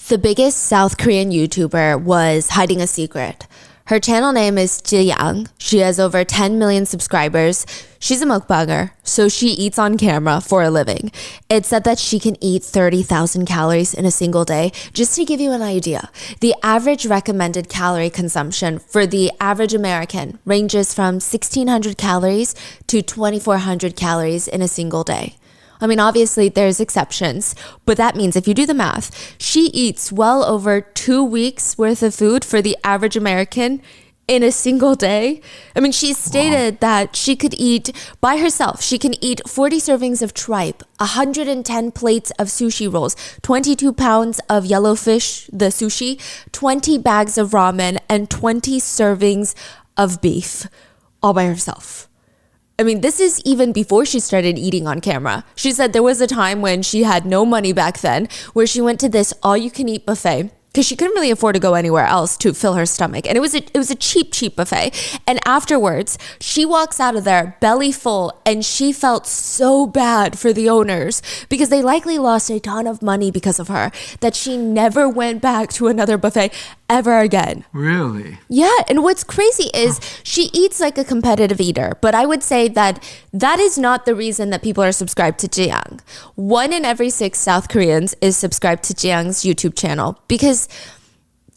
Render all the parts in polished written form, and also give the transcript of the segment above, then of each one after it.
The biggest South Korean YouTuber was hiding a secret. Her channel name is Zhiyang. She has over 10 million subscribers. She's a mukbanger, so she eats on camera for a living. It's said that she can eat 30,000 calories in a single day. Just to give you an idea, the average recommended calorie consumption for the average American ranges from 1,600 calories to 2,400 calories in a single day. I mean, obviously there's exceptions, but that means if you do the math, she eats well over 2 weeks worth of food for the average American in a single day. I mean, she stated that she could eat by herself. She can eat 40 servings of tripe, 110 plates of sushi rolls, 22 pounds of yellowfish, the sushi, 20 bags of ramen, and 20 servings of beef all by herself. I mean, this is even before she started eating on camera. She said there was a time when she had no money back then where she went to this all-you-can-eat buffet because she couldn't really afford to go anywhere else to fill her stomach. And it was a cheap buffet. And afterwards, she walks out of there belly full and she felt so bad for the owners because they likely lost a ton of money because of her that she never went back to another buffet ever again. Really? Yeah, and what's crazy is she eats like a competitive eater, but I would say that that is not the reason that people are subscribed to Zhiyang. 1 in every 6 South Koreans is subscribed to Zhiyang's YouTube channel because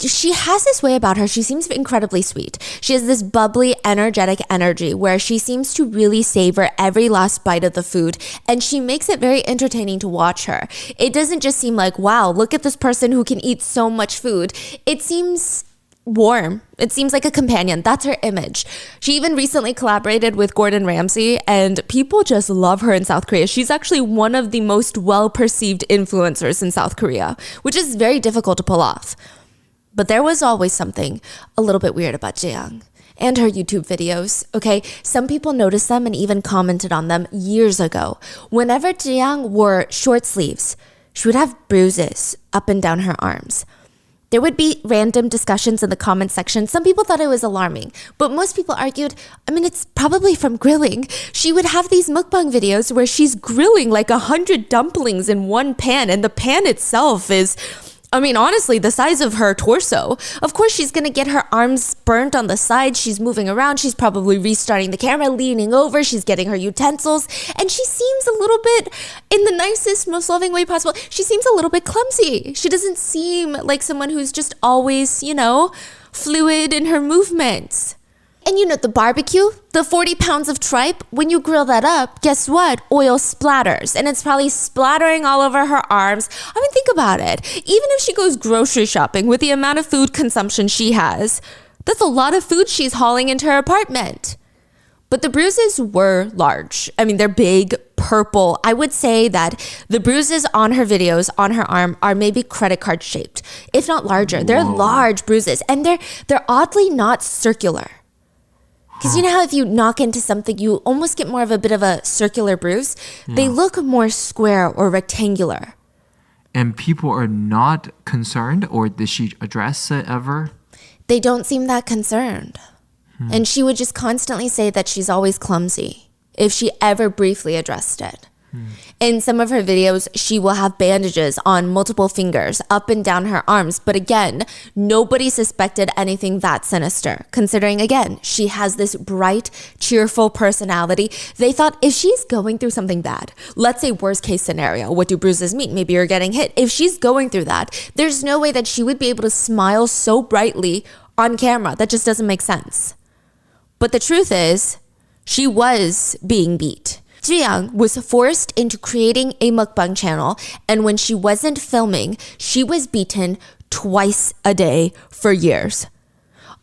she has this way about her. She seems incredibly sweet. She has this bubbly, energetic energy where she seems to really savor every last bite of the food, and she makes it very entertaining to watch her. It doesn't just seem like, wow, look at this person who can eat so much food. It seems warm. It seems like a companion. That's her image. She even recently collaborated with Gordon Ramsay, and people just love her in South Korea. She's actually one of the most well-perceived influencers in South Korea, which is very difficult to pull off. But there was always something a little bit weird about Zhiyang and her YouTube videos, okay? Some people noticed them and even commented on them years ago. Whenever Zhiyang wore short sleeves, she would have bruises up and down her arms. There would be random discussions in the comment section. Some people thought it was alarming, but most people argued, I mean, it's probably from grilling. She would have these mukbang videos where she's grilling like 100 dumplings in one pan, and the pan itself is, I mean, honestly, the size of her torso. Of course, she's going to get her arms burnt on the side. She's moving around. She's probably restarting the camera, leaning over. She's getting her utensils. And she seems a little bit, in the nicest, most loving way possible, she seems a little bit clumsy. She doesn't seem like someone who's just always, fluid in her movements. And the barbecue, the 40 pounds of tripe, when you grill that up, guess what? Oil splatters. And it's probably splattering all over her arms. I mean, think about it. Even if she goes grocery shopping with the amount of food consumption she has, that's a lot of food she's hauling into her apartment. But the bruises were large. I mean, they're big, purple. I would say that the bruises on her videos, on her arm, are maybe credit card shaped, if not larger. They're large bruises, and they're oddly not circular. Because you know how if you knock into something, you almost get more of a bit of a circular bruise? Yeah. They look more square or rectangular. And people are not concerned, or did she address it ever? They don't seem that concerned. And she would just constantly say that she's always clumsy if she ever briefly addressed it. In some of her videos, she will have bandages on multiple fingers, up and down her arms. But again, nobody suspected anything that sinister, considering, again, she has this bright, cheerful personality. They thought if she's going through something bad, let's say worst case scenario, what do bruises mean? Maybe you're getting hit. If she's going through that, there's no way that she would be able to smile so brightly on camera. That just doesn't make sense. But the truth is, she was being beat. Zhiyang was forced into creating a mukbang channel, and when she wasn't filming, she was beaten twice a day for years.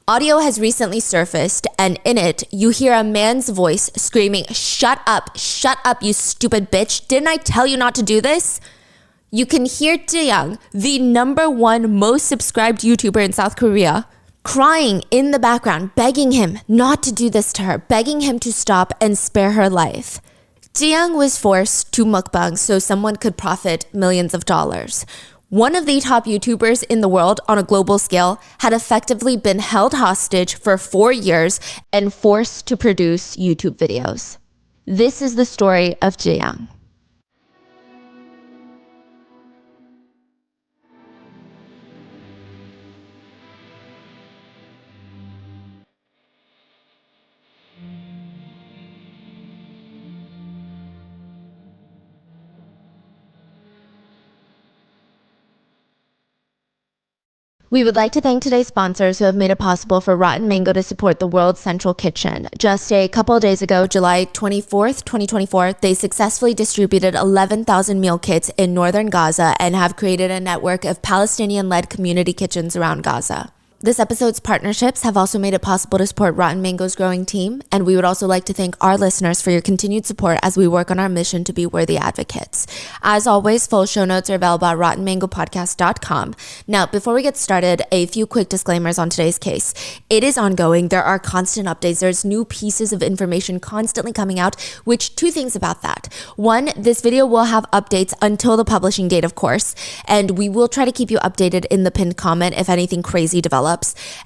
Audio has recently surfaced, and in it, you hear a man's voice screaming, shut up, you stupid bitch. Didn't I tell you not to do this? You can hear Zhiyang, the #1 most subscribed YouTuber in South Korea, crying in the background, begging him not to do this to her, begging him to stop and spare her life. Zhiyang was forced to mukbang so someone could profit millions of dollars. One of the top YouTubers in the world on a global scale had effectively been held hostage for 4 years and forced to produce YouTube videos. This is the story of Zhiyang. We would like to thank today's sponsors who have made it possible for Rotten Mango to support the world's central kitchen. Just a couple of days ago, July 24th, 2024, they successfully distributed 11,000 meal kits in northern Gaza and have created a network of Palestinian-led community kitchens around Gaza. This episode's partnerships have also made it possible to support Rotten Mango's growing team, and we would also like to thank our listeners for your continued support as we work on our mission to be worthy advocates. As always, full show notes are available at rottenmangopodcast.com. Now, before we get started, a few quick disclaimers on today's case. It is ongoing. There are constant updates. There's new pieces of information constantly coming out, which two things about that. One, this video will have updates until the publishing date, of course, and we will try to keep you updated in the pinned comment if anything crazy develops.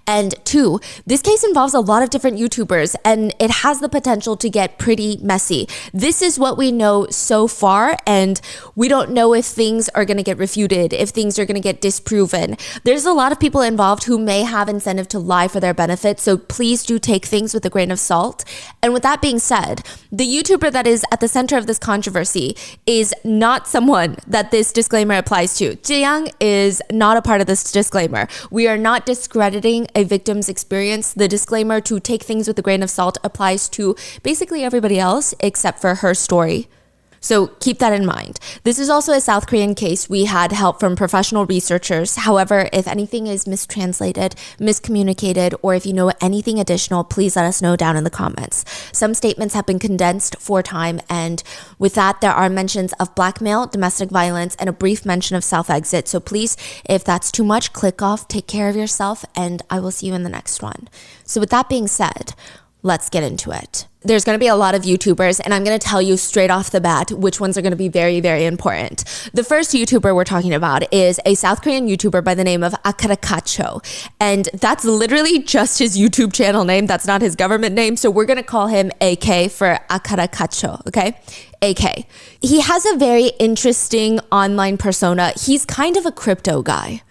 And two, this case involves a lot of different YouTubers and it has the potential to get pretty messy. This is what we know so far, and we don't know if things are going to get refuted, if things are going to get disproven. There's a lot of people involved who may have incentive to lie for their benefit, so please do take things with a grain of salt. And with that being said, the YouTuber that is at the center of this controversy is not someone that this disclaimer applies to. Jiang is not a part of this disclaimer. We are not discrediting a victim's experience. The disclaimer to take things with a grain of salt applies to basically everybody else except for her story. So keep that in mind. This is also a South Korean case. We had help from professional researchers. However, if anything is mistranslated, miscommunicated, or if you know anything additional, please let us know down in the comments. Some statements have been condensed for time, and with that, there are mentions of blackmail, domestic violence, and a brief mention of self-exit. So please, if that's too much, click off, take care of yourself, and I will see you in the next one. So with that being said, let's get into it. There's going to be a lot of YouTubers, and I'm going to tell you straight off the bat which ones are going to be very, very important. The first YouTuber we're talking about is a South Korean YouTuber by the name of Akarakacho. And that's literally just his YouTube channel name. That's not his government name. So we're going to call him AK for Akarakacho, okay? AK. He has a very interesting online persona. He's kind of a crypto guy.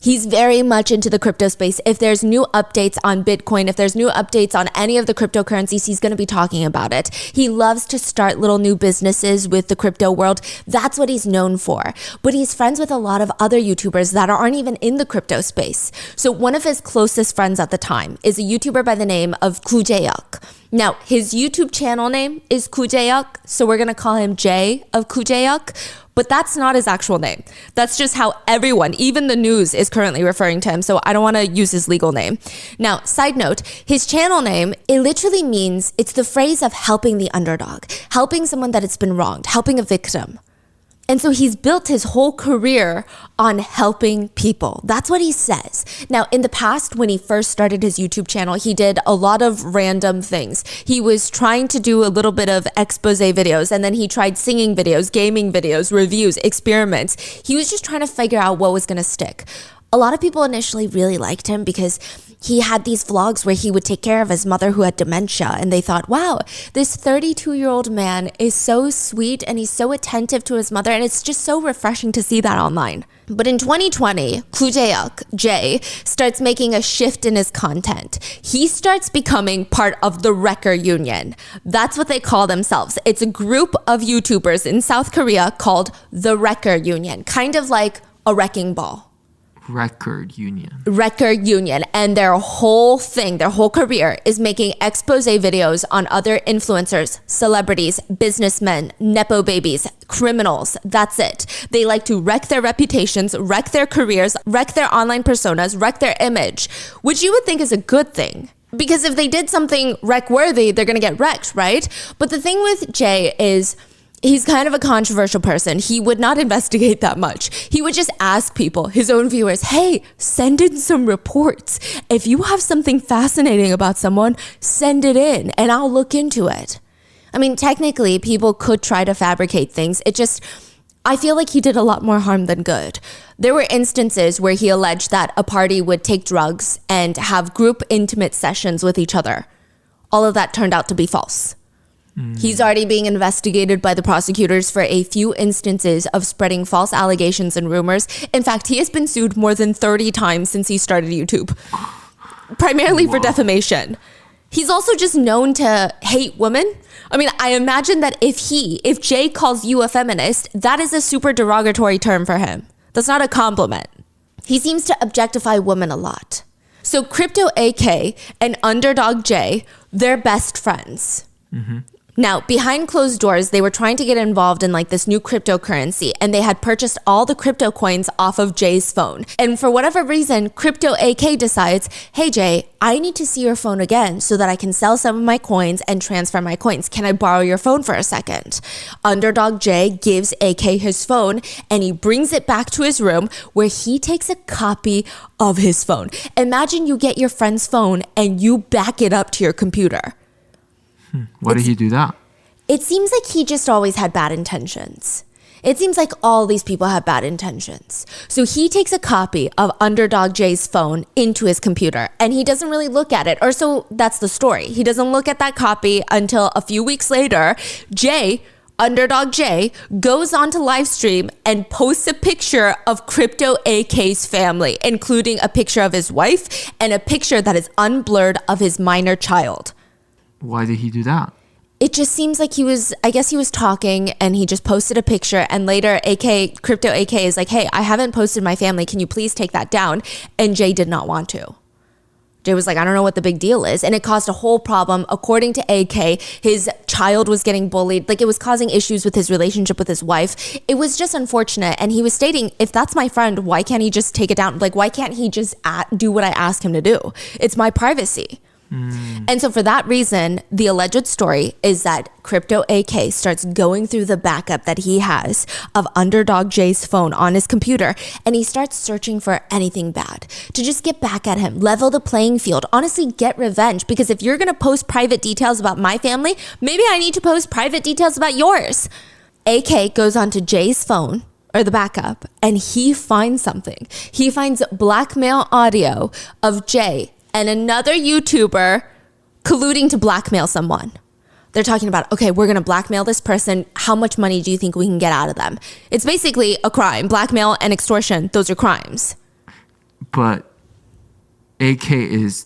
He's very much into the crypto space. If there's new updates on Bitcoin, if there's new updates on any of the cryptocurrencies, he's going to be talking about it. He loves to start little new businesses with the crypto world. That's what he's known for. But he's friends with a lot of other YouTubers that aren't even in the crypto space. So one of his closest friends at the time is a YouTuber by the name of Kujaeuk. Now, his YouTube channel name is Kujaeuk, so we're going to call him Jay of Kujaeuk. But that's not his actual name. That's just how everyone, even the news, is currently referring to him. So I don't want to use his legal name. Now, side note, his channel name, it literally means, it's the phrase of helping the underdog, helping someone that has been wronged, helping a victim. And so he's built his whole career on helping people. That's what he says. Now, in the past, when he first started his YouTube channel, he did a lot of random things. He was trying to do a little bit of expose videos, and then he tried singing videos, gaming videos, reviews, experiments. He was just trying to figure out what was going to stick. A lot of people initially really liked him because he had these vlogs where he would take care of his mother who had dementia, and they thought, wow, this 32-year-old man is so sweet and he's so attentive to his mother, and it's just so refreshing to see that online. But in 2020, Kujaeuk, Jay, starts making a shift in his content. He starts becoming part of the Wrecker Union. That's what they call themselves. It's a group of YouTubers in South Korea called the Wrecker Union, kind of like a wrecking ball. Record Union. And their whole thing, their whole career is making expose videos on other influencers, celebrities, businessmen, nepo babies, criminals. That's it. They like to wreck their reputations, wreck their careers, wreck their online personas, wreck their image, which you would think is a good thing. Because if they did something wreck-worthy, they're going to get wrecked, right? But the thing with Jay is, he's kind of a controversial person. He would not investigate that much. He would just ask people, his own viewers, hey, send in some reports. If you have something fascinating about someone, send it in and I'll look into it. I mean, technically, people could try to fabricate things. I feel like he did a lot more harm than good. There were instances where he alleged that a party would take drugs and have group intimate sessions with each other. All of that turned out to be false. He's already being investigated by the prosecutors for a few instances of spreading false allegations and rumors. In fact, he has been sued more than 30 times since he started YouTube, primarily for defamation. He's also just known to hate women. I mean, I imagine that if Jay calls you a feminist, that is a super derogatory term for him. That's not a compliment. He seems to objectify women a lot. So Crypto AK and Underdog J, they're best friends. Now, behind closed doors, they were trying to get involved in like this new cryptocurrency, and they had purchased all the crypto coins off of Jay's phone. And for whatever reason, Crypto AK decides, hey Jay, I need to see your phone again so that I can sell some of my coins and transfer my coins. Can I borrow your phone for a second? Underdog Jay gives AK his phone, and he brings it back to his room where he takes a copy of his phone. Imagine you get your friend's phone and you back it up to your computer. Why did he do that? It seems like he just always had bad intentions. It seems like all these people have bad intentions. So he takes a copy of Underdog Jay's phone into his computer, and he doesn't really look at it. Or so that's the story. He doesn't look at that copy until a few weeks later, Underdog Jay, goes on to live stream and posts a picture of Crypto AK's family, including a picture of his wife and a picture that is unblurred of his minor child. Why did he do that? It just seems like I guess he was talking and he just posted a picture, and later Crypto AK is like, hey, I haven't posted my family. Can you please take that down? And Jay did not want to. Jay was like, I don't know what the big deal is. And it caused a whole problem. According to AK, his child was getting bullied. Like, it was causing issues with his relationship with his wife. It was just unfortunate. And he was stating, if that's my friend, why can't he just take it down? Like, why can't he just do what I ask him to do? It's my privacy. And so for that reason, the alleged story is that Crypto AK starts going through the backup that he has of Underdog Jay's phone on his computer, and he starts searching for anything bad to just get back at him, level the playing field, honestly get revenge. Because if you're going to post private details about my family, maybe I need to post private details about yours. AK goes onto Jay's phone, or the backup, and he finds something. He finds blackmail audio of Jay and another YouTuber colluding to blackmail someone. They're talking about, okay, we're going to blackmail this person. How much money do you think we can get out of them? It's basically a crime. Blackmail and extortion, those are crimes. But AK is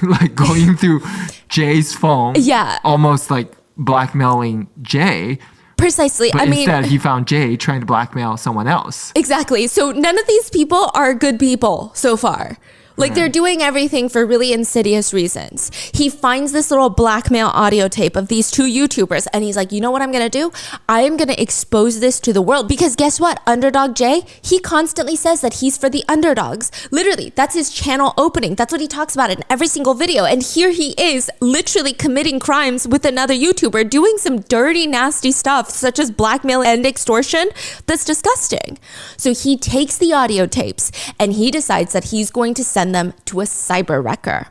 like going through Jay's phone. Yeah. Almost like blackmailing Jay. Precisely. But instead, he found Jay trying to blackmail someone else. Exactly. So none of these people are good people so far. Like, they're doing everything for really insidious reasons. He finds this little blackmail audio tape of these two YouTubers, and he's like, you know what I'm going to do? I am going to expose this to the world. Because guess what? Underdog Jay, he constantly says that he's for the underdogs. Literally, that's his channel opening. That's what he talks about in every single video. And here he is literally committing crimes with another YouTuber, doing some dirty, nasty stuff, such as blackmail and extortion. That's disgusting. So he takes the audio tapes, and he decides that he's going to send them to a cyber wrecker.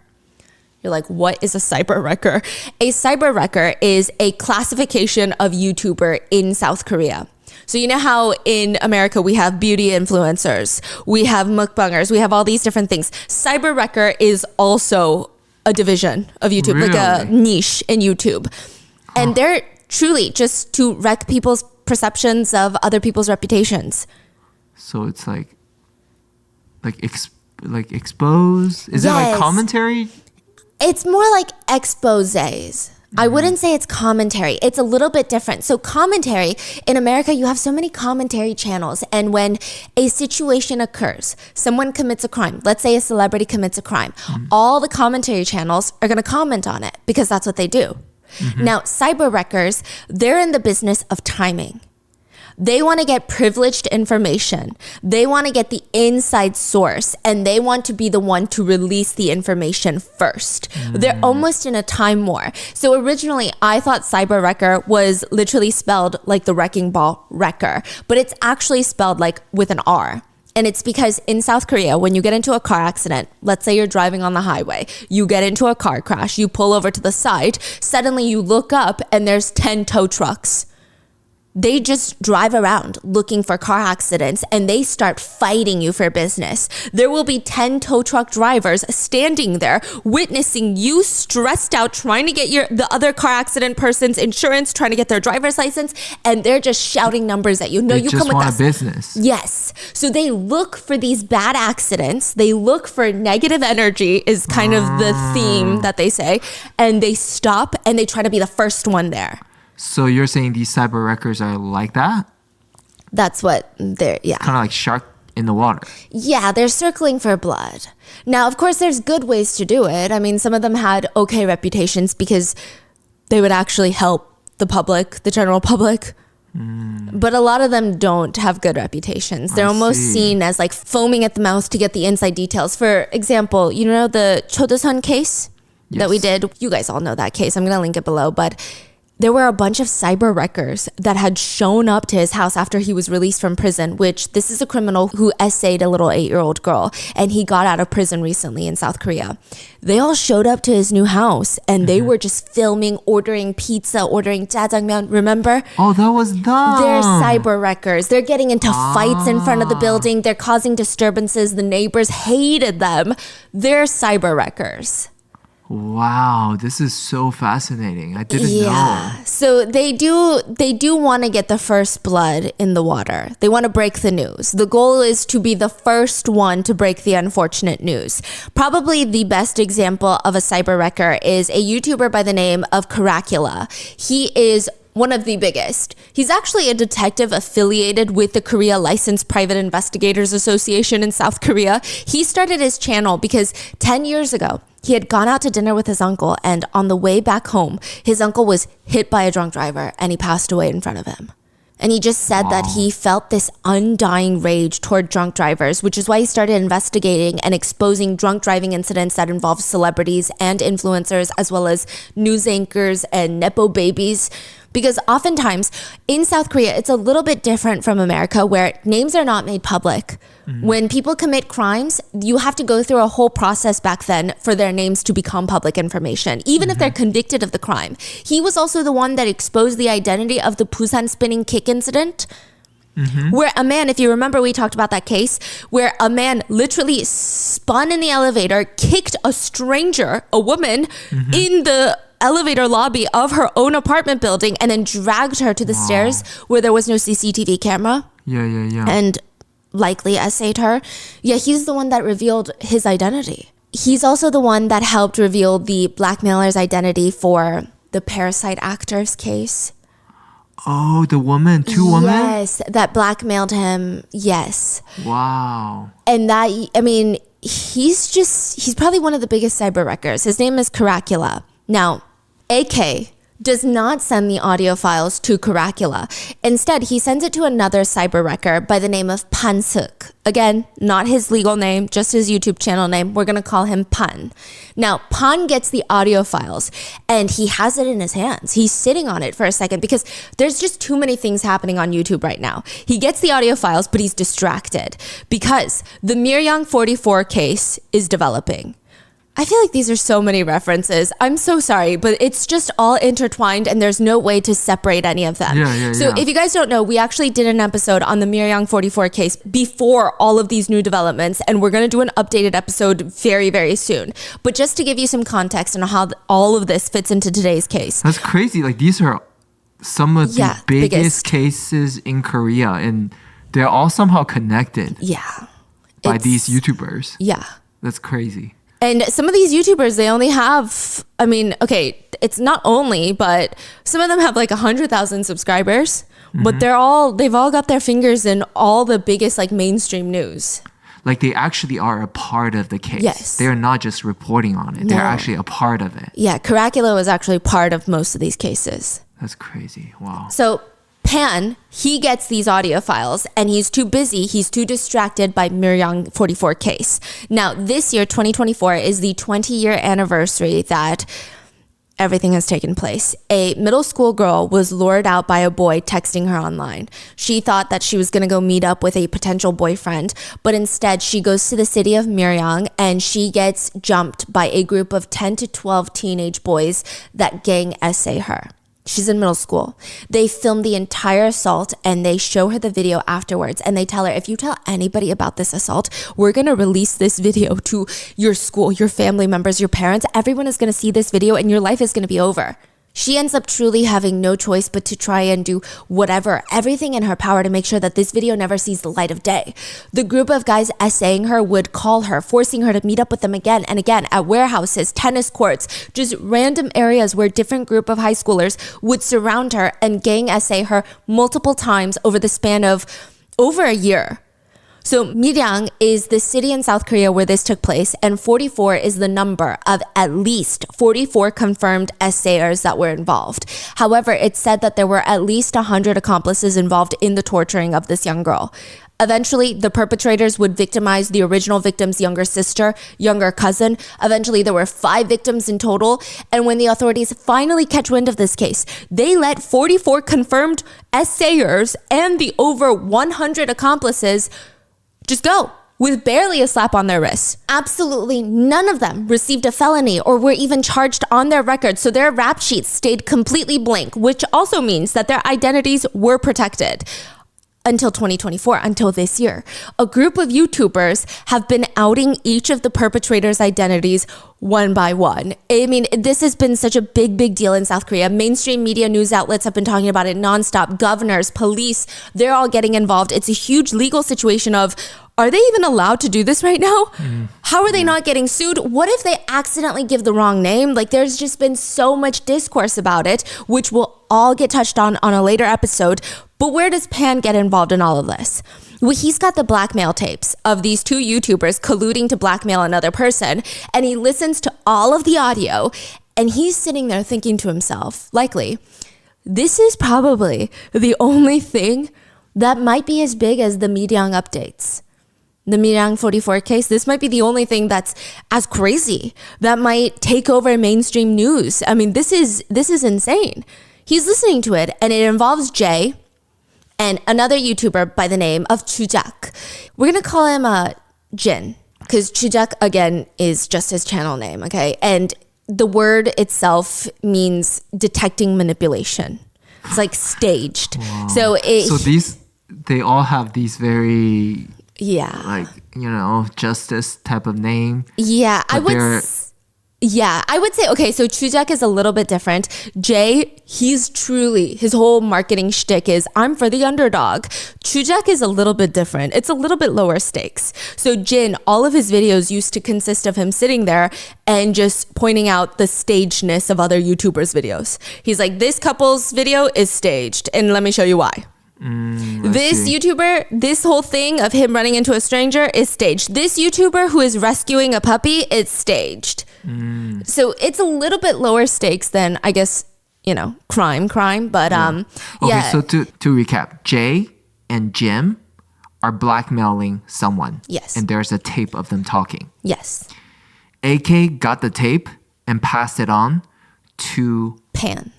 You're like, what is a cyber wrecker? A cyber wrecker is a classification of YouTuber in South Korea. So you know how in America we have beauty influencers, we have mukbangers, we have all these different things. Cyber wrecker is also a division of YouTube, really? Like a niche in YouTube. And they're truly just to wreck people's perceptions of other people's reputations. So it's like expose? Is it like commentary? It's more like exposés. I wouldn't say it's commentary. It's a little bit different. So commentary, in America, you have so many commentary channels. And when a situation occurs, someone commits a crime, let's say a celebrity commits a crime, all the commentary channels are going to comment on it because that's what they do. Now, cyber wreckers, they're in the business of timing. They want to get privileged information. They want to get the inside source, and they want to be the one to release the information first. They're almost in a time war. So originally, I thought cyber wrecker was literally spelled like the wrecking ball wrecker, but it's actually spelled like with an R. And it's because in South Korea, when you get into a car accident, let's say you're driving on the highway, you get into a car crash, you pull over to the side, suddenly you look up and there's 10 tow trucks. They just drive around looking for car accidents, and they start fighting you for business. There will be 10 tow truck drivers standing there witnessing you stressed out trying to get the other car accident person's insurance, trying to get their driver's license, and they're just shouting numbers at you. No, you come with us. They just want business. Yes. So they look for these bad accidents. They look for negative energy is kind of the theme that they say, and they stop and they try to be the first one there. So you're saying these cyber wreckers are like that? That's what they're, yeah. Kind of like Shark in the water. Yeah, they're circling for blood. Now, of course, there's good ways to do it. I mean, some of them had okay reputations because they would actually help the public, the general public. But a lot of them don't have good reputations. They're almost seen as like foaming at the mouth to get the inside details. For example, you know the Chodosun case that we did? You guys all know that case. I'm going to link it below. But there were a bunch of cyber wreckers that had shown up to his house after he was released from prison, which this is a criminal who essayed a little 8-year-old girl, and he got out of prison recently in South Korea. They all showed up to his new house, and they were just filming, ordering pizza, ordering jjajangmyeon, remember? Oh, that was dumb. They're cyber wreckers. They're getting into fights in front of the building. They're causing disturbances. The neighbors hated them. They're cyber wreckers. Wow, this is so fascinating. I didn't know. So they do want to get the first blood in the water. They want to break the news. The goal is to be the first one to break the unfortunate news. Probably the best example of a cyber wrecker is a YouTuber by the name of Karacula. He is one of the biggest. He's actually a detective affiliated with the Korea Licensed Private Investigators Association in South Korea. He started his channel because 10 years ago, he had gone out to dinner with his uncle, and on the way back home, his uncle was hit by a drunk driver and he passed away in front of him. And he just said that he felt this undying rage toward drunk drivers, which is why he started investigating and exposing drunk driving incidents that involve celebrities and influencers, as well as news anchors and Nepo babies. Because oftentimes in South Korea, it's a little bit different from America where names are not made public. When people commit crimes, you have to go through a whole process back then for their names to become public information, even if they're convicted of the crime. He was also the one that exposed the identity of the Busan spinning kick incident. Where a man, if you remember, we talked about that case where a man literally spun in the elevator, kicked a stranger, a woman, in the elevator lobby of her own apartment building, and then dragged her to the stairs where there was no CCTV camera. And likely essayed her. Yeah, he's the one that revealed his identity. He's also the one that helped reveal the blackmailer's identity for the Parasite actors case. Oh, the woman, two women? Yes, that blackmailed him. Yes. Wow. And that, I mean, he's probably one of the biggest cyber wreckers. His name is Karacula. Now, AK does not send the audio files to Karacula. Instead, he sends it to another cyber wrecker by the name of Pansuk. Again, not his legal name, just his YouTube channel name. We're going to call him Pan. Now, Pan gets the audio files and he has it in his hands. He's sitting on it for a second because there's just too many things happening on YouTube right now. He gets the audio files, but he's distracted because the Miryang 44 case is developing. I feel like these are so many references. I'm so sorry, but it's just all intertwined and there's no way to separate any of them. So if you guys don't know, we actually did an episode on the Miryang 44 case before all of these new developments, and we're going to do an updated episode very, very soon. But just to give you some context on how all of this fits into today's case. That's crazy. Like, these are some of the biggest cases in Korea, and they're all somehow connected by these YouTubers. That's crazy. And some of these YouTubers, they only have, I mean, okay, it's not only, but some of them have like 100,000 subscribers, but they've all got their fingers in all the biggest like mainstream news. Like, they actually are a part of the case. Yes. They're not just reporting on it. They're actually a part of it. Yeah, Karacula was actually part of most of these cases. That's crazy. Wow. So Pan, he gets these audio files and he's too busy, he's too distracted by Miryang 44 case. Now, this year, 2024, is the 20-year anniversary that everything has taken place. A middle school girl was lured out by a boy texting her online. She thought that she was going to go meet up with a potential boyfriend, but instead she goes to the city of Miryang and she gets jumped by a group of 10 to 12 teenage boys that gang essay her. She's in middle school. They film the entire assault and they show her the video afterwards, and they tell her, if you tell anybody about this assault, we're going to release this video to your school, your family members, your parents. Everyone is going to see this video and your life is going to be over. She ends up truly having no choice but to try and do everything in her power to make sure that this video never sees the light of day. The group of guys essaying her would call her, forcing her to meet up with them again and again at warehouses, tennis courts, just random areas where different group of high schoolers would surround her and gang essay her multiple times over the span of over a year. So Miryang is the city in South Korea where this took place, and 44 is the number of at least 44 confirmed assayers that were involved. However, it said that there were at least 100 accomplices involved in the torturing of this young girl. Eventually, the perpetrators would victimize the original victim's younger sister, younger cousin. Eventually, there were 5 victims in total. And when the authorities finally catch wind of this case, they let 44 confirmed assayers and the over 100 accomplices just go with barely a slap on their wrists. Absolutely none of them received a felony or were even charged on their record, so their rap sheets stayed completely blank, which also means that their identities were protected. Until 2024, until this year. A group of YouTubers have been outing each of the perpetrators' identities one by one. I mean, this has been such a big deal in South Korea. Mainstream media news outlets have been talking about it nonstop. Governors, police, they're all getting involved. It's a huge legal situation of, are they even allowed to do this right now? How are they not getting sued? What if they accidentally give the wrong name? Like, there's just been so much discourse about it, which we'll all get touched on a later episode. But where does Pan get involved in all of this? Well, he's got the blackmail tapes of these 2 YouTubers colluding to blackmail another person, and he listens to all of the audio, and he's sitting there thinking to himself, likely, this is probably the only thing that might be as big as the Miryang updates. The Miryang 44 case, this might be the only thing that's as crazy that might take over mainstream news. I mean, this is insane. He's listening to it, and it involves Jay and another YouTuber by the name of Chujak. We're going to call him Jin, because Chujak, again, is just his channel name, okay? And the word itself means detecting manipulation. It's like staged. Wow. So they all have these very... Yeah. Like, justice type of name. Yeah, I would say, okay, so Chujak is a little bit different. Jay, he's truly, his whole marketing shtick is, I'm for the underdog. Chujak is a little bit different. It's a little bit lower stakes. So Jin, all of his videos used to consist of him sitting there and just pointing out the stagedness of other YouTubers' videos. He's like, this couple's video is staged, and let me show you why. This YouTuber, this whole thing of him running into a stranger is staged. This YouTuber who is rescuing a puppy, it's staged. So it's a little bit lower stakes than, I guess, crime. But Okay, so to recap, Jay and Jim are blackmailing someone. Yes. And there's a tape of them talking. Yes. AK got the tape and passed it on to Pan.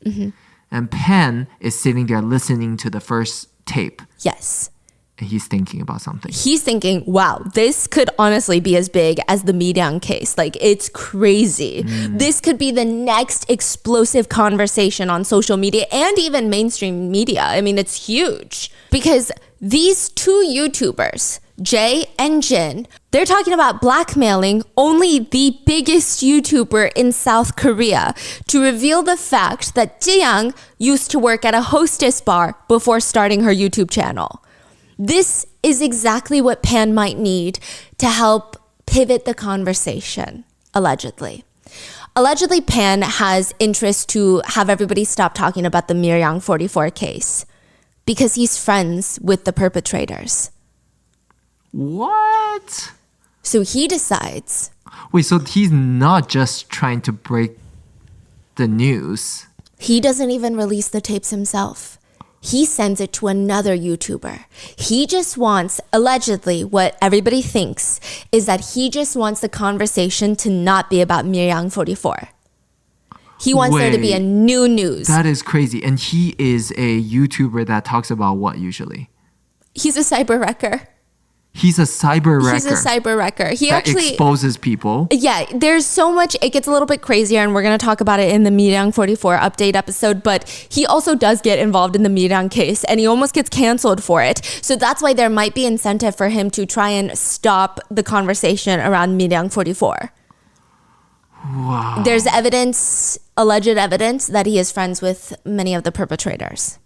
Mm-hmm. And Pan is sitting there listening to the first tape. Yes. And he's thinking about something. He's thinking, wow, this could honestly be as big as the Miryang case. Like, it's crazy. This could be the next explosive conversation on social media and even mainstream media. I mean, it's huge. Because these 2 YouTubers, Jay and Jin, they're talking about blackmailing only the biggest YouTuber in South Korea to reveal the fact that Jiyang used to work at a hostess bar before starting her YouTube channel. This is exactly what Pan might need to help pivot the conversation, allegedly. Allegedly, Pan has interest to have everybody stop talking about the Miryang 44 case because he's friends with the perpetrators. What? So he decides. Wait, so he's not just trying to break the news. He doesn't even release the tapes himself. He sends it to another YouTuber. He just wants, allegedly, what everybody thinks is that he just wants the conversation to not be about Miryang 44. He wants there to be a new news. That is crazy. And he is a YouTuber that talks about what usually? He's a cyber wrecker. He's a cyber wrecker. He's a cyber wrecker. He that actually exposes people. Yeah, there's so much. It gets a little bit crazier, and we're going to talk about it in the Miryang 44 update episode. But he also does get involved in the Miryang case, and he almost gets canceled for it. So that's why there might be incentive for him to try and stop the conversation around Miryang 44. Wow. There's evidence, alleged evidence, that he is friends with many of the perpetrators.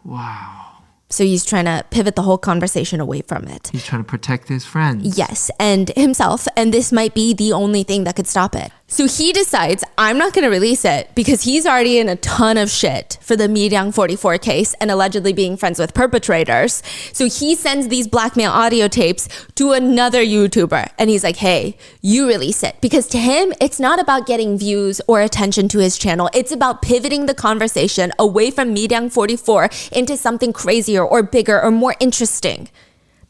Wow. So he's trying to pivot the whole conversation away from it. He's trying to protect his friends. Yes, and himself. And this might be the only thing that could stop it. So he decides, I'm not going to release it because he's already in a ton of shit for the Miryang 44 case and allegedly being friends with perpetrators. So he sends these blackmail audio tapes to another YouTuber. And he's like, hey, you release it. Because to him, it's not about getting views or attention to his channel. It's about pivoting the conversation away from Miryang 44 into something crazier or bigger or more interesting.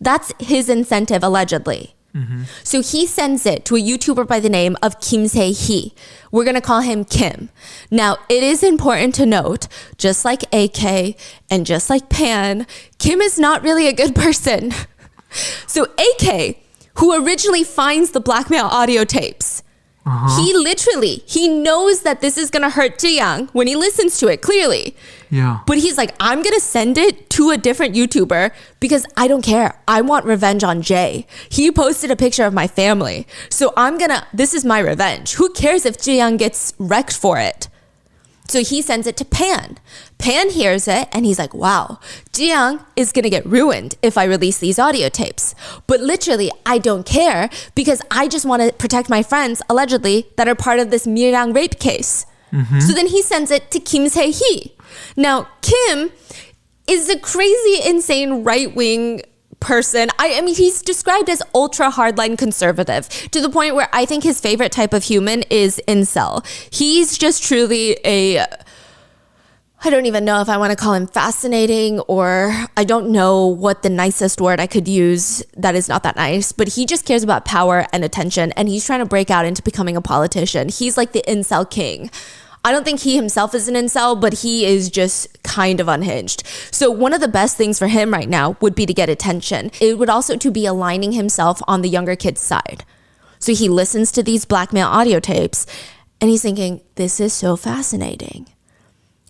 That's his incentive, allegedly. So he sends it to a YouTuber by the name of Kim Se-hee. We're going to call him Kim. Now, it is important to note, just like AK and just like Pan, Kim is not really a good person. So AK, who originally finds the blackmail audio tapes, he knows that this is going to hurt Jiyoung when he listens to it, clearly. Yeah. But he's like, I'm going to send it to a different YouTuber because I don't care. I want revenge on Jay. He posted a picture of my family. So this is my revenge. Who cares if Jiyoung gets wrecked for it? So he sends it to Pan. Pan hears it and he's like, wow, Jiyoung is going to get ruined if I release these audio tapes. But literally, I don't care because I just want to protect my friends, allegedly, that are part of this Miryang rape case. So then he sends it to Kim Se-hee. Now, Kim is a crazy, insane right-wing person. I mean, he's described as ultra hardline conservative to the point where I think his favorite type of human is incel. He's just truly I don't even know if I want to call him fascinating, or I don't know what the nicest word I could use that is not that nice, but he just cares about power and attention, and he's trying to break out into becoming a politician. He's like the incel king. I don't think he himself is an incel, but he is just kind of unhinged. So one of the best things for him right now would be to get attention. It would also to be aligning himself on the younger kid's side. So he listens to these blackmail audio tapes and he's thinking, this is so fascinating.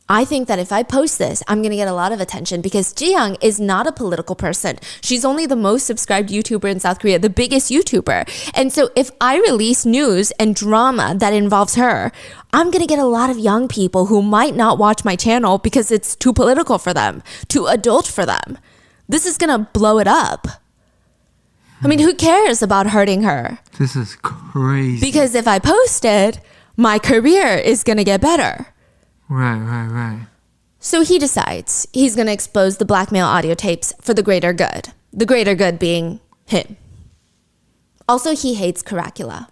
I think that if I post this, I'm going to get a lot of attention because Jiyoung is not a political person. She's only the most subscribed YouTuber in South Korea, the biggest YouTuber. And so if I release news and drama that involves her, I'm going to get a lot of young people who might not watch my channel because it's too political for them, too adult for them. This is going to blow it up. I mean, who cares about hurting her? This is crazy. Because if I post it, my career is going to get better. Right. So he decides he's going to expose the blackmail audio tapes for the greater good. The greater good being him. Also, he hates Caracula.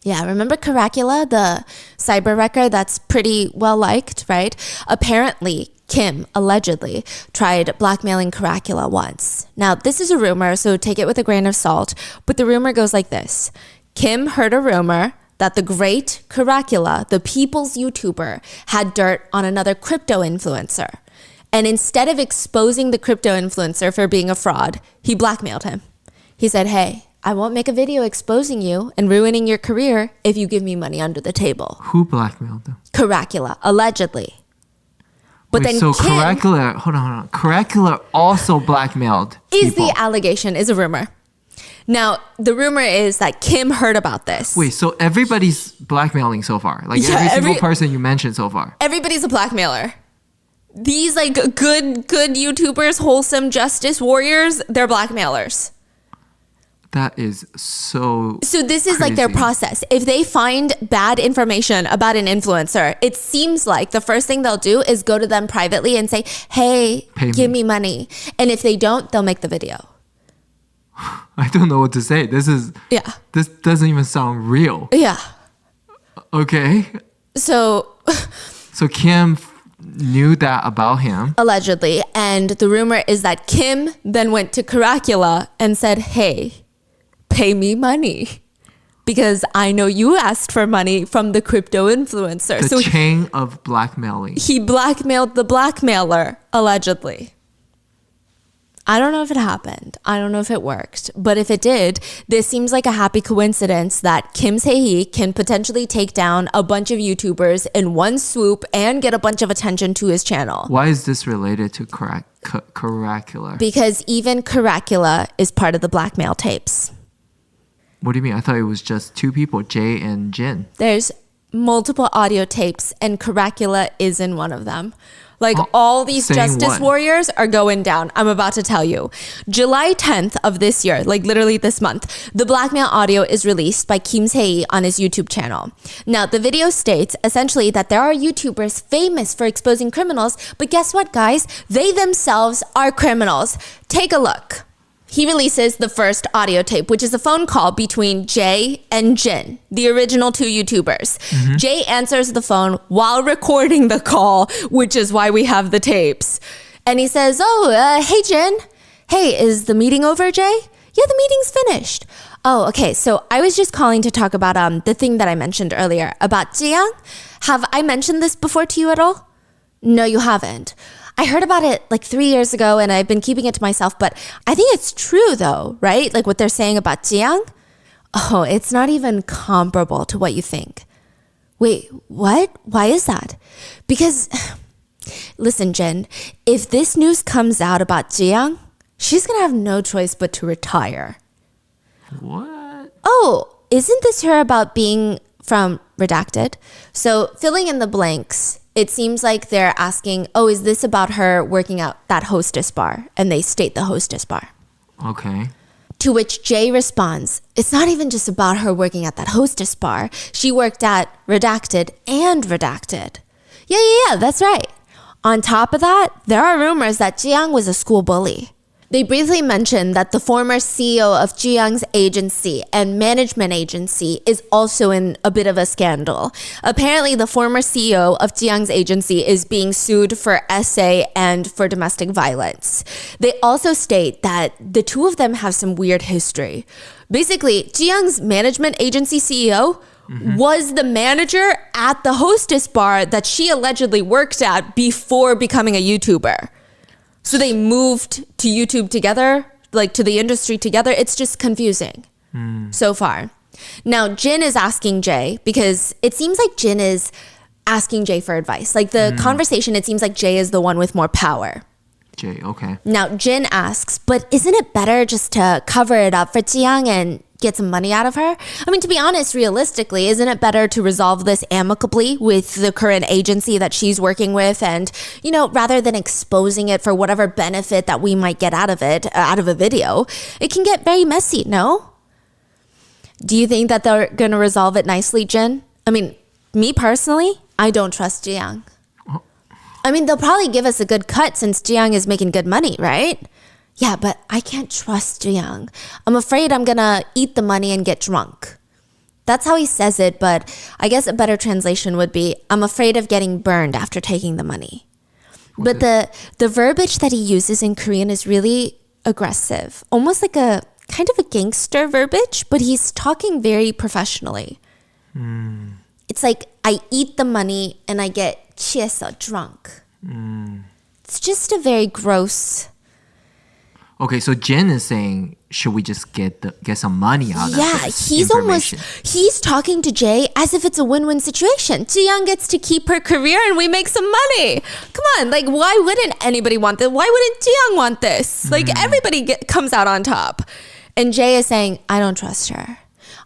Yeah, remember Caracula, the cyber wrecker that's pretty well liked, right? Apparently, Kim allegedly tried blackmailing Caracula once. Now, this is a rumor, so take it with a grain of salt. But the rumor goes like this. Kim heard a rumor that the great Caracula, the people's YouTuber, had dirt on another crypto influencer. And instead of exposing the crypto influencer for being a fraud, he blackmailed him. He said, hey, I won't make a video exposing you and ruining your career if you give me money under the table. Who blackmailed him? Caracula, allegedly. But Wait, then so Kim, Caracula, hold on. Caracula also blackmailed people. The allegation, is a rumor. Now, the rumor is that Kim heard about this. Wait, so everybody's blackmailing so far? Like every single person you mentioned so far? Everybody's a blackmailer. These like good YouTubers, wholesome justice warriors, they're blackmailers. That is so this is crazy. like their process. If they find bad information about an influencer, it seems like the first thing they'll do is go to them privately and say, hey, give me money. And if they don't, they'll make the video. I don't know what to say. This doesn't even sound real. Yeah. Okay. So Kim knew that about him. Allegedly. And the rumor is that Kim then went to Caracula and said, hey, pay me money. Because I know you asked for money from the crypto influencer. The chain of blackmailing. He blackmailed the blackmailer, allegedly. I don't know if it happened. I don't know if it worked. But if it did, this seems like a happy coincidence that Kim Se-hee can potentially take down a bunch of YouTubers in one swoop and get a bunch of attention to his channel. Why is this related to Caracula? Because even Caracula is part of the blackmail tapes. What do you mean? I thought it was just two people, Jay and Jin. There's multiple audio tapes, and Caracula is in one of them. Like all these justice warriors are going down. I'm about to tell you. July 10th of this year, like literally this month, the blackmail audio is released by Kim Se-hee on his YouTube channel. Now, the video states essentially that there are YouTubers famous for exposing criminals, but guess what, guys? They themselves are criminals. Take a look. He releases the first audio tape, which is a phone call between Jay and Jin, the original two YouTubers. Mm-hmm. Jay answers the phone while recording the call, which is why we have the tapes. And he says, hey, Jin. Hey, is the meeting over, Jay? Yeah, the meeting's finished. Oh, okay. So I was just calling to talk about the thing that I mentioned earlier about Jiang. Have I mentioned this before to you at all? No, you haven't. I heard about it like 3 years ago and I've been keeping it to myself, but I think it's true though, right? Like what they're saying about Jiang. Oh, it's not even comparable to what you think. Wait, what? Why is that? Because, listen, Jen, if this news comes out about Jiang, she's gonna have no choice but to retire. What? Oh, isn't this her about being from Redacted? So filling in the blanks, it seems like they're asking, oh, is this about her working out that hostess bar? And they state the hostess bar. Okay. To which Jay responds, it's not even just about her working at that hostess bar. She worked at Redacted and Redacted. Yeah, that's right. On top of that, there are rumors that Jiang was a school bully. They briefly mentioned that the former CEO of Jiang's agency and management agency is also in a bit of a scandal. Apparently, the former CEO of Jiang's agency is being sued for SA and for domestic violence. They also state that the two of them have some weird history. Basically, Jiang's management agency CEO was the manager at the hostess bar that she allegedly worked at before becoming a YouTuber. So they moved to YouTube together, like to the industry together. It's just confusing so far. Now, Jin is asking Jay because it seems like Jin is asking Jay for advice. Like the conversation, it seems like Jay is the one with more power. Jay, okay. Now, Jin asks, but isn't it better just to cover it up for Jiang and get some money out of her? I mean, to be honest, realistically, isn't it better to resolve this amicably with the current agency that she's working with and, you know, rather than exposing it for whatever benefit that we might get out of it, out of a video? It can get very messy, no? Do you think that they're going to resolve it nicely, Jin? I mean, me personally, I don't trust Jiang. I mean, they'll probably give us a good cut since Jiang is making good money, right? Yeah, but I can't trust Jiang. I'm afraid I'm gonna eat the money and get drunk. That's how he says it, but I guess a better translation would be, I'm afraid of getting burned after taking the money. But the verbiage that he uses in Korean is really aggressive, almost like a kind of a gangster verbiage, but he's talking very professionally. It's like, I eat the money and I get 취해서 drunk. It's just a very gross... Okay, so Jen is saying, should we just get some money out of this he's talking to Jay as if it's a win-win situation. Jiyoung gets to keep her career and we make some money. Come on, like why wouldn't anybody want this? Why wouldn't Jiyoung want this? Like everybody comes out on top. And Jay is saying, I don't trust her.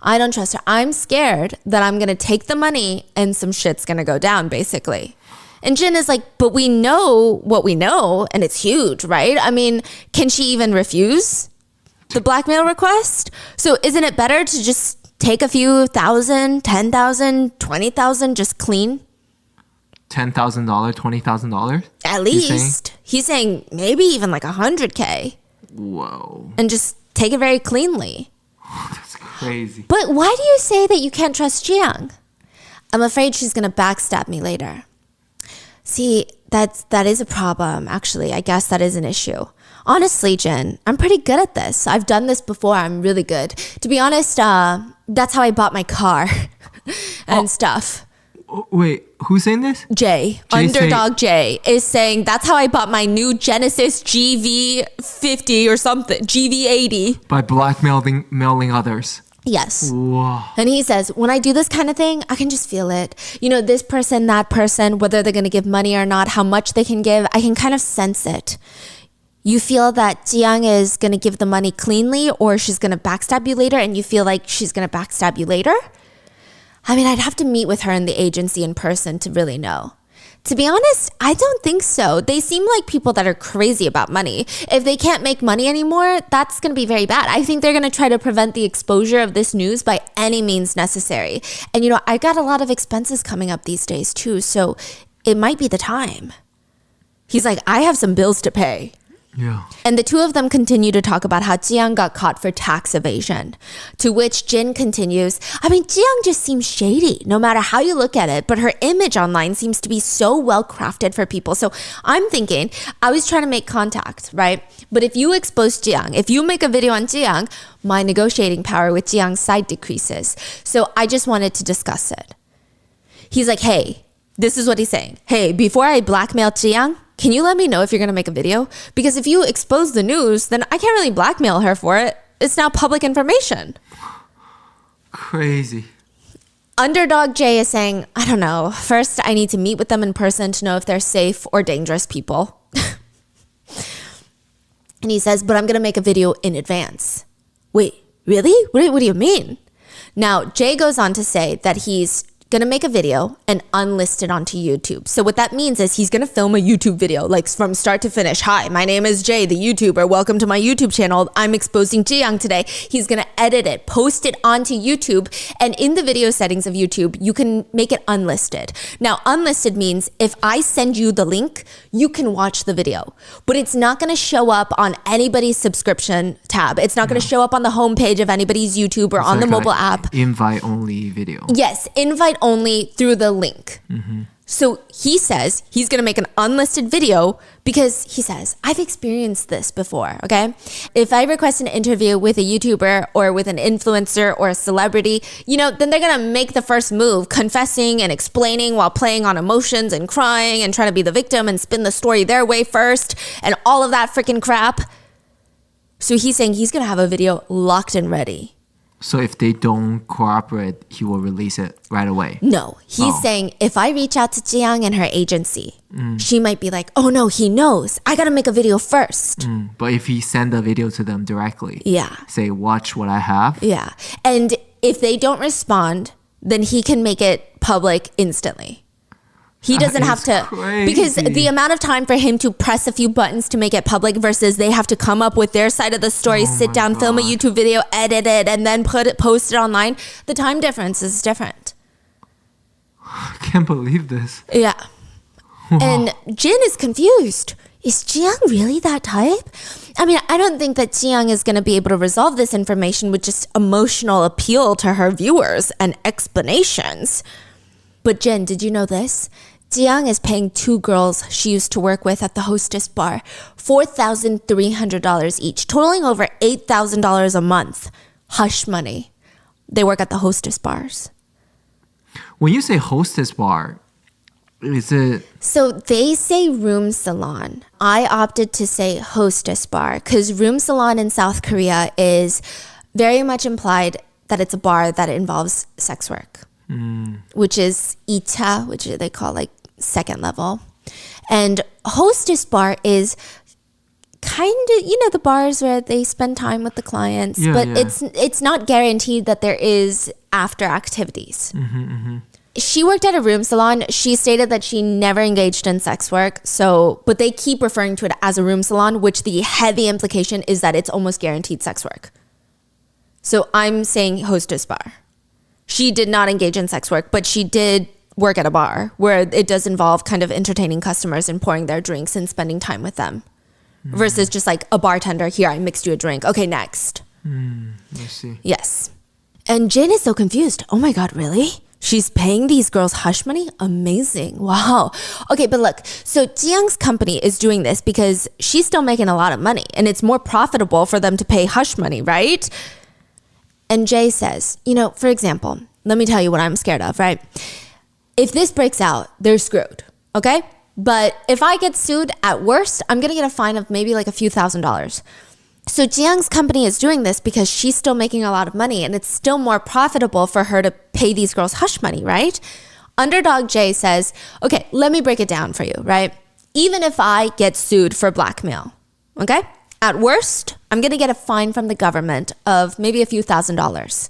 I'm scared that I'm going to take the money and some shit's going to go down, basically. And Jin is like, but we know what we know, and it's huge, right? I mean, can she even refuse the blackmail request? So isn't it better to just take a few thousand, 10,000, 20,000, just clean? $10,000, $20,000? At least. He's saying maybe even like 100K. Whoa. And just take it very cleanly. That's crazy. But why do you say that you can't trust Jiyoung? I'm afraid she's going to backstab me later. See, that is a problem, actually. I guess that is an issue. Honestly, Jin, I'm pretty good at this. I've done this before. I'm really good. To be honest, that's how I bought my car and stuff. Wait, who's saying this? Jay Underdog Jay is saying that's how I bought my new Genesis GV50 or something, GV80. By blackmailing others. Yes. Whoa. And he says, when I do this kind of thing, I can just feel it. You know, this person, that person, whether they're going to give money or not, how much they can give, I can kind of sense it. You feel that Jiyoung is going to give the money cleanly or she's going to backstab you later and you feel like she's going to backstab you later? I mean, I'd have to meet with her in the agency in person to really know. To be honest, I don't think so. They seem like people that are crazy about money. If they can't make money anymore, that's going to be very bad. I think they're going to try to prevent the exposure of this news by any means necessary. And I got a lot of expenses coming up these days too, so it might be the time. He's like, I have some bills to pay. Yeah. And the two of them continue to talk about how Jiang got caught for tax evasion. To which Jin continues, I mean, Jiang just seems shady, no matter how you look at it, but her image online seems to be so well crafted for people. So I'm thinking, I was trying to make contact, right? But if you expose Jiang, if you make a video on Jiang, my negotiating power with Jiang's side decreases. So I just wanted to discuss it. He's like, hey, this is what he's saying. Hey, before I blackmail Jiang, can you let me know if you're going to make a video? Because if you expose the news, then I can't really blackmail her for it. It's now public information. Crazy. Underdog Jay is saying, I don't know. First, I need to meet with them in person to know if they're safe or dangerous people. And he says, but I'm going to make a video in advance. Wait, really? What do you mean? Now, Jay goes on to say that he's going to make a video and unlist it onto YouTube. So what that means is he's going to film a YouTube video, like from start to finish. Hi, my name is Jay, the YouTuber. Welcome to my YouTube channel. I'm exposing Jiang today. He's going to edit it, post it onto YouTube. And in the video settings of YouTube, you can make it unlisted. Now, unlisted means if I send you the link, you can watch the video, but it's not going to show up on anybody's subscription tab. It's not going to show up on the homepage of anybody's YouTube or on the mobile app. Invite only video. Yes, invite only through the link. Mm-hmm. So he says he's going to make an unlisted video because he says, I've experienced this before, okay? If I request an interview with a YouTuber or with an influencer or a celebrity, then they're going to make the first move, confessing and explaining while playing on emotions and crying and trying to be the victim and spin the story their way first and all of that freaking crap. So he's saying he's going to have a video locked and ready. So if they don't cooperate, he will release it right away? No, he's saying if I reach out to Jiang and her agency, she might be like, oh no, he knows. I got to make a video first. But if he send a video to them directly, yeah, say, watch what I have. Yeah. And if they don't respond, then he can make it public instantly. He doesn't have to, because the amount of time for him to press a few buttons to make it public versus they have to come up with their side of the story, sit down, film a YouTube video, edit it, and then post it online. The time difference is different. I can't believe this. Yeah. Wow. And Jin is confused. Is Jiang really that type? I mean, I don't think that Jiang is going to be able to resolve this information with just emotional appeal to her viewers and explanations. But Jen, did you know this? Jiang is paying two girls she used to work with at the Hostess bar $4,300 each, totaling over $8,000 a month. Hush money. They work at the Hostess bars. When you say Hostess bar, is it... So they say room salon. I opted to say Hostess bar because room salon in South Korea is very much implied that it's a bar that involves sex work. Which is ita, which they call like second level. And hostess bar is kind of, the bars where they spend time with the clients, it's not guaranteed that there is after activities. She worked at a room salon. She stated that she never engaged in sex work. But they keep referring to it as a room salon, which the heavy implication is that it's almost guaranteed sex work. So I'm saying hostess bar. She did not engage in sex work, but she did work at a bar where it does involve kind of entertaining customers and pouring their drinks and spending time with them versus just like a bartender. Here, I mixed you a drink. Okay, next. I see. Yes. And Jin is so confused. Oh my God, really? She's paying these girls hush money? Amazing. Wow. Okay, but look, so Jiang's company is doing this because she's still making a lot of money and it's more profitable for them to pay hush money, right? And Jay says, for example, let me tell you what I'm scared of, right? If this breaks out, they're screwed, okay? But if I get sued, at worst, I'm going to get a fine of maybe like a few $1,000s. So Jiang's company is doing this because she's still making a lot of money and it's still more profitable for her to pay these girls hush money, right? Underdog Jay says, okay, let me break it down for you, right? Even if I get sued for blackmail, okay? At worst, I'm going to get a fine from the government of maybe a few $1,000s.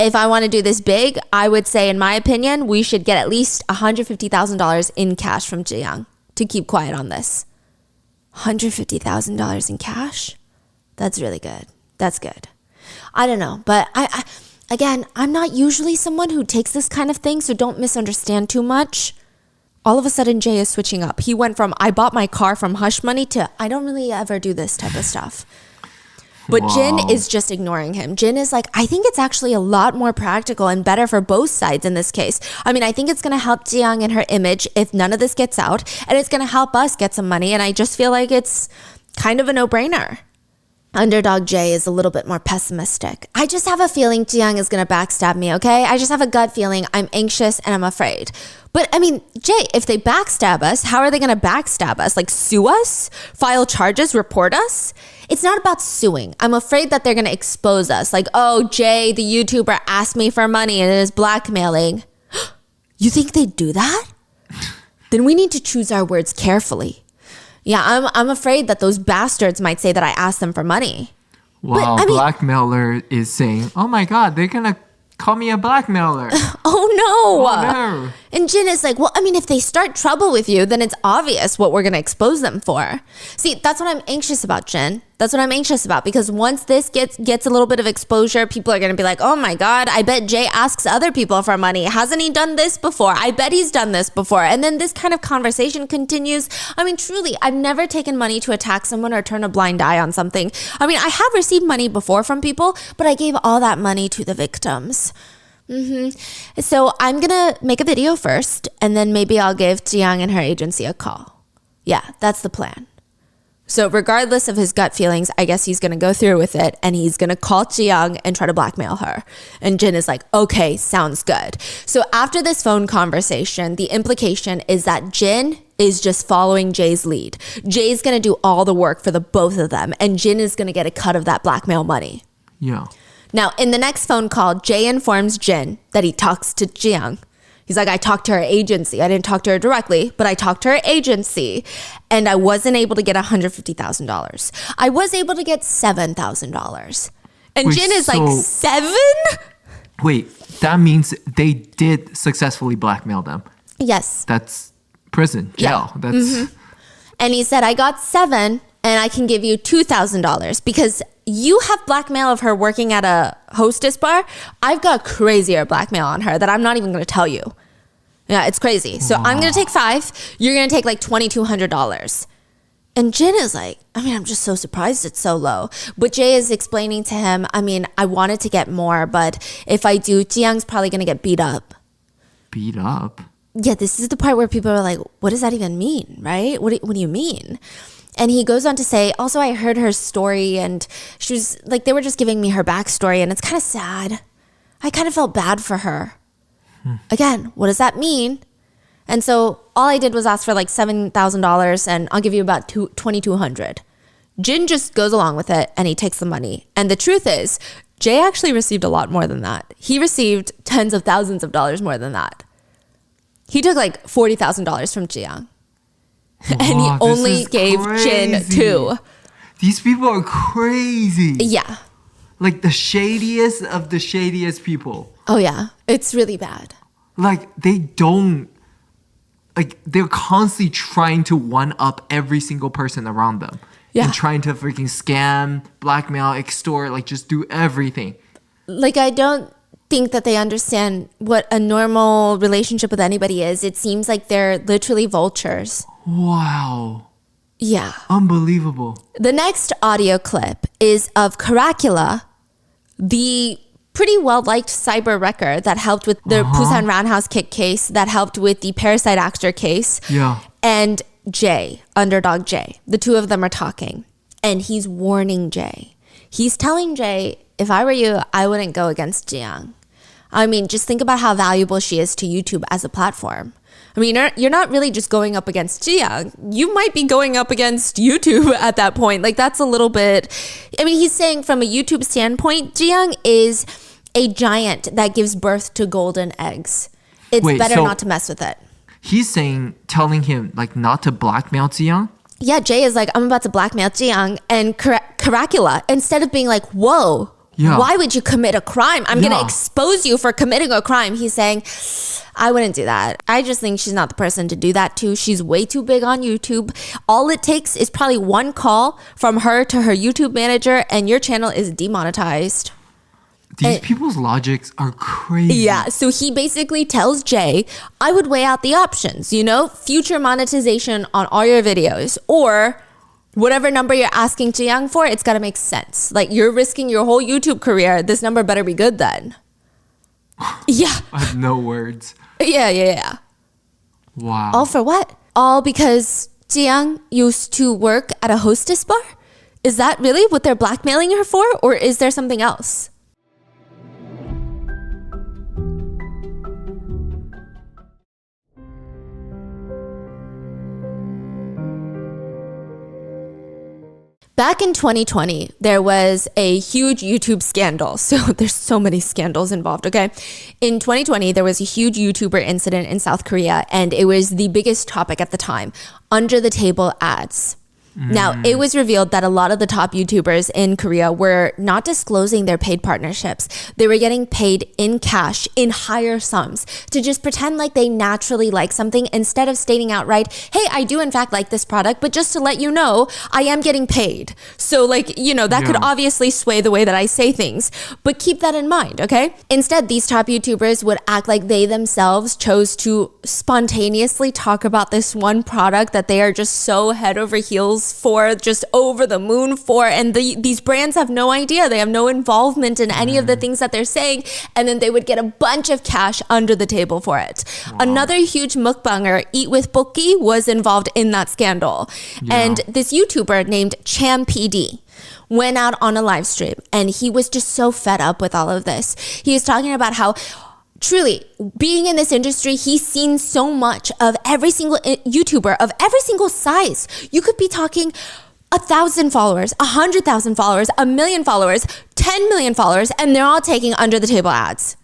if I want to do this big, I would say, in my opinion, we should get at least $150,000 in cash from Jiyoung to keep quiet on this. $150,000 in cash? That's really good. That's good. I don't know, but again, I'm not usually someone who takes this kind of thing, so don't misunderstand too much. All of a sudden, Jay is switching up. He went from, I bought my car from hush money to, I don't really ever do this type of stuff. But Jin is just ignoring him. Jin is like, I think it's actually a lot more practical and better for both sides in this case. I mean, I think it's going to help Jiyoung and her image if none of this gets out, and it's going to help us get some money, and I just feel like it's kind of a no-brainer. Underdog Jay is a little bit more pessimistic. I just have a feeling Jiyoung is going to backstab me, okay? I just have a gut feeling. I'm anxious and I'm afraid. But I mean, Jay, if they backstab us, how are they going to backstab us? Like sue us? File charges? Report us? It's not about suing. I'm afraid that they're going to expose us. Like, oh, Jay, the YouTuber, asked me for money and is blackmailing. You think they'd do that? Then we need to choose our words carefully. Yeah, I'm afraid that those bastards might say that I asked them for money. Wow, but, blackmailer is saying, oh my God, they're going to call me a blackmailer. Oh no. And Jin is like, well, I mean, if they start trouble with you, then it's obvious what we're going to expose them for. See, that's what I'm anxious about, Jin. That's what I'm anxious about, because once this gets a little bit of exposure, people are going to be like, oh my God, I bet Jay asks other people for money. Hasn't he done this before? I bet he's done this before. And then this kind of conversation continues. I mean, truly, I've never taken money to attack someone or turn a blind eye on something. I mean, I have received money before from people, but I gave all that money to the victims. So I'm going to make a video first, and then maybe I'll give Jiyoung and her agency a call. Yeah, that's the plan. So regardless of his gut feelings, I guess he's going to go through with it, and he's going to call Jiyoung and try to blackmail her. And Jin is like, okay, sounds good. So after this phone conversation, the implication is that Jin is just following Jay's lead. Jay's going to do all the work for the both of them, and Jin is going to get a cut of that blackmail money. Yeah. Now, in the next phone call, Jay informs Jin that he talks to Jiyoung. He's like, I talked to her agency. I didn't talk to her directly, but I talked to her agency, and I wasn't able to get $150,000. I was able to get $7,000. And wait, Jin is like, 7? Wait, that means they did successfully blackmail them. Yes. That's prison, jail. Yeah. That's. And he said, I got 7, and I can give you $2,000 because you have blackmail of her working at a hostess bar. I've got crazier blackmail on her that I'm not even going to tell you. Yeah, it's crazy. So I'm going to take 5. You're going to take like $2,200. And Jin is like, I mean, I'm just so surprised it's so low. But Jay is explaining to him, I mean, I wanted to get more, but if I do, Jiyoung's probably going to get beat up. Beat up? Yeah, this is the part where people are like, what does that even mean, right? What do you mean? And he goes on to say, also, I heard her story, and she was like, they were just giving me her backstory, and it's kind of sad. I kind of felt bad for her. Again, what does that mean? And so all I did was ask for like $7,000, and I'll give you about $2,200. Jin just goes along with it, and he takes the money. And the truth is, Jay actually received a lot more than that. He received tens of thousands of dollars more than that. He took like $40,000 from Jiyoung. And he only gave Jin 2. These people are crazy. Yeah. Like the shadiest of the shadiest people. Oh, yeah. It's really bad. Like they don't, like they're constantly trying to one up every single person around them. Yeah. And trying to freaking scam, blackmail, extort, like just do everything. Like I don't think that they understand what a normal relationship with anybody is. It seems like they're literally vultures. Wow. Yeah. Unbelievable. The next audio clip is of Caracula, the pretty well-liked cyber wrecker that helped with the Busan Roundhouse Kick case, that helped with the Parasite Actor case. Yeah. And Jay, Underdog Jay. The two of them are talking. And he's warning Jay. He's telling Jay, if I were you, I wouldn't go against Jiyoung. I mean, just think about how valuable she is to YouTube as a platform. I mean, you're not really just going up against Jiyoung. You might be going up against YouTube at that point. Like, that's a little bit... I mean, he's saying from a YouTube standpoint, Jiyoung is a giant that gives birth to golden eggs. It's better not to mess with it. He's saying, telling him, like, not to blackmail Jiyoung? Yeah, Jay is like, I'm about to blackmail Jiyoung. And Caracula, instead of being like, whoa, Yeah. Why would you commit a crime? I'm going to Yeah. expose you for committing a crime. He's saying, I wouldn't do that. I just think she's not the person to do that to. She's way too big on YouTube. All it takes is probably one call from her to her YouTube manager and your channel is demonetized. These people's logics are crazy. Yeah, so he basically tells Jay, I would weigh out the options, you know, future monetization on all your videos, or whatever number you're asking Jiang for, it's got to make sense. Like, you're risking your whole YouTube career. This number better be good then. Yeah. I have no words. Yeah. Wow. All for what? All because Jiang used to work at a hostess bar? Is that really what they're blackmailing her for, or is there something else? Back in 2020, there was a huge YouTube scandal. So there's so many scandals involved, okay? In 2020, there was a huge YouTuber incident in South Korea, and it was the biggest topic at the time, under the table ads. Now, it was revealed that a lot of the top YouTubers in Korea were not disclosing their paid partnerships. They were getting paid in cash, in higher sums, to just pretend like they naturally like something instead of stating outright, hey, I do in fact like this product, but just to let you know, I am getting paid. So like, you know, that could obviously sway the way that I say things, but keep that in mind, okay? Instead, these top YouTubers would act like they themselves chose to spontaneously talk about this one product that they are just so head over heels for, just over the moon for, and these brands have no idea. They have no involvement in any of the things that they're saying, and then they would get a bunch of cash under the table for it. Wow. Another huge mukbanger, Eat with Bokki, was involved in that scandal. And this YouTuber named Cham PD went out on a live stream, and he was just so fed up with all of this. He was talking about how truly, being in this industry, he's seen so much of every single YouTuber of every single size. You could be talking 1,000 followers, 100,000 followers, 1 million followers, 10 million followers, and they're all taking under the table ads.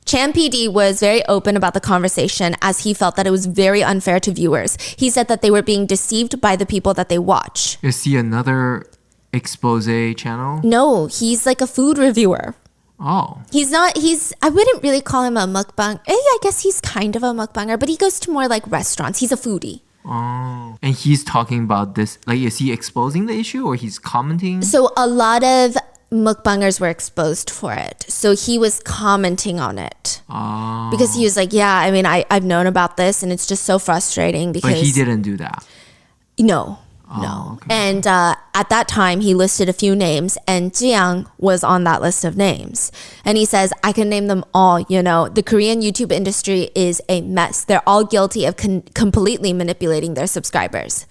Cham PD was very open about the conversation, as he felt that it was very unfair to viewers. He said that they were being deceived by the people that they watch. Is he another expose channel? No, he's like a food reviewer. Oh. I wouldn't really call him a mukbang. I guess he's kind of a mukbanger, but he goes to more like restaurants. He's a foodie. Oh. And he's talking about this, like, is he exposing the issue or he's commenting? So a lot of mukbangers were exposed for it. So he was commenting on it. Oh. Because he was like, yeah, I mean, I've known about this and it's just so frustrating because... But he didn't do that? No. No. Okay. And at that time, he listed a few names, and Jiang was on that list of names. And he says, I can name them all, you know. The Korean YouTube industry is a mess. They're all guilty of completely manipulating their subscribers.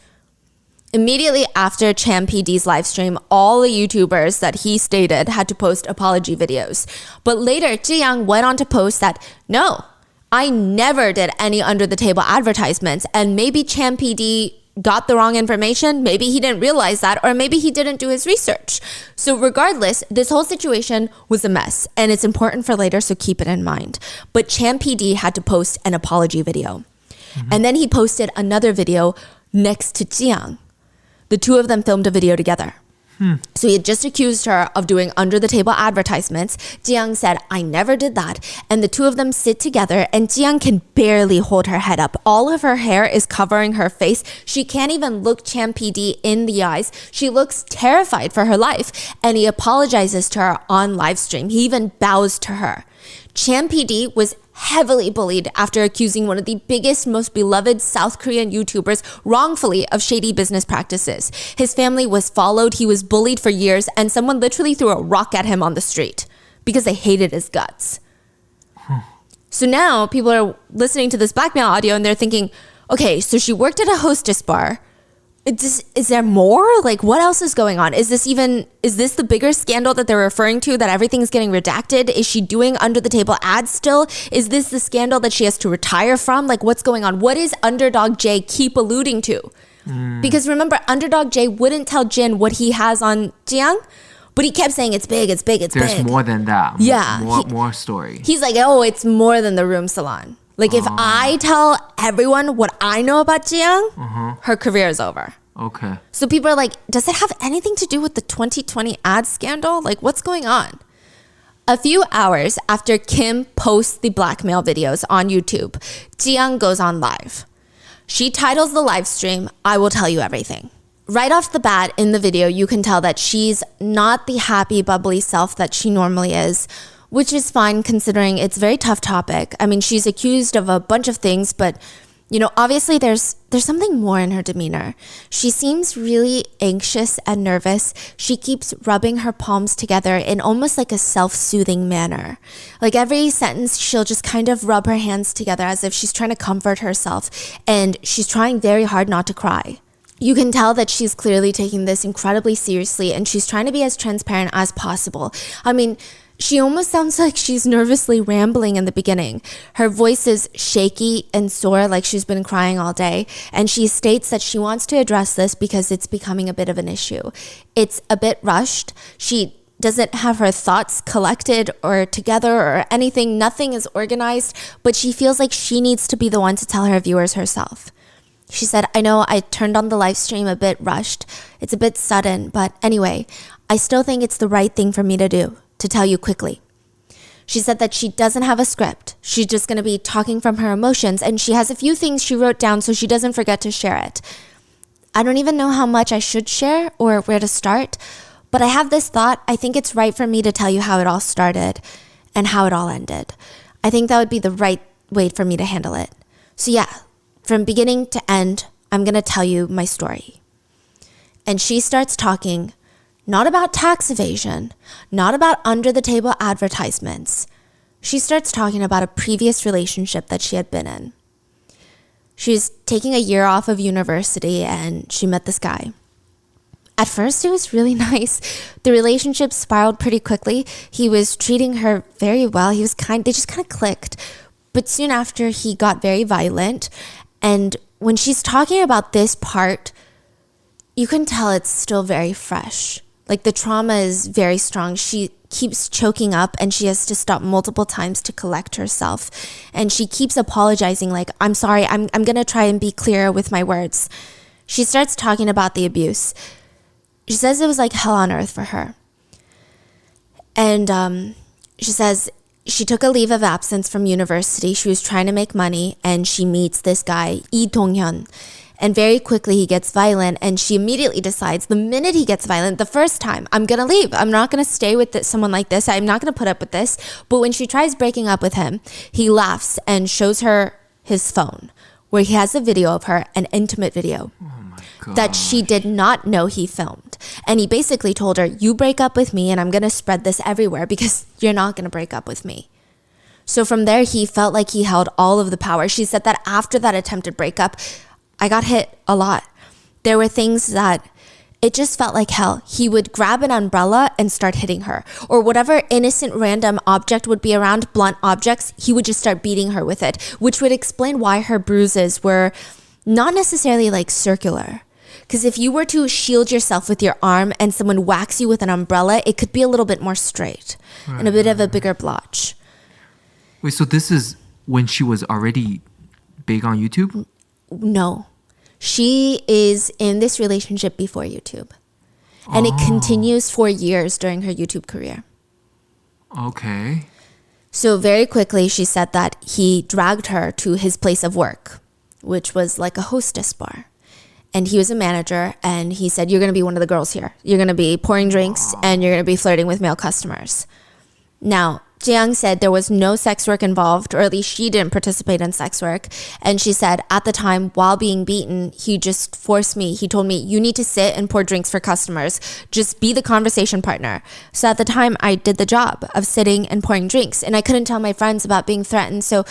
Immediately after Cham PD's live stream, all the YouTubers that he stated had to post apology videos. But later, Jiang went on to post that, no, I never did any under-the-table advertisements, and maybe Cham PD got the wrong information, maybe he didn't realize that, or maybe he didn't do his research. So regardless, this whole situation was a mess, and it's important for later, so keep it in mind. But Cham PD had to post an apology video. And then he posted another video next to Jiang. The two of them filmed a video together. So he had just accused her of doing under-the-table advertisements. Jiang said, I never did that. And the two of them sit together, and Jiang can barely hold her head up. All of her hair is covering her face. She can't even look Cham PD in the eyes. She looks terrified for her life. And he apologizes to her on live stream. He even bows to her. Cham PD was heavily bullied after accusing one of the biggest, most beloved South Korean YouTubers wrongfully of shady business practices. His family was followed, he was bullied for years, and someone literally threw a rock at him on the street because they hated his guts. So now people are listening to this blackmail audio and they're thinking, okay, so she worked at a hostess bar. Is there more? Like, what else is going on? Is this the bigger scandal that they're referring to, that everything's getting redacted? Is she doing under the table ads still? Is this the scandal that she has to retire from? Like, what's going on? What is Underdog Jay keep alluding to? Because remember, Underdog Jay wouldn't tell Jin what he has on Jiang, but he kept saying it's big, it's big, it's big. There's more than that. Yeah. More story. He's like, oh, it's more than the room salon. Like, if I tell everyone what I know about Jiang, her career is over. Okay. So people are like, does it have anything to do with the 2020 ad scandal? Like, what's going on? A few hours after Kim posts the blackmail videos on YouTube, Jiyoung goes on live. She titles the live stream, "I will tell you everything." Right off the bat in the video, you can tell that she's not the happy, bubbly self that she normally is, which is fine considering it's a very tough topic. I mean, she's accused of a bunch of things, but obviously there's something more in her demeanor. She seems really anxious and nervous. She keeps rubbing her palms together in almost like a self-soothing manner. Like every sentence, she'll just kind of rub her hands together as if she's trying to comfort herself, and she's trying very hard not to cry. You can tell that she's clearly taking this incredibly seriously, and she's trying to be as transparent as possible. I mean, she almost sounds like she's nervously rambling in the beginning. Her voice is shaky and sore, like she's been crying all day. And she states that she wants to address this because it's becoming a bit of an issue. It's a bit rushed. She doesn't have her thoughts collected or together or anything. Nothing is organized, but she feels like she needs to be the one to tell her viewers herself. She said, "I know I turned on the live stream a bit rushed. It's a bit sudden, but anyway, I still think it's the right thing for me to do, to tell you quickly." She said that she doesn't have a script. She's just going to be talking from her emotions, and she has a few things she wrote down so she doesn't forget to share it. "I don't even know how much I should share or where to start, but I have this thought. I think it's right for me to tell you how it all started and how it all ended. I think that would be the right way for me to handle it. So yeah, from beginning to end, I'm going to tell you my story." And she starts talking not about tax evasion, not about under-the-table advertisements. She starts talking about a previous relationship that she had been in. She was taking a year off of university and she met this guy. At first, it was really nice. The relationship spiraled pretty quickly. He was treating her very well. They just kind of clicked. But soon after, he got very violent. And when she's talking about this part, you can tell it's still very fresh. Like the trauma is very strong. She keeps choking up and she has to stop multiple times to collect herself. And she keeps apologizing like, "I'm sorry, I'm going to try and be clearer with my words." She starts talking about the abuse. She says it was like hell on earth for her. And she says she took a leave of absence from university. She was trying to make money and she meets this guy, Lee Dong-hyun. And very quickly he gets violent and she immediately decides the minute he gets violent, the first time, "I'm going to leave. I'm not going to stay with someone like this. I'm not going to put up with this." But when she tries breaking up with him, he laughs and shows her his phone where he has a video of her, an intimate video that she did not know he filmed. And he basically told her, "You break up with me and I'm going to spread this everywhere because you're not going to break up with me." So from there, he felt like he held all of the power. She said that after that attempted breakup, I got hit a lot. There were things that it just felt like hell. He would grab an umbrella and start hitting her. Or whatever innocent random object would be around, blunt objects, he would just start beating her with it, which would explain why her bruises were not necessarily like circular. Because if you were to shield yourself with your arm and someone whacks you with an umbrella, it could be a little bit more straight and a bit of a bigger blotch. Wait, so this is when she was already big on YouTube? No. She is in this relationship before YouTube. And it continues for years during her YouTube career. Okay. So very quickly, she said that he dragged her to his place of work, which was like a hostess bar. And he was a manager, and he said, "You're going to be one of the girls here. You're going to be pouring drinks, and you're going to be flirting with male customers." Now, Jiyoung said there was no sex work involved, or at least she didn't participate in sex work. And she said at the time, while being beaten, he just forced me. He told me, "You need to sit and pour drinks for customers. Just be the conversation partner." So at the time, I did the job of sitting and pouring drinks. And I couldn't tell my friends about being threatened. So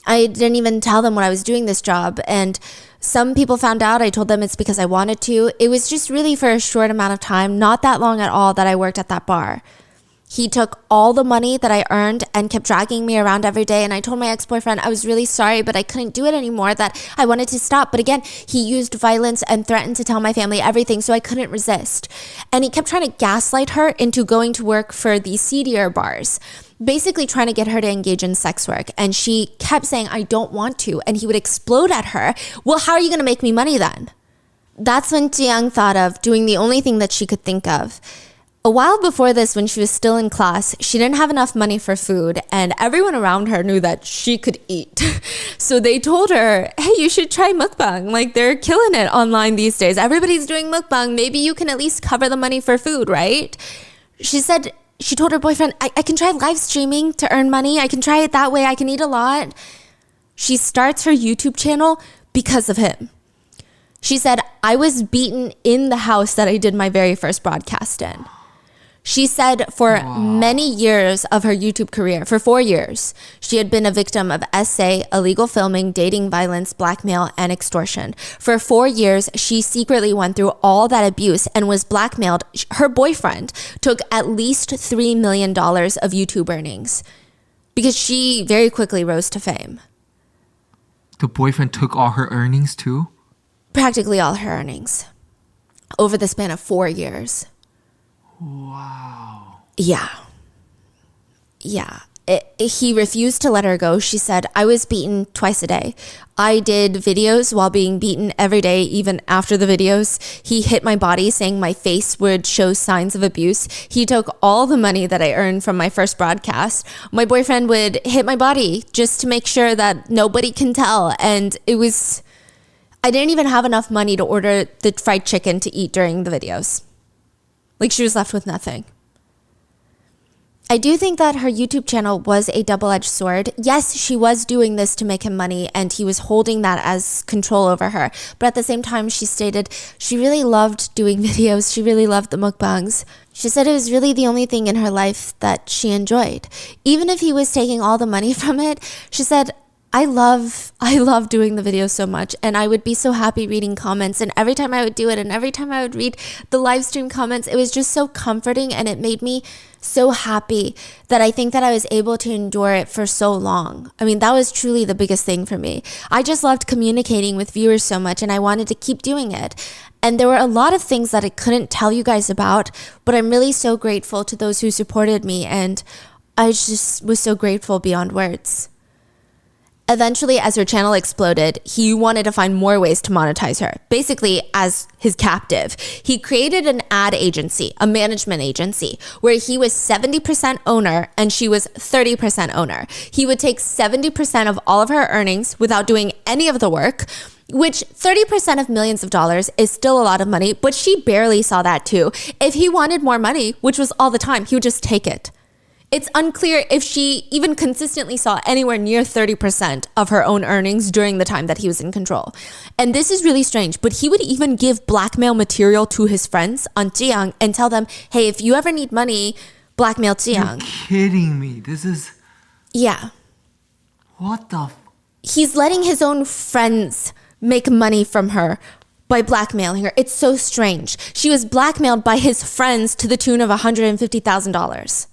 I didn't even tell them when I was doing this job. And some people found out. I told them it's because I wanted to. It was just really for a short amount of time, not that long at all, that I worked at that bar. He took all the money that I earned and kept dragging me around every day. And I told my ex-boyfriend I was really sorry, but I couldn't do it anymore, that I wanted to stop. But again, he used violence and threatened to tell my family everything, so I couldn't resist. And he kept trying to gaslight her into going to work for these seedier bars, basically trying to get her to engage in sex work. And she kept saying, "I don't want to." And he would explode at her. "Well, how are you going to make me money then?" That's when Jiyoung thought of doing the only thing that she could think of. A while before this, when she was still in class, she didn't have enough money for food, and everyone around her knew that she could eat. So they told her, hey, you should try mukbang. Like, they're killing it online these days. Everybody's doing mukbang. Maybe you can at least cover the money for food, right? She said, she told her boyfriend, I can try live streaming to earn money. I can try it that way. I can eat a lot. She starts her YouTube channel because of him. She said, I was beaten in the house that I did my very first broadcast in. She said for many years of her YouTube career, for 4 years, she had been a victim of SA, illegal filming, dating violence, blackmail, and extortion. For 4 years, she secretly went through all that abuse and was blackmailed. Her boyfriend took at least $3 million of YouTube earnings because she very quickly rose to fame. The boyfriend took all her earnings too? Practically all her earnings over the span of 4 years. Wow. Yeah. He refused to let her go. She said, I was beaten twice a day. I did videos while being beaten every day, even after the videos. He hit my body, saying my face would show signs of abuse. He took all the money that I earned from my first broadcast. My boyfriend would hit my body just to make sure that nobody can tell. And I didn't even have enough money to order the fried chicken to eat during the videos. Like, she was left with nothing. I do think that her YouTube channel was a double-edged sword. Yes, she was doing this to make him money, and he was holding that as control over her. But at the same time, she stated she really loved doing videos. She really loved the mukbangs. She said it was really the only thing in her life that she enjoyed. Even if he was taking all the money from it, she said, I love doing the videos so much, and I would be so happy reading comments, and every time I would do it and every time I would read the live stream comments, it was just so comforting, and it made me so happy that I think that I was able to endure it for so long. I mean, that was truly the biggest thing for me. I just loved communicating with viewers so much, and I wanted to keep doing it. And there were a lot of things that I couldn't tell you guys about, but I'm really so grateful to those who supported me, and I just was so grateful beyond words. Eventually, as her channel exploded, he wanted to find more ways to monetize her, basically as his captive. He created an ad agency, a management agency, where he was 70% owner and she was 30% owner. He would take 70% of all of her earnings without doing any of the work, which 30% of millions of dollars is still a lot of money, but she barely saw that too. If he wanted more money, which was all the time, he would just take it. It's unclear if she even consistently saw anywhere near 30% of her own earnings during the time that he was in control. And this is really strange, but he would even give blackmail material to his friends on Ziyang and tell them, hey, if you ever need money, blackmail Ziyang. You're kidding me. This is... Yeah. What the... He's letting his own friends make money from her by blackmailing her. It's so strange. She was blackmailed by his friends to the tune of $150,000.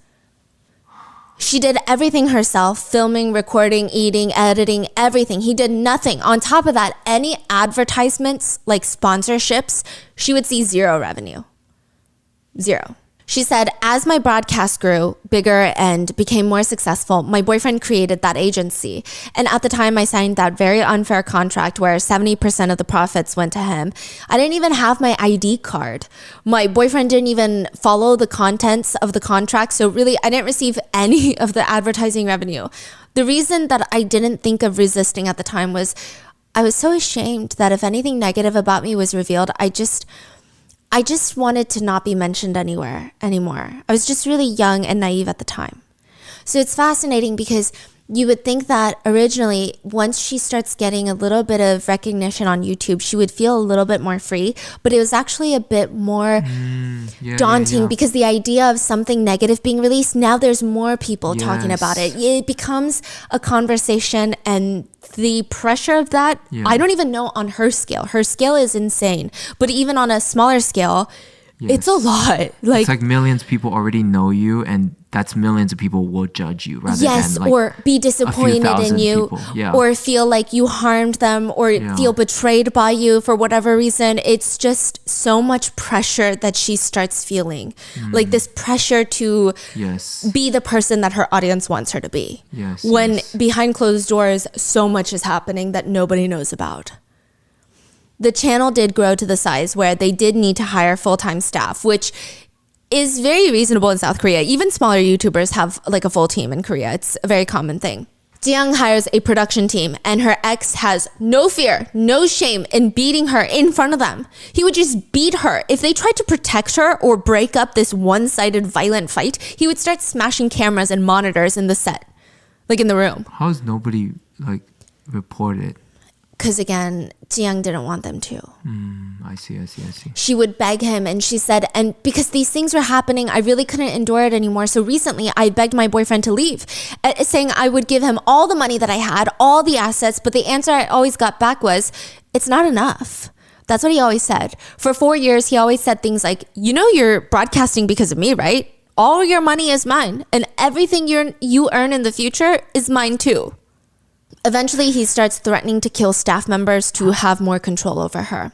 She did everything herself, filming, recording, eating, editing, everything. He did nothing. On top of that, any advertisements like sponsorships, she would see zero revenue. Zero. She said, as my broadcast grew bigger and became more successful, my boyfriend created that agency. And at the time, I signed that very unfair contract where 70% of the profits went to him. I didn't even have my ID card. My boyfriend didn't even follow the contents of the contract. So really, I didn't receive any of the advertising revenue. The reason that I didn't think of resisting at the time was I was so ashamed that if anything negative about me was revealed, I just wanted to not be mentioned anywhere anymore. I was just really young and naive at the time. So it's fascinating because you would think that originally, once she starts getting a little bit of recognition on YouTube, she would feel a little bit more free, but it was actually a bit more daunting because the idea of something negative being released, now there's more people talking about it. It becomes a conversation, and the pressure of that, I don't even know on her scale. Her scale is insane, but even on a smaller scale, it's a lot. It's like millions of people already know you, and that's millions of people will judge you rather than like or be disappointed in you, or feel like you harmed them, or feel betrayed by you for whatever reason. It's just so much pressure that she starts feeling, like this pressure to be the person that her audience wants her to be. When behind closed doors, so much is happening that nobody knows about. The channel did grow to the size where they did need to hire full-time staff, which is very reasonable in South Korea. Even smaller YouTubers have like a full team in Korea. It's a very common thing. Jiyoung hires a production team, and her ex has no fear, no shame in beating her in front of them. He would just beat her. If they tried to protect her or break up this one-sided violent fight, he would start smashing cameras and monitors in the set, like in the room. How is nobody like reported? Because again, Jiyoung didn't want them to. I see. She would beg him, and she said, and because these things were happening, I really couldn't endure it anymore. So recently I begged my boyfriend to leave, saying I would give him all the money that I had, all the assets. But the answer I always got back was, it's not enough. That's what he always said. For 4 years, he always said things like, you know, you're broadcasting because of me, right? All your money is mine, and everything you earn in the future is mine too. Eventually, he starts threatening to kill staff members to have more control over her.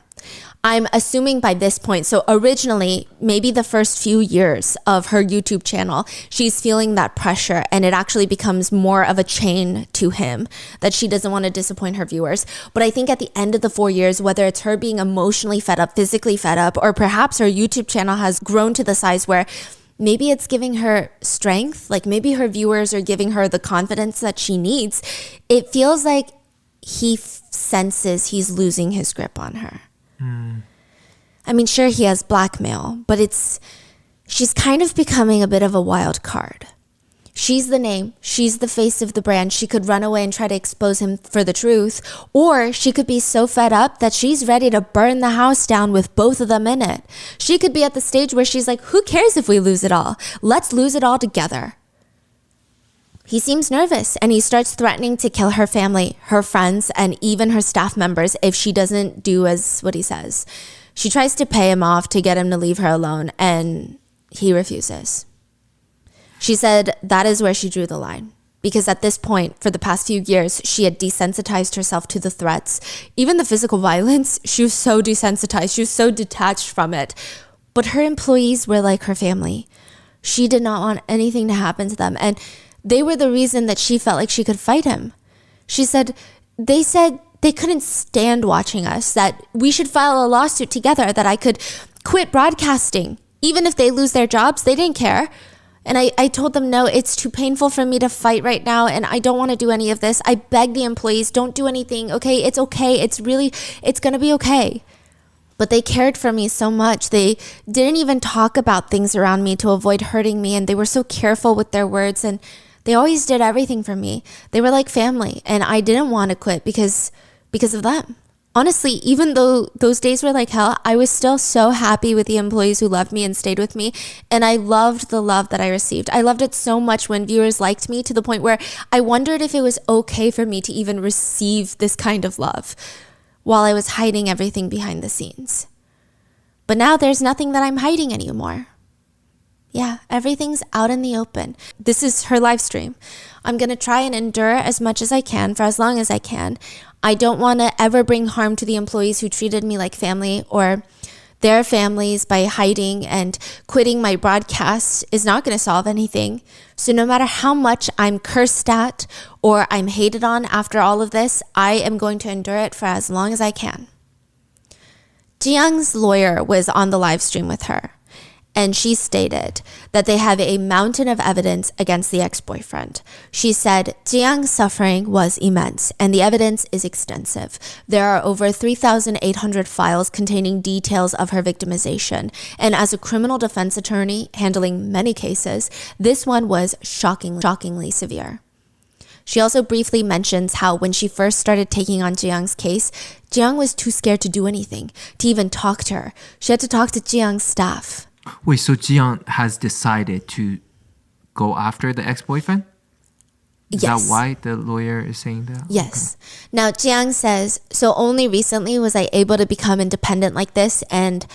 I'm assuming by this point, so originally, maybe the first few years of her YouTube channel, she's feeling that pressure, and it actually becomes more of a chain to him that she doesn't want to disappoint her viewers. But I think at the end of the 4 years, whether it's her being emotionally fed up, physically fed up, or perhaps her YouTube channel has grown to the size where maybe it's giving her strength, like maybe her viewers are giving her the confidence that she needs. It feels like he senses he's losing his grip on her. I mean, sure, he has blackmail, but she's kind of becoming a bit of a wild card. She's the name, she's the face of the brand. She could run away and try to expose him for the truth, or she could be so fed up that she's ready to burn the house down with both of them in it. She could be at the stage where she's like, who cares if we lose it all? Let's lose it all together. He seems nervous, and he starts threatening to kill her family, her friends, and even her staff members if she doesn't do as what he says. She tries to pay him off to get him to leave her alone, and he refuses. She said that is where she drew the line, because at this point, for the past few years, she had desensitized herself to the threats. Even the physical violence, she was so desensitized, she was so detached from it. But her employees were like her family. She did not want anything to happen to them, and they were the reason that she felt like she could fight him. She said they couldn't stand watching us, that we should file a lawsuit together, that I could quit broadcasting. Even if they lose their jobs, they didn't care. And I told them, no, it's too painful for me to fight right now, and I don't want to do any of this. I begged the employees, don't do anything, okay? It's okay. It's going to be okay. But they cared for me so much. They didn't even talk about things around me to avoid hurting me, and they were so careful with their words, and they always did everything for me. They were like family, and I didn't want to quit because of them. Honestly, even though those days were like hell, I was still so happy with the employees who loved me and stayed with me, and I loved the love that I received. I loved it so much when viewers liked me, to the point where I wondered if it was okay for me to even receive this kind of love while I was hiding everything behind the scenes. But now there's nothing that I'm hiding anymore. Yeah, everything's out in the open. This is her live stream. I'm going to try and endure as much as I can for as long as I can. I don't want to ever bring harm to the employees who treated me like family or their families by hiding, and quitting my broadcast is not going to solve anything. So no matter how much I'm cursed at or I'm hated on after all of this, I am going to endure it for as long as I can. Jiyoung's lawyer was on the live stream with her, and she stated that they have a mountain of evidence against the ex-boyfriend. She said Jiyoung's suffering was immense, and the evidence is extensive. There are over 3,800 files containing details of her victimization, and as a criminal defense attorney handling many cases, this one was shockingly severe. She also briefly mentions how when she first started taking on Jiyoung's case, Jiyoung was too scared to do anything, to even talk to her. She had to talk to Jiyoung's staff. Wait, so Jiyoung has decided to go after the ex-boyfriend? Is Yes. that why the lawyer is saying that? Yes. Now, Jiyoung says, so only recently was I able to become independent like this, and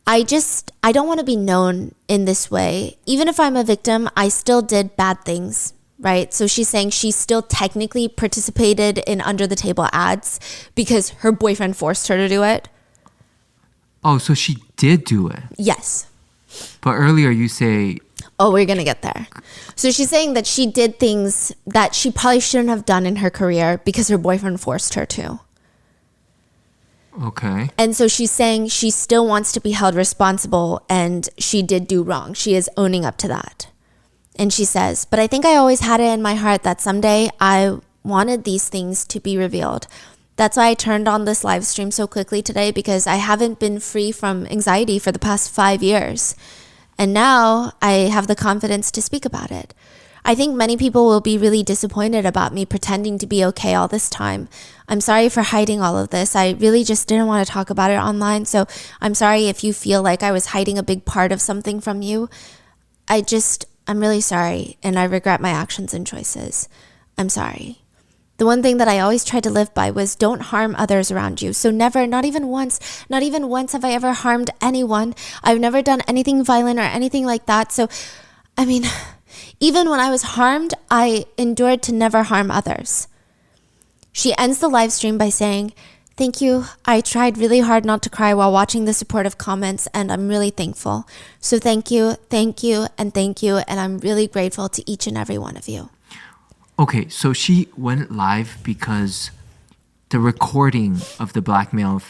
I don't want to be known in this way. Even if I'm a victim, I still did bad things, right? So she's saying she still technically participated in under-the-table ads because her boyfriend forced her to do it. Oh, so she did do it. Yes. But earlier you say... Oh, we're going to get there. So she's saying that she did things that she probably shouldn't have done in her career because her boyfriend forced her to. Okay. And so she's saying she still wants to be held responsible and she did do wrong. She is owning up to that. And she says, but I think I always had it in my heart that someday I wanted these things to be revealed. That's why I turned on this live stream so quickly today, because I haven't been free from anxiety for the past 5 years. And now I have the confidence to speak about it. I think many people will be really disappointed about me pretending to be okay all this time. I'm sorry for hiding all of this. I really just didn't want to talk about it online. So I'm sorry if you feel like I was hiding a big part of something from you. I'm really sorry. And I regret my actions and choices. I'm sorry. The one thing that I always tried to live by was don't harm others around you. So never, not even once have I ever harmed anyone. I've never done anything violent or anything like that. So, I mean, even when I was harmed, I endured to never harm others. She ends the live stream by saying, thank you. I tried really hard not to cry while watching the supportive comments, and I'm really thankful. So thank you, and thank you. And I'm really grateful to each and every one of you. Okay, so she went live because the recording of the blackmail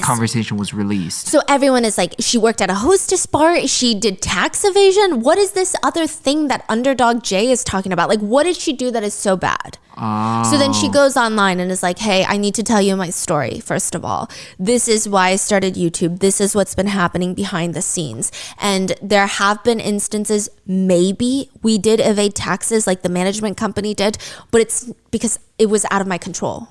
conversation was released. So everyone is like, she worked at a hostess bar, she did tax evasion. What is this other thing that Underdog Jay is talking about? Like, what did she do that is so bad? Oh. So then she goes online and is like, hey, I need to tell you my story, first of all. This is why I started YouTube. This is what's been happening behind the scenes. And there have been instances, maybe we did evade taxes like the management company did, but it's because it was out of my control.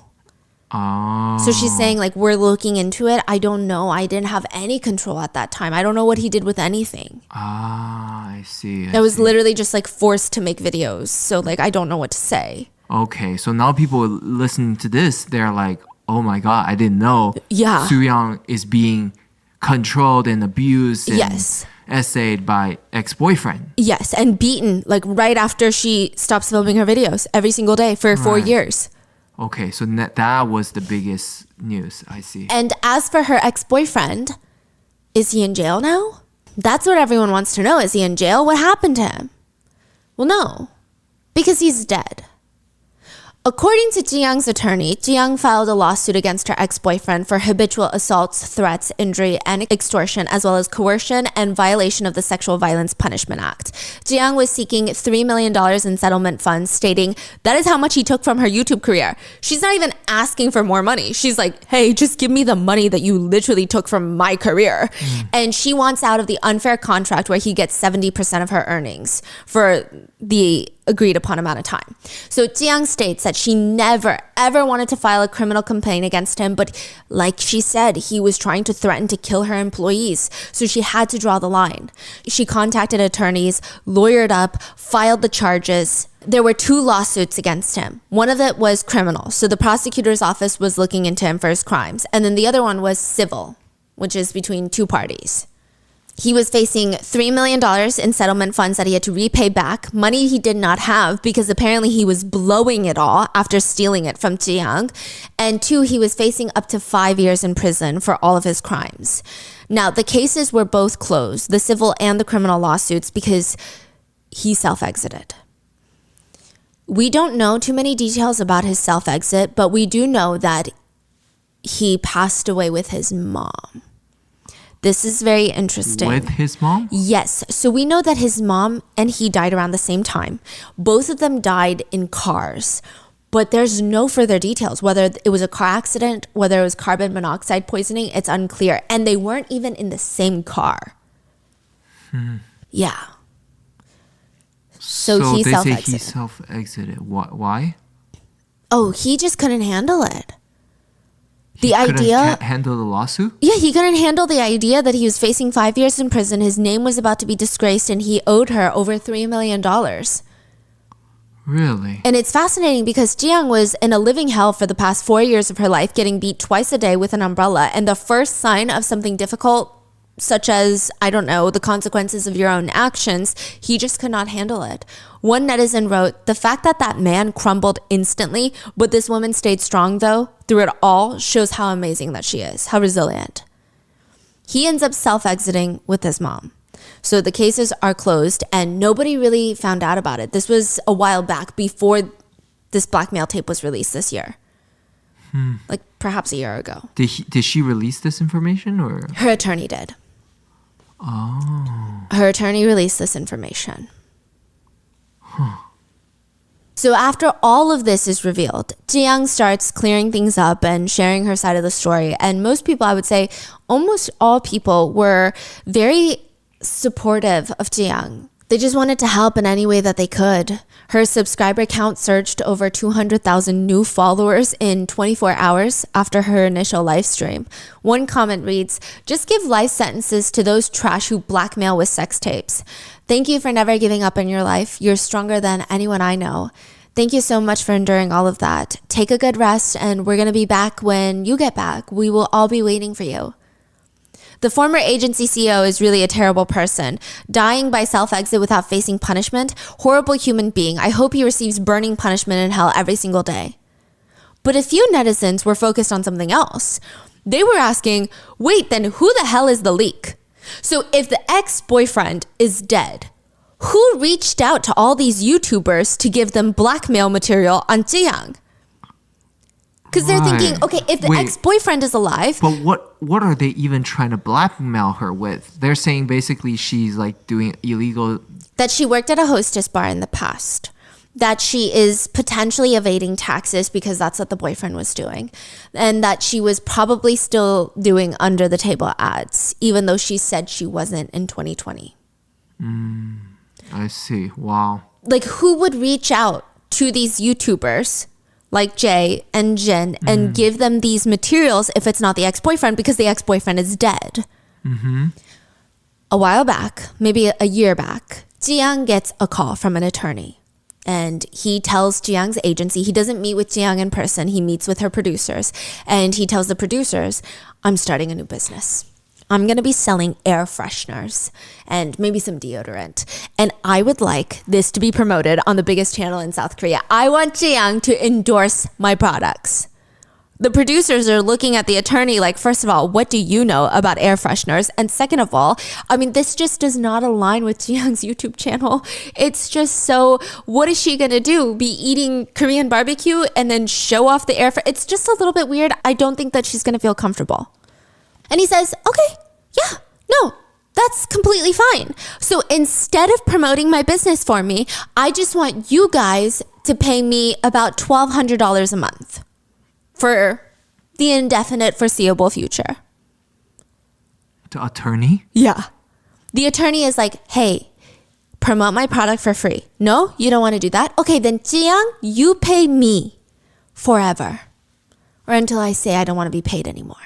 Oh. So she's saying, like, we're looking into it. I don't know. I didn't have any control at that time. I don't know what he did with anything. I see. I was literally just like forced to make videos. So like, I don't know what to say. Okay, so now people listening to this, they're like, oh my God, I didn't know Soo-young is being controlled and abused and essayed by ex-boyfriend. Yes, and beaten like right after she stops filming her videos every single day for 4 years. Okay, so that was the biggest news, I see. And as for her ex-boyfriend, is he in jail now? That's what everyone wants to know. Is he in jail? What happened to him? Well, no, because he's dead. According to Ji-young's attorney, Ji-young filed a lawsuit against her ex-boyfriend for habitual assaults, threats, injury, and extortion, as well as coercion and violation of the Sexual Violence Punishment Act. Ji-young was seeking $3 million in settlement funds, stating that is how much he took from her YouTube career. She's not even asking for more money. She's like, hey, just give me the money that you literally took from my career. And she wants out of the unfair contract where he gets 70% of her earnings for the agreed upon amount of time. So Ji-young states that she never ever wanted to file a criminal complaint against him, but like she said, he was trying to threaten to kill her employees, so she had to draw the line. She contacted attorneys, lawyered up, filed the charges. There were 2 lawsuits against him. One of it was criminal, so the prosecutor's office was looking into him for his crimes, and then the other one was civil, which is between 2 parties. He was facing $3 million in settlement funds that he had to repay back, money he did not have because apparently he was blowing it all after stealing it from Ji-young. And 2, he was facing up to 5 years in prison for all of his crimes. Now, the cases were both closed, the civil and the criminal lawsuits, because he self-exited. We don't know too many details about his self-exit, but we do know that he passed away with his mom. This is very interesting. With his mom? Yes. So we know that his mom and he died around the same time. Both of them died in cars, but there's no further details. Whether it was a car accident, whether it was carbon monoxide poisoning, it's unclear. And they weren't even in the same car. Yeah. So he self-exited. Say he self-exited. Why? Oh, he just couldn't handle it. He couldn't handle the lawsuit? Yeah, he couldn't handle the idea that he was facing 5 years in prison. His name was about to be disgraced, and he owed her over $3 million. Really? And it's fascinating because Ji-young was in a living hell for the past 4 years of her life, getting beat twice a day with an umbrella. And the first sign of something difficult, such as, I don't know, the consequences of your own actions, he just could not handle it. One netizen wrote, the fact that that man crumbled instantly, but this woman stayed strong though, through it all, shows how amazing that she is, how resilient. He ends up self-exiting with his mom. So the cases are closed and nobody really found out about it. This was a while back before this blackmail tape was released this year. Like perhaps a year ago. Did she release this information or? Her attorney did. Oh. Her attorney released this information. So after all of this is revealed, Ji-young starts clearing things up and sharing her side of the story. And most people, I would say, almost all people were very supportive of Ji-young. They just wanted to help in any way that they could. Her subscriber count surged to over 200,000 new followers in 24 hours after her initial live stream. One comment reads, "Just give life sentences to those trash who blackmail with sex tapes. Thank you for never giving up in your life. You're stronger than anyone I know. Thank you so much for enduring all of that. Take a good rest and we're going to be back when you get back. We will all be waiting for you." The former agency CEO is really a terrible person. Dying by self-exit without facing punishment. Horrible human being. I hope he receives burning punishment in hell every single day. But a few netizens were focused on something else. They were asking, wait, then who the hell is the leak? So if the ex-boyfriend is dead, who reached out to all these YouTubers to give them blackmail material on Ji-young? Because they're thinking, okay, if the ex-boyfriend is alive... But what are they even trying to blackmail her with? They're saying basically she's like doing illegal... That she worked at a hostess bar in the past. That she is potentially evading taxes because that's what the boyfriend was doing. And that she was probably still doing under-the-table ads, even though she said she wasn't in 2020. I see. Wow. Like, who would reach out to these YouTubers... like Jay and Jin, and give them these materials if it's not the ex-boyfriend because the ex-boyfriend is dead. A while back, maybe a year back, Ji-young gets a call from an attorney. And he tells Ji-young's agency, he doesn't meet with Ji-young in person, he meets with her producers. And he tells the producers, I'm starting a new business. I'm going to be selling air fresheners and maybe some deodorant. And I would like this to be promoted on the biggest channel in South Korea. I want Ji-young to endorse my products. The producers are looking at the attorney like, first of all, what do you know about air fresheners? And second of all, I mean, this just does not align with Ji-young's YouTube channel. It's just so, what is she going to do? Be eating Korean barbecue and then show off the air? It's just a little bit weird. I don't think that she's going to feel comfortable. And he says, okay, yeah, no, that's completely fine. So instead of promoting my business for me, I just want you guys to pay me about $1,200 a month for the indefinite foreseeable future. The attorney? Yeah. The attorney is like, hey, promote my product for free. No, you don't want to do that? Okay, then Ji-young, you pay me forever. Or until I say I don't want to be paid anymore.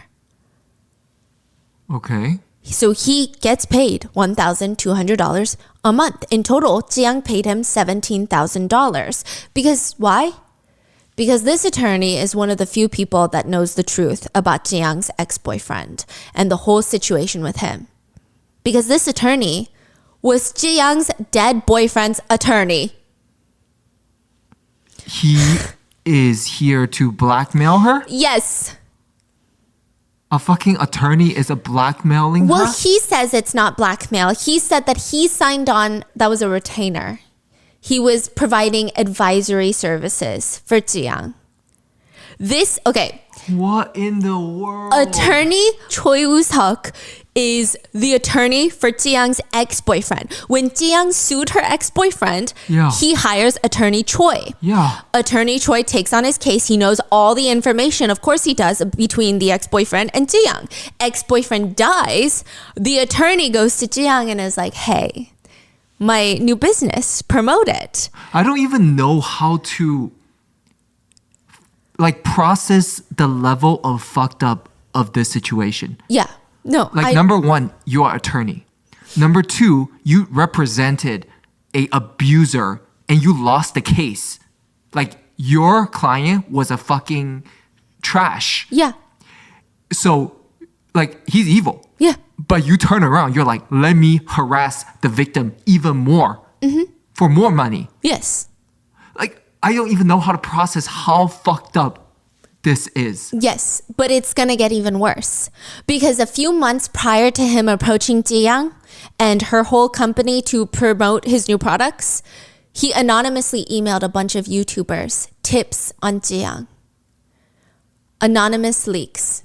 Okay. So he gets paid $1,200 a month. In total, Ji-young paid him $17,000. Because why? Because this attorney is one of the few people that knows the truth about Ji-young's ex-boyfriend and the whole situation with him. Because this attorney was Ji-young's dead boyfriend's attorney. He is here to blackmail her? Yes. A fucking attorney is blackmailing her? Well, he says it's not blackmail. He said that he signed on, that was a retainer. He was providing advisory services for Ji-young. This, okay. What in the world? Attorney Choi Woo-seok is the attorney for Ji-young's ex-boyfriend. When Ji-young sued her ex-boyfriend, he hires attorney Choi. Yeah. Attorney Choi takes on his case. He knows all the information, of course he does, between the ex-boyfriend and Ji-young. Ex-boyfriend dies. The attorney goes to Ji-young and is like, hey, my new business, promote it. I don't even know how to like process the level of fucked up of this situation. Yeah. No. Like number one, you are attorney. Number two, you represented a abuser and you lost the case. Like your client was a fucking trash. Yeah. So like he's evil. Yeah. But you turn around, you're like, let me harass the victim even more for more money. Yes. Like, I don't even know how to process how fucked up this is. Yes, but it's going to get even worse. Because a few months prior to him approaching Ji-young and her whole company to promote his new products, he anonymously emailed a bunch of YouTubers tips on Ji-young. Anonymous leaks.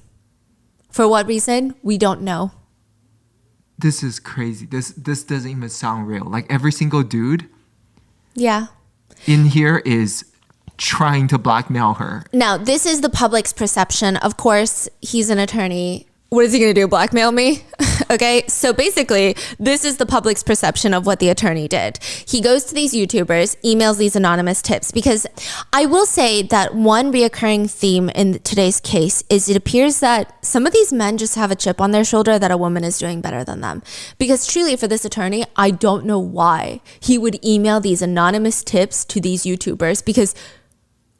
For what reason? We don't know. This is crazy. This doesn't even sound real. Like every single dude in here is trying to blackmail her. Now, this is the public's perception. Of course, he's an attorney. What is he going to do? Blackmail me? Okay. So basically, this is the public's perception of what the attorney did. He goes to these YouTubers, emails these anonymous tips, because I will say that one reoccurring theme in today's case is it appears that some of these men just have a chip on their shoulder that a woman is doing better than them. Because truly for this attorney, I don't know why he would email these anonymous tips to these YouTubers, because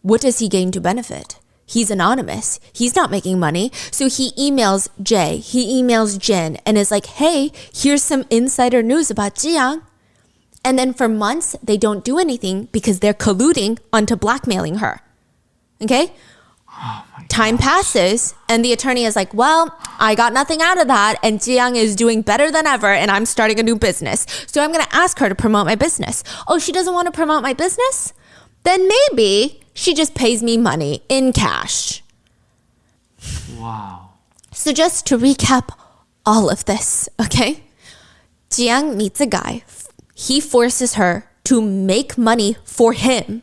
what does he gain to benefit? He's anonymous. He's not making money. So he emails Jay, he emails Jin, and is like, hey, here's some insider news about Jiang. And then for months, they don't do anything because they're colluding onto blackmailing her. Okay? Time passes, and the attorney is like, well, I got nothing out of that, and Jiang is doing better than ever, and I'm starting a new business. So I'm going to ask her to promote my business. Oh, she doesn't want to promote my business? Then maybe she just pays me money in cash. Wow. So just to recap all of this, okay? Jiang meets a guy. He forces her to make money for him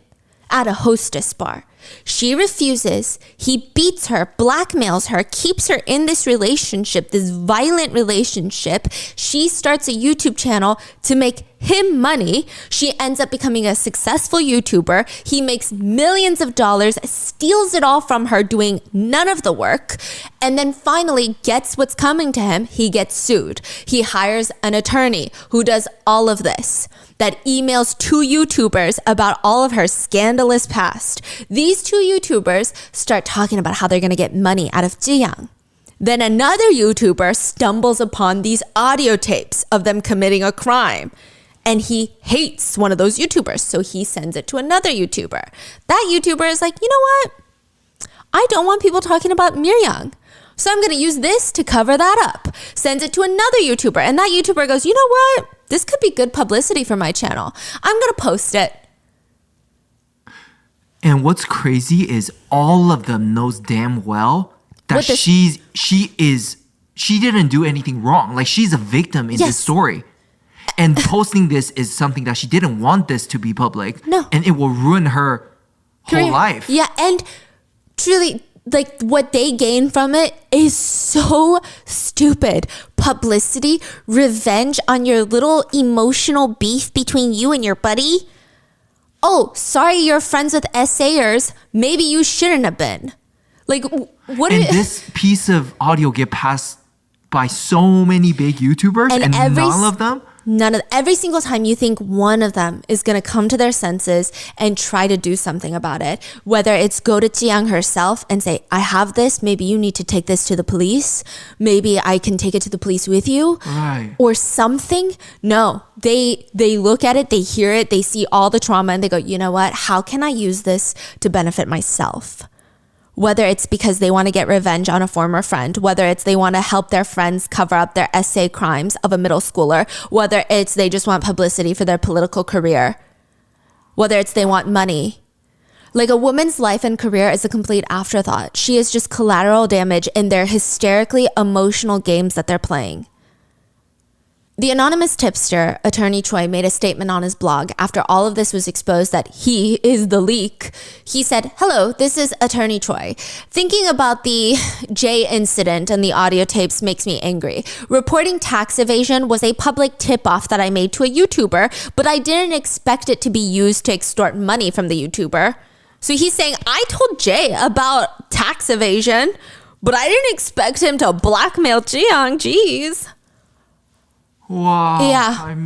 at a hostess bar. She refuses. He beats her, blackmails her, keeps her in this relationship, this violent relationship. She starts a YouTube channel to make him money. She ends up becoming a successful YouTuber. He makes millions of dollars, steals it all from her, doing none of the work, and then finally gets what's coming to him. He gets sued. He hires an attorney who does all of this, that emails two YouTubers about all of her scandalous past. These two YouTubers start talking about how they're going to get money out of Jiang. Then another YouTuber stumbles upon these audio tapes of them committing a crime. And he hates one of those YouTubers, so he sends it to another YouTuber. That YouTuber is like, you know what? I don't want people talking about Miryang. So I'm going to use this to cover that up. Sends it to another YouTuber. And that YouTuber goes, you know what? This could be good publicity for my channel. I'm going to post it. And what's crazy is all of them knows damn well that she didn't do anything wrong. Like she's a victim in this story. And posting this is something that she didn't want this to be public. No. And it will ruin her whole life. Yeah, and truly, like what they gain from it is so stupid. Publicity, revenge on your little emotional beef between you and your buddy. Oh, sorry you're friends with essayers. Maybe you shouldn't have been. Like, what? And this piece of audio get passed by so many big YouTubers, and none of them. Every single time you think one of them is going to come to their senses and try to do something about it, whether it's go to Jiang herself and say, I have this, maybe you need to take this to the police. Maybe I can take it to the police with you. Right. Or something. No, they look at it, they hear it, they see all the trauma and they go, you know what? How can I use this to benefit myself? Whether it's because they want to get revenge on a former friend, whether it's they want to help their friends cover up their essay crimes of a middle schooler, whether it's they just want publicity for their political career, whether it's they want money. Like a woman's life and career is a complete afterthought. She is just collateral damage in their hysterically emotional games that they're playing. The anonymous tipster, Attorney Choi, made a statement on his blog after all of this was exposed that he is the leak. He said, hello, this is Attorney Choi. Thinking about the Jay incident and the audio tapes makes me angry. Reporting tax evasion was a public tip-off that I made to a YouTuber, but I didn't expect it to be used to extort money from the YouTuber. So he's saying, I told Jay about tax evasion, but I didn't expect him to blackmail Jiang. Jeez. Wow. Yeah.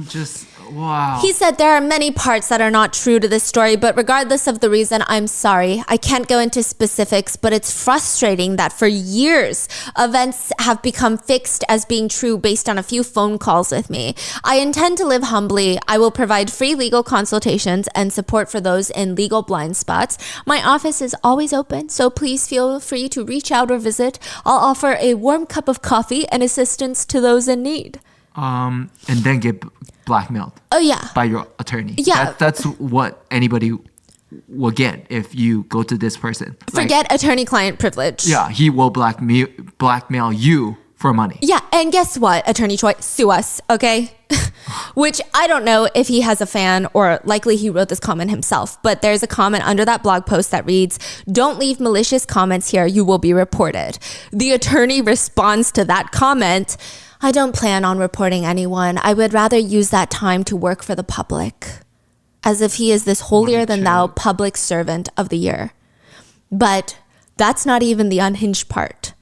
Wow. He said there are many parts that are not true to this story, but regardless of the reason, I'm sorry. I can't go into specifics, but it's frustrating that for years, events have become fixed as being true based on a few phone calls with me. I intend to live humbly. I will provide free legal consultations and support for those in legal blind spots. My office is always open, so please feel free to reach out or visit. I'll offer a warm cup of coffee and assistance to those in need. And then get blackmailed. Oh, yeah. By your attorney. Yeah. That's what anybody will get if you go to this person. Forget attorney-client privilege. Yeah, he will blackmail you for money. Yeah, and guess what, Attorney Choi? Sue us, okay? Which I don't know if he has a fan or likely he wrote this comment himself, but there's a comment under that blog post that reads, "Don't leave malicious comments here, you will be reported." The attorney responds to that comment, "I don't plan on reporting anyone. I would rather use that time to work for the public." As if he is this holier than thou public servant of the year. But that's not even the unhinged part.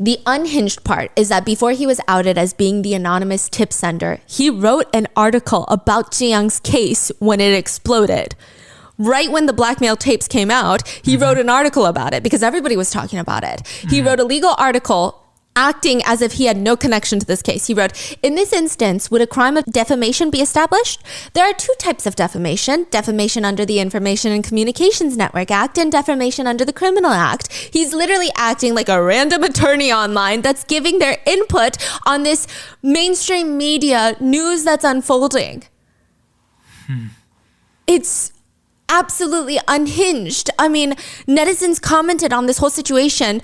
The unhinged part is that before he was outed as being the anonymous tip sender, he wrote an article about Jiang's case when it exploded. Right when the blackmail tapes came out, he wrote an article about it because everybody was talking about it. He wrote a legal article acting as if he had no connection to this case. He wrote, "In this instance, would a crime of defamation be established? There are two types of defamation: defamation under the Information and Communications Network Act and defamation under the Criminal Act." He's literally acting like a random attorney online that's giving their input on this mainstream media news that's unfolding. It's absolutely unhinged. I mean, netizens commented on this whole situation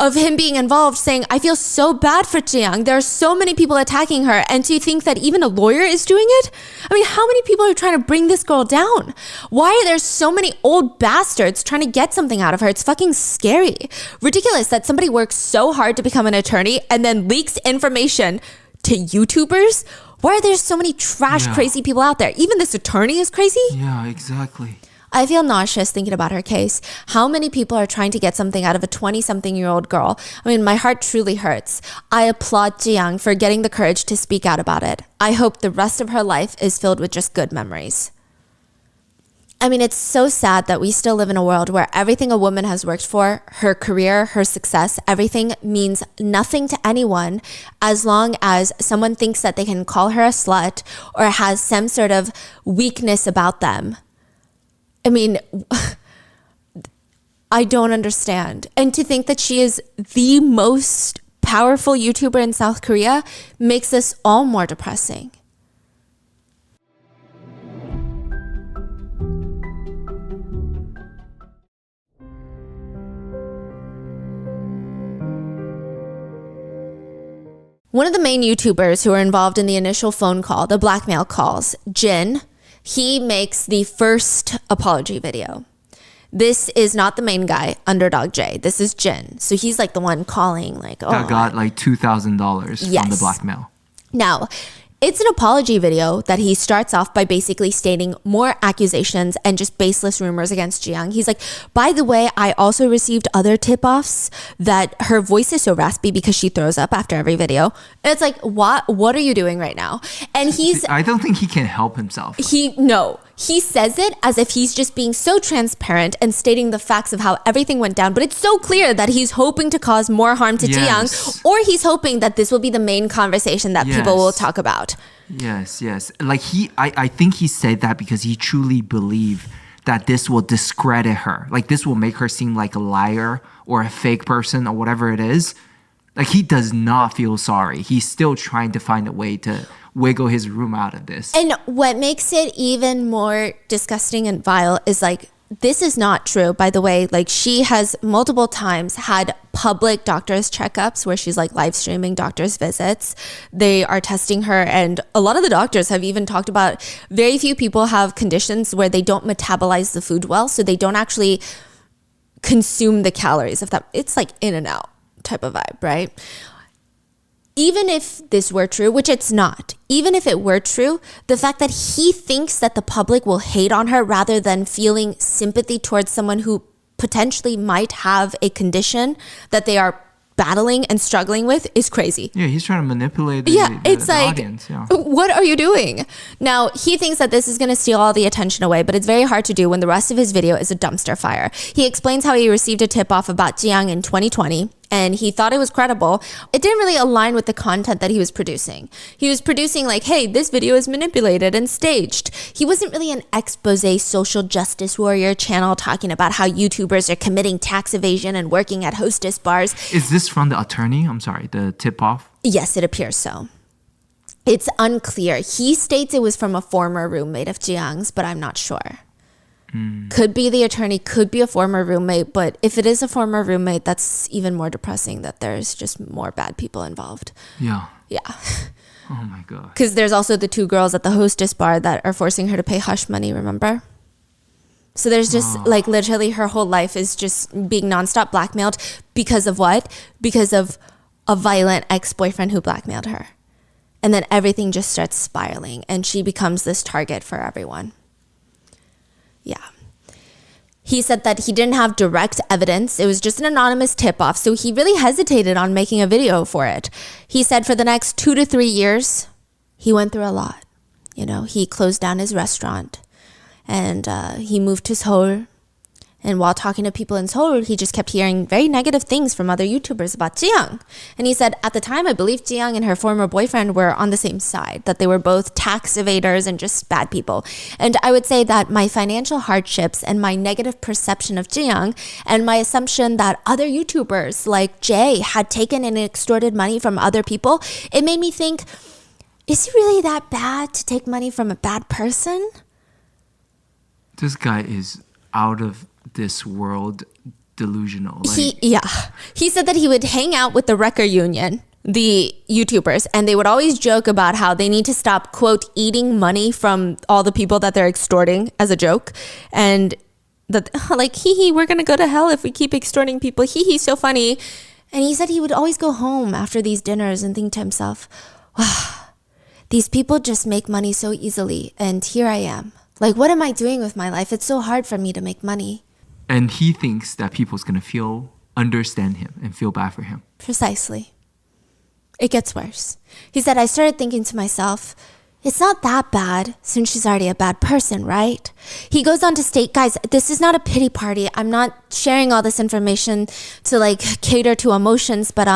of him being involved, saying, "I feel so bad for Jiang. There are so many people attacking her." And to think that even a lawyer is doing it? I mean, how many people are trying to bring this girl down? Why are there so many old bastards trying to get something out of her? It's fucking scary. Ridiculous that somebody works so hard to become an attorney and then leaks information to YouTubers. Why are there so many crazy people out there? Even this attorney is crazy? Yeah, exactly. I feel nauseous thinking about her case. How many people are trying to get something out of a 20-something-year-old girl? I mean, my heart truly hurts. I applaud Jiang for getting the courage to speak out about it. I hope the rest of her life is filled with just good memories. I mean, it's so sad that we still live in a world where everything a woman has worked for, her career, her success, everything means nothing to anyone as long as someone thinks that they can call her a slut or has some sort of weakness about them. I mean, I don't understand. And to think that she is the most powerful YouTuber in South Korea makes this all more depressing. One of the main YouTubers who were involved in the initial phone call, the blackmail calls, Jin, he makes the first apology video. This is not the main guy, Underdog J. This is Jin. So he's like the one calling, like, oh. That got like $2,000 from the blackmail. Now, it's an apology video that he starts off by basically stating more accusations and just baseless rumors against Jiang. He's like, by the way, I also received other tip-offs that her voice is so raspy because she throws up after every video. And it's like, what are you doing right now? And I don't think he can help himself. He says it as if he's just being so transparent and stating the facts of how everything went down. But it's so clear that he's hoping to cause more harm to Jiang, or he's hoping that this will be the main conversation that people will talk about. Yes. Like I think he said that because he truly believed that this will discredit her. Like this will make her seem like a liar or a fake person or whatever it is. Like he does not feel sorry. He's still trying to find a way to wiggle his room out of this. And what makes it even more disgusting and vile is like, this is not true, by the way. Like she has multiple times had public doctor's checkups where she's like live streaming doctor's visits. They are testing her, and a lot of the doctors have even talked about very few people have conditions where they don't metabolize the food well, so they don't actually consume the calories of that. It's like in and out type of vibe, right? Even if this were true, which it's not, even if it were true, the fact that he thinks that the public will hate on her rather than feeling sympathy towards someone who potentially might have a condition that they are battling and struggling with is crazy. Yeah, he's trying to manipulate the audience. Yeah. What are you doing? Now, he thinks that this is going to steal all the attention away, but it's very hard to do when the rest of his video is a dumpster fire. He explains how he received a tip-off about Jiang in 2020, and he thought it was credible. It didn't really align with the content that he was producing. He was producing like, hey, this video is manipulated and staged. He wasn't really an expose social justice warrior channel talking about how YouTubers are committing tax evasion and working at hostess bars. Is this from the attorney? I'm sorry, the tip-off? Yes, it appears so. It's unclear. He states it was from a former roommate of Jiang's, but I'm not sure. Could be the attorney, could be a former roommate, but if it is a former roommate, that's even more depressing that there's just more bad people involved. Yeah. Yeah. Oh my God. Because there's also the 2 girls at the hostess bar that are forcing her to pay hush money, remember? So there's just like literally her whole life is just being nonstop blackmailed because of what? Because of a violent ex-boyfriend who blackmailed her. And then everything just starts spiraling and she becomes this target for everyone. Yeah. He said that he didn't have direct evidence. It was just an anonymous tip-off. So he really hesitated on making a video for it. He said for the next 2 to 3 years, he went through a lot. You know, he closed down his restaurant and he moved to Seoul. And while talking to people in Seoul, he just kept hearing very negative things from other YouTubers about Jiyoung. And he said at the time, I believe Jiyoung and her former boyfriend were on the same side, that they were both tax evaders and just bad people. And I would say that my financial hardships and my negative perception of Jiyoung and my assumption that other YouTubers like Jay had taken and extorted money from other people, it made me think, is he really that bad to take money from a bad person? This guy is out of this world delusional. He said that he would hang out with the Wrecker Union, the YouTubers, and they would always joke about how they need to stop, quote, eating money from all the people that they're extorting as a joke. And that like, hee, we're going to go to hell if we keep extorting people. Hee, so funny. And he said he would always go home after these dinners and think to himself, wow, these people just make money so easily. And here I am. Like, what am I doing with my life? It's so hard for me to make money. And he thinks that people's going to understand him and feel bad for him. Precisely. It gets worse. He said, I started thinking to myself, it's not that bad since she's already a bad person, right? He goes on to state, guys, this is not a pity party. I'm not sharing all this information to like cater to emotions, but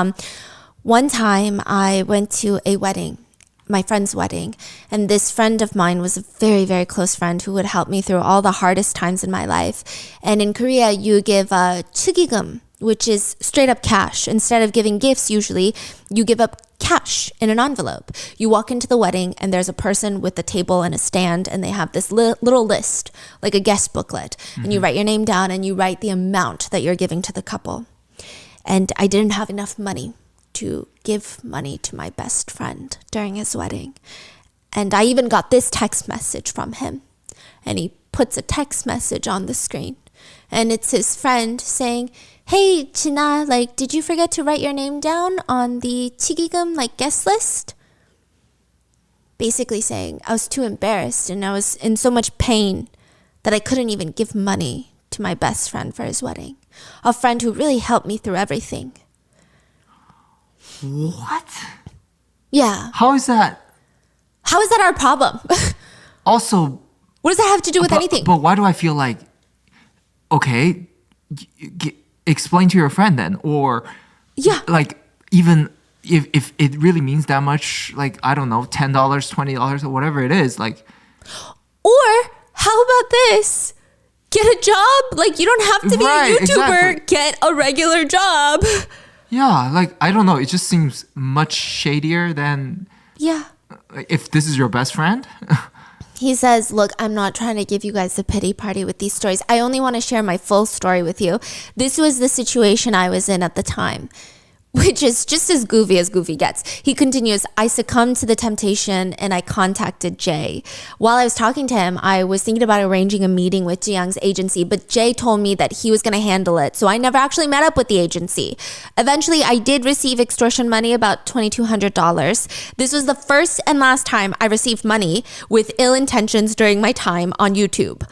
one time I went to a wedding, my friend's wedding, and this friend of mine was a very, very close friend who would help me through all the hardest times in my life. And in Korea, you give 축의금, which is straight up cash. Instead of giving gifts, usually you give up cash in an envelope. You walk into the wedding and there's a person with a table and a stand and they have this little list, like a guest booklet. And you write your name down and you write the amount that you're giving to the couple. And I didn't have enough money to give money to my best friend during his wedding. And I even got this text message from him. And he puts a text message on the screen. And it's his friend saying, hey, China, like, did you forget to write your name down on the 축의금, like, guest list? Basically saying, I was too embarrassed and I was in so much pain that I couldn't even give money to my best friend for his wedding. A friend who really helped me through everything. What? Yeah. How is that? How is that our problem? Also, what does that have to do with anything? But why do I feel like, okay, explain to your friend then, or yeah, like even if it really means that much, like I don't know, $10, $20 or whatever it is, like. Or how about this? Get a job. Like you don't have to be a YouTuber. Exactly. Get a regular job. Yeah, like I don't know. It just seems much shadier than. Yeah. If this is your best friend. He says, look, I'm not trying to give you guys a pity party with these stories. I only want to share my full story with you. This was the situation I was in at the time, which is just as goofy gets. He continues, I succumbed to the temptation and I contacted Jay. While I was talking to him, I was thinking about arranging a meeting with Jiyoung's agency, but Jay told me that he was going to handle it, so I never actually met up with the agency. Eventually, I did receive extortion money, about $2,200. This was the first and last time I received money with ill intentions during my time on YouTube.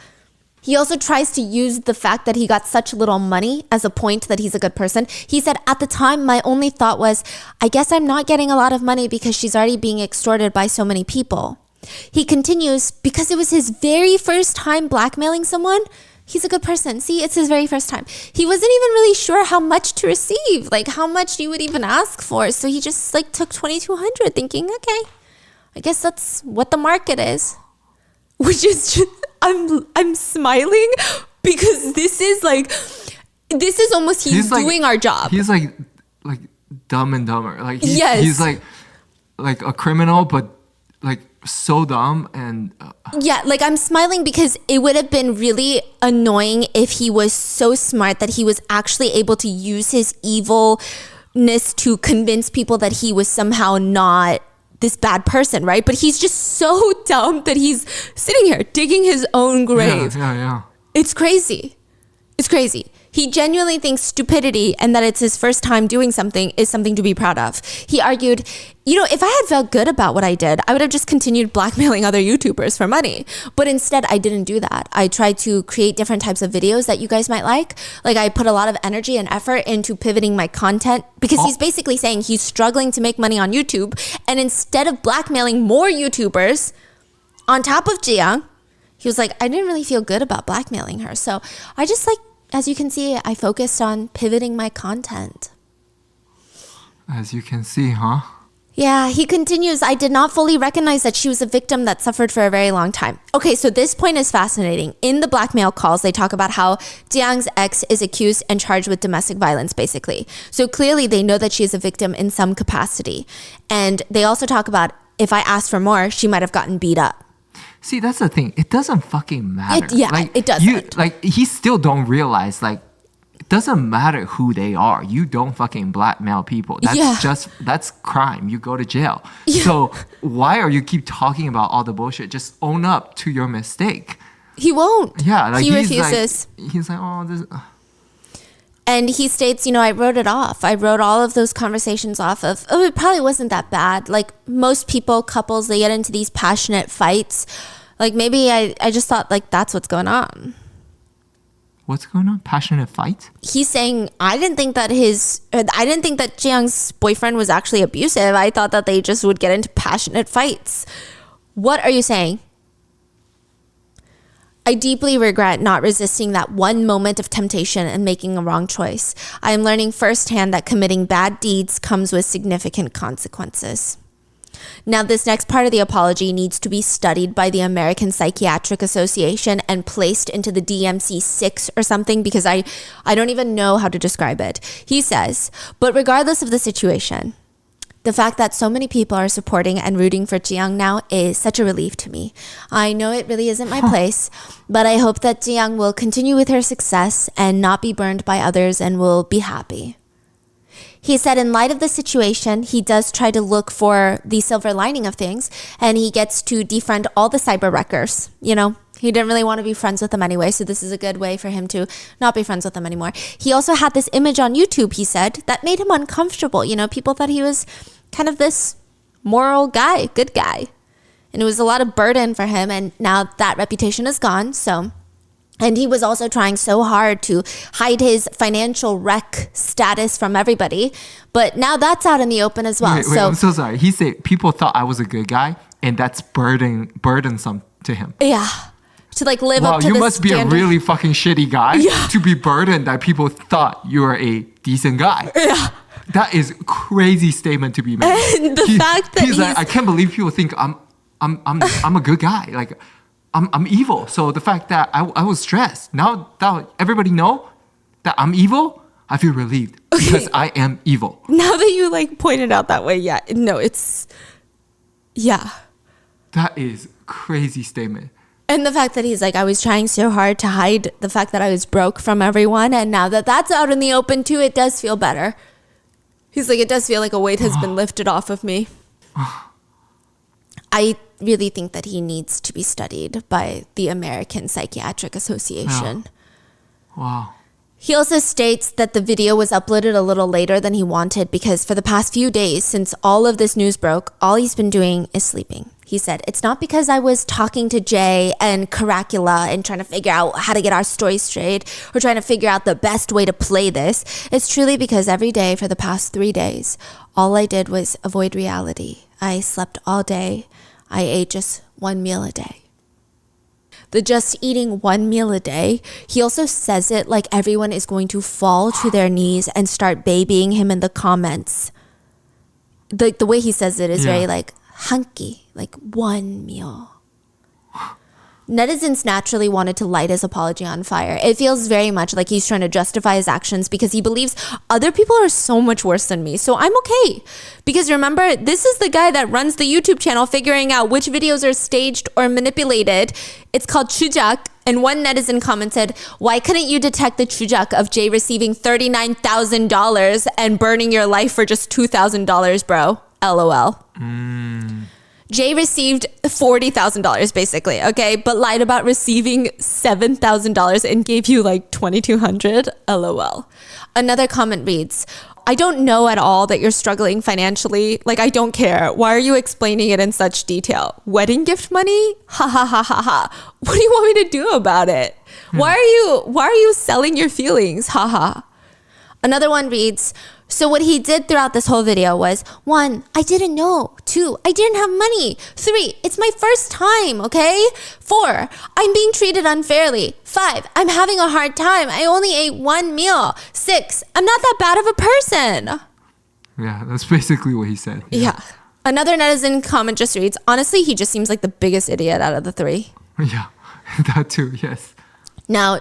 He also tries to use the fact that he got such little money as a point that he's a good person. He said, at the time, my only thought was, I guess I'm not getting a lot of money because she's already being extorted by so many people. He continues, because it was his very first time blackmailing someone, he's a good person. See, it's his very first time. He wasn't even really sure how much to receive, like how much you would even ask for. So he just like took $2,200 thinking, okay, I guess that's what the market is. Which is just, I'm smiling because this is almost he's doing our job. He's like Dumb and Dumber. Like yes. He's like a criminal, but like so dumb and Yeah, like I'm smiling because it would have been really annoying if he was so smart that he was actually able to use his evilness to convince people that he was somehow not this bad person, right? But he's just so dumb that he's sitting here digging his own grave. Yeah. It's crazy. It's crazy. He genuinely thinks stupidity and that it's his first time doing something is something to be proud of. He argued, if I had felt good about what I did, I would have just continued blackmailing other YouTubers for money. But instead, I didn't do that. I tried to create different types of videos that you guys might like. Like I put a lot of energy and effort into pivoting my content because he's basically saying he's struggling to make money on YouTube. And instead of blackmailing more YouTubers on top of Jiyoung, he was like, I didn't really feel good about blackmailing her. So I just as you can see, I focused on pivoting my content. As you can see, huh? Yeah, he continues, I did not fully recognize that she was a victim that suffered for a very long time. Okay, so this point is fascinating. In the blackmail calls, they talk about how Jiyoung's ex is accused and charged with domestic violence, basically. So clearly they know that she is a victim in some capacity. And they also talk about if I asked for more, she might have gotten beat up. See, that's the thing. It doesn't fucking matter. It doesn't. He still don't realize, it doesn't matter who they are. You don't fucking blackmail people. That's crime. You go to jail. Yeah. So why are you keep talking about all the bullshit? Just own up to your mistake. He won't. Yeah, he refuses. He's like, oh, this... And he states, I wrote it off. I wrote all of those conversations off of, it probably wasn't that bad. Like most people, couples, they get into these passionate fights. Like maybe I just thought that's what's going on. What's going on? Passionate fight? He's saying, I didn't think that Jiyoung's boyfriend was actually abusive. I thought that they just would get into passionate fights. What are you saying? I deeply regret not resisting that one moment of temptation and making a wrong choice. I am learning firsthand that committing bad deeds comes with significant consequences. Now, this next part of the apology needs to be studied by the American Psychiatric Association and placed into the DMC-6 or something because I don't even know how to describe it. He says, but regardless of the situation, the fact that so many people are supporting and rooting for Jiyoung now is such a relief to me. I know it really isn't my place, but I hope that Jiyoung will continue with her success and not be burned by others and will be happy. He said in light of the situation, he does try to look for the silver lining of things and he gets to defriend all the cyber wreckers. He didn't really want to be friends with them anyway, so this is a good way for him to not be friends with them anymore. He also had this image on YouTube, he said, that made him uncomfortable. People thought he was kind of this moral guy, good guy. And it was a lot of burden for him, and now that reputation is gone, so... And he was also trying so hard to hide his financial wreck status from everybody. But now that's out in the open as well. Wait, I'm so sorry. He said people thought I was a good guy, and that's burdensome to him. Yeah. To live up to this Wow, you must be standard. a really fucking shitty guy to be burdened that people thought you were a decent guy. Yeah. That is a crazy statement to be made. And the fact that he's like, I can't believe people think I'm a good guy. I'm evil. So the fact that I was stressed. Now that everybody know that I'm evil, I feel relieved because I am evil. Now that you pointed out that way, yeah. That is crazy statement. And the fact that he's I was trying so hard to hide the fact that I was broke from everyone. And now that that's out in the open too, it does feel better. He's it does feel like a weight has been lifted off of me. I really think that he needs to be studied by the American Psychiatric Association. Wow. He also states that the video was uploaded a little later than he wanted because for the past few days since all of this news broke, all he's been doing is sleeping. He said, it's not because I was talking to Jay and Caracula and trying to figure out how to get our story straight or trying to figure out the best way to play this. It's truly because every day for the past 3 days, all I did was avoid reality. I slept all day. I ate just one meal a day. The just eating one meal a day, he also says it like everyone is going to fall to their knees and start babying him in the comments. The way he says it is very hunky, one meal. Netizens naturally wanted to light his apology on fire. It feels very much like he's trying to justify his actions because he believes other people are so much worse than me. So I'm okay. Because remember, this is the guy that runs the YouTube channel figuring out which videos are staged or manipulated. It's called Chujak. And one netizen commented, why couldn't you detect the Chujak of Jay receiving $39,000 and burning your life for just $2,000, bro? LOL. Jay received $40,000 basically, okay, but lied about receiving $7,000 and gave you like $2,200. LOL. Another comment reads, I don't know at all that you're struggling financially. Like, I don't care. Why are you explaining it in such detail? Wedding gift money? Ha ha ha ha ha. What do you want me to do about it? Why are you selling your feelings? Ha ha. Another one reads, so what he did throughout this whole video was, 1, I didn't know. 2, I didn't have money. 3, it's my first time, okay? 4, I'm being treated unfairly. 5, I'm having a hard time. I only ate 1 meal. 6, I'm not that bad of a person. Yeah, that's basically what he said. Yeah. Another netizen comment just reads, honestly, he just seems like the biggest idiot out of the 3. Yeah, that too, yes. Now,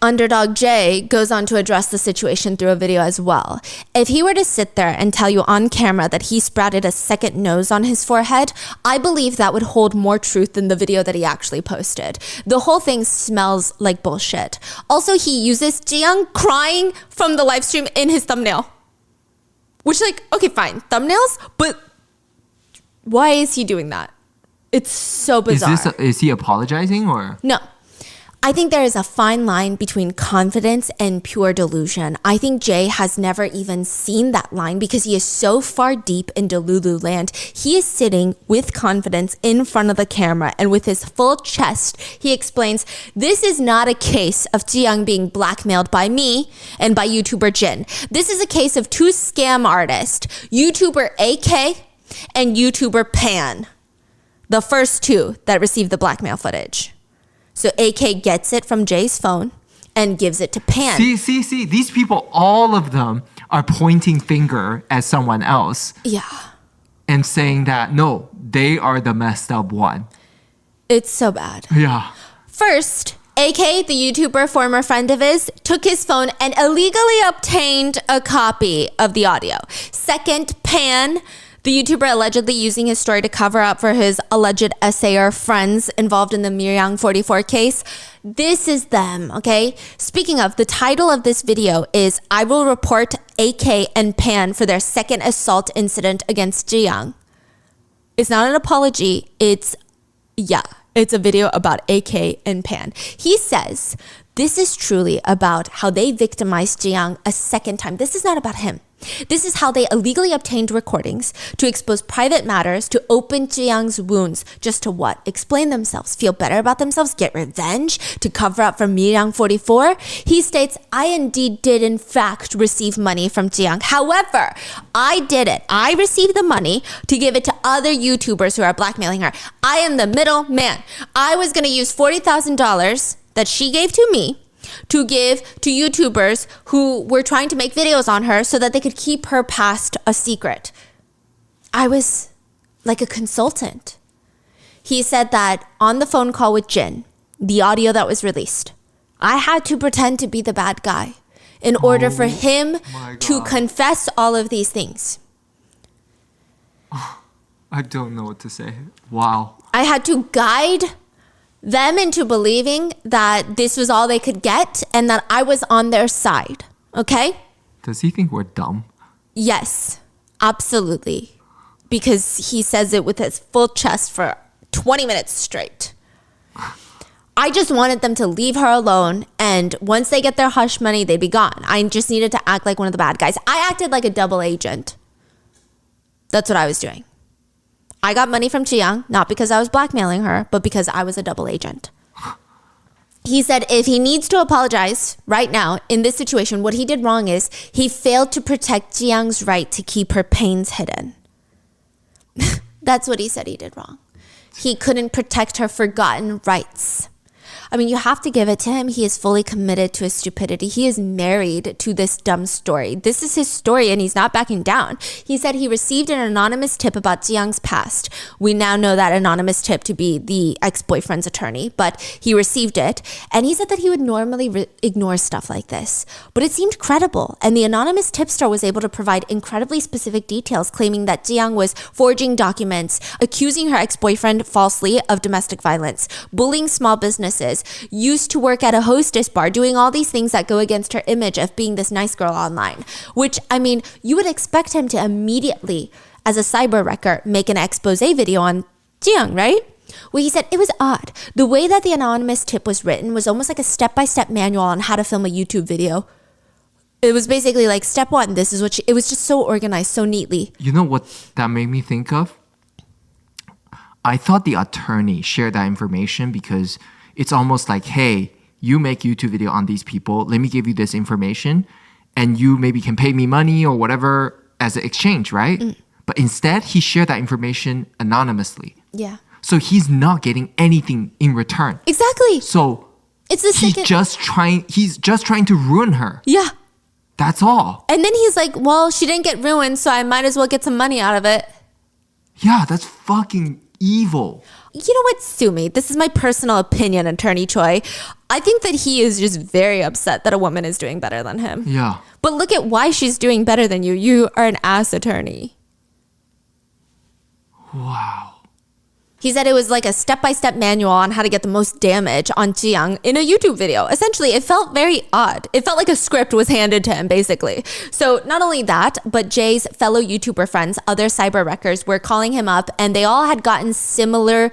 Underdog Jay, goes on to address the situation through a video as well. If he were to sit there and tell you on camera that he sprouted a second nose on his forehead, I believe that would hold more truth than the video that he actually posted. The whole thing smells like bullshit. Also, he uses Jiyoung crying from the live stream in his thumbnail. Which, like, okay, fine, thumbnails, but why is he doing that? It's so bizarre. Is he apologizing or? No. I think there is a fine line between confidence and pure delusion. I think Jay has never even seen that line because he is so far deep in Delulu land. He is sitting with confidence in front of the camera, and with his full chest, he explains, this is not a case of Jiyoung being blackmailed by me and by YouTuber Jin. This is a case of 2 scam artists, YouTuber AK and YouTuber Pan. The first 2 that received the blackmail footage. So AK gets it from Jay's phone and gives it to Pan. See. These people, all of them are pointing finger at someone else. Yeah. And saying that, no, they are the messed up one. It's so bad. Yeah. First, AK, the YouTuber, former friend of his, took his phone and illegally obtained a copy of the audio. Second, Pan, the YouTuber allegedly using his story to cover up for his alleged assayer friends involved in the Miryang 44 case. This is them, okay? Speaking of, the title of this video is, I will report AK and Pan for their second assault incident against Jiyoung. It's not an apology. It's a video about AK and Pan. He says, this is truly about how they victimized Jiyoung a second time. This is not about him. This is how they illegally obtained recordings to expose private matters, to open Jiyoung's wounds, just to what? Explain themselves, feel better about themselves, get revenge, to cover up for Miryang 44. He states, I indeed did in fact receive money from Jiyoung. However, I did it. I received the money to give it to other YouTubers who are blackmailing her. I am the middle man. I was going to use $40,000 that she gave to me to give to YouTubers who were trying to make videos on her so that they could keep her past a secret. I was like a consultant. He said that on the phone call with Jin, the audio that was released, I had to pretend to be the bad guy in order for him to confess all of these things. I don't know what to say. Wow. I had to guide them into believing that this was all they could get and that I was on their side. Okay? Does he think we're dumb? Yes, absolutely. Because he says it with his full chest for 20 minutes straight. I just wanted them to leave her alone, and once they get their hush money, they'd be gone. I just needed to act like one of the bad guys. I acted like a double agent. That's what I was doing. I got money from Jiyoung, not because I was blackmailing her, but because I was a double agent. He said if he needs to apologize right now in this situation, what he did wrong is he failed to protect Jiyoung's right to keep her pains hidden. That's what he said he did wrong. He couldn't protect her forgotten rights. I mean, you have to give it to him. He is fully committed to his stupidity. He is married to this dumb story. This is his story and he's not backing down. He said he received an anonymous tip about Jiyoung's past. We now know that anonymous tip to be the ex-boyfriend's attorney, but he received it. And he said that he would normally ignore stuff like this. But it seemed credible. And the anonymous tipster was able to provide incredibly specific details, claiming that Jiyoung was forging documents, accusing her ex-boyfriend falsely of domestic violence, bullying small businesses, used to work at a hostess bar, doing all these things that go against her image of being this nice girl online. Which, I mean, you would expect him to immediately, as a cyber wrecker, make an expose video on Jiyoung, right? Well, he said it was odd. The way that the anonymous tip was written was almost like a step-by-step manual on how to film a YouTube video. It was basically like, step one, this is what it was just so organized, so neatly. You know what that made me think of? I thought the attorney shared that information because it's almost like, hey, you make YouTube video on these people. Let me give you this information and you maybe can pay me money or whatever as an exchange, right? But instead, he shared that information anonymously. Yeah. So he's not getting anything in return. Exactly. So it's the he's just trying to ruin her. Yeah. That's all. And then he's like, well, she didn't get ruined, so I might as well get some money out of it. Yeah, that's fucking evil. You know what? Sue me. This is my personal opinion, Attorney Choi. I think that he is just very upset that a woman is doing better than him. Yeah. But look at why she's doing better than you. You are an ass attorney. Wow. He said it was like a step-by-step manual on how to get the most damage on Jiyoung in a YouTube video. Essentially, it felt very odd. It felt like a script was handed to him, basically. So not only that, but Jay's fellow YouTuber friends, other cyber wreckers, were calling him up, and they all had gotten similar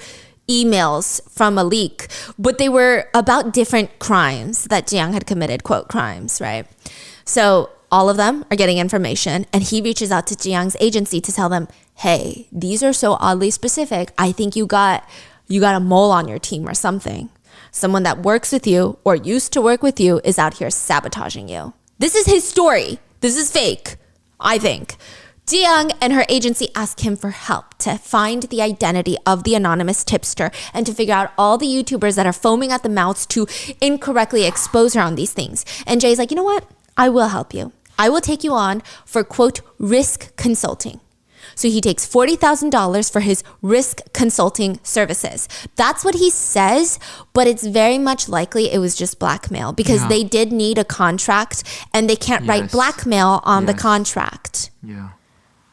emails from a leak, but they were about different crimes that Jiyoung had committed, quote, crimes, right? So all of them are getting information, and he reaches out to Jiyoung's agency to tell them, hey, these are so oddly specific. I think you got a mole on your team or something. Someone that works with you or used to work with you is out here sabotaging you. This is his story. This is fake, I think. Jiyoung and her agency ask him for help to find the identity of the anonymous tipster and to figure out all the YouTubers that are foaming at the mouths to incorrectly expose her on these things. And Jay's like, you know what? I will help you. I will take you on for, quote, risk consulting. So he takes $40,000 for his risk consulting services. That's what he says, but it's very much likely it was just blackmail because they did need a contract and they can't write blackmail on the contract. Yeah.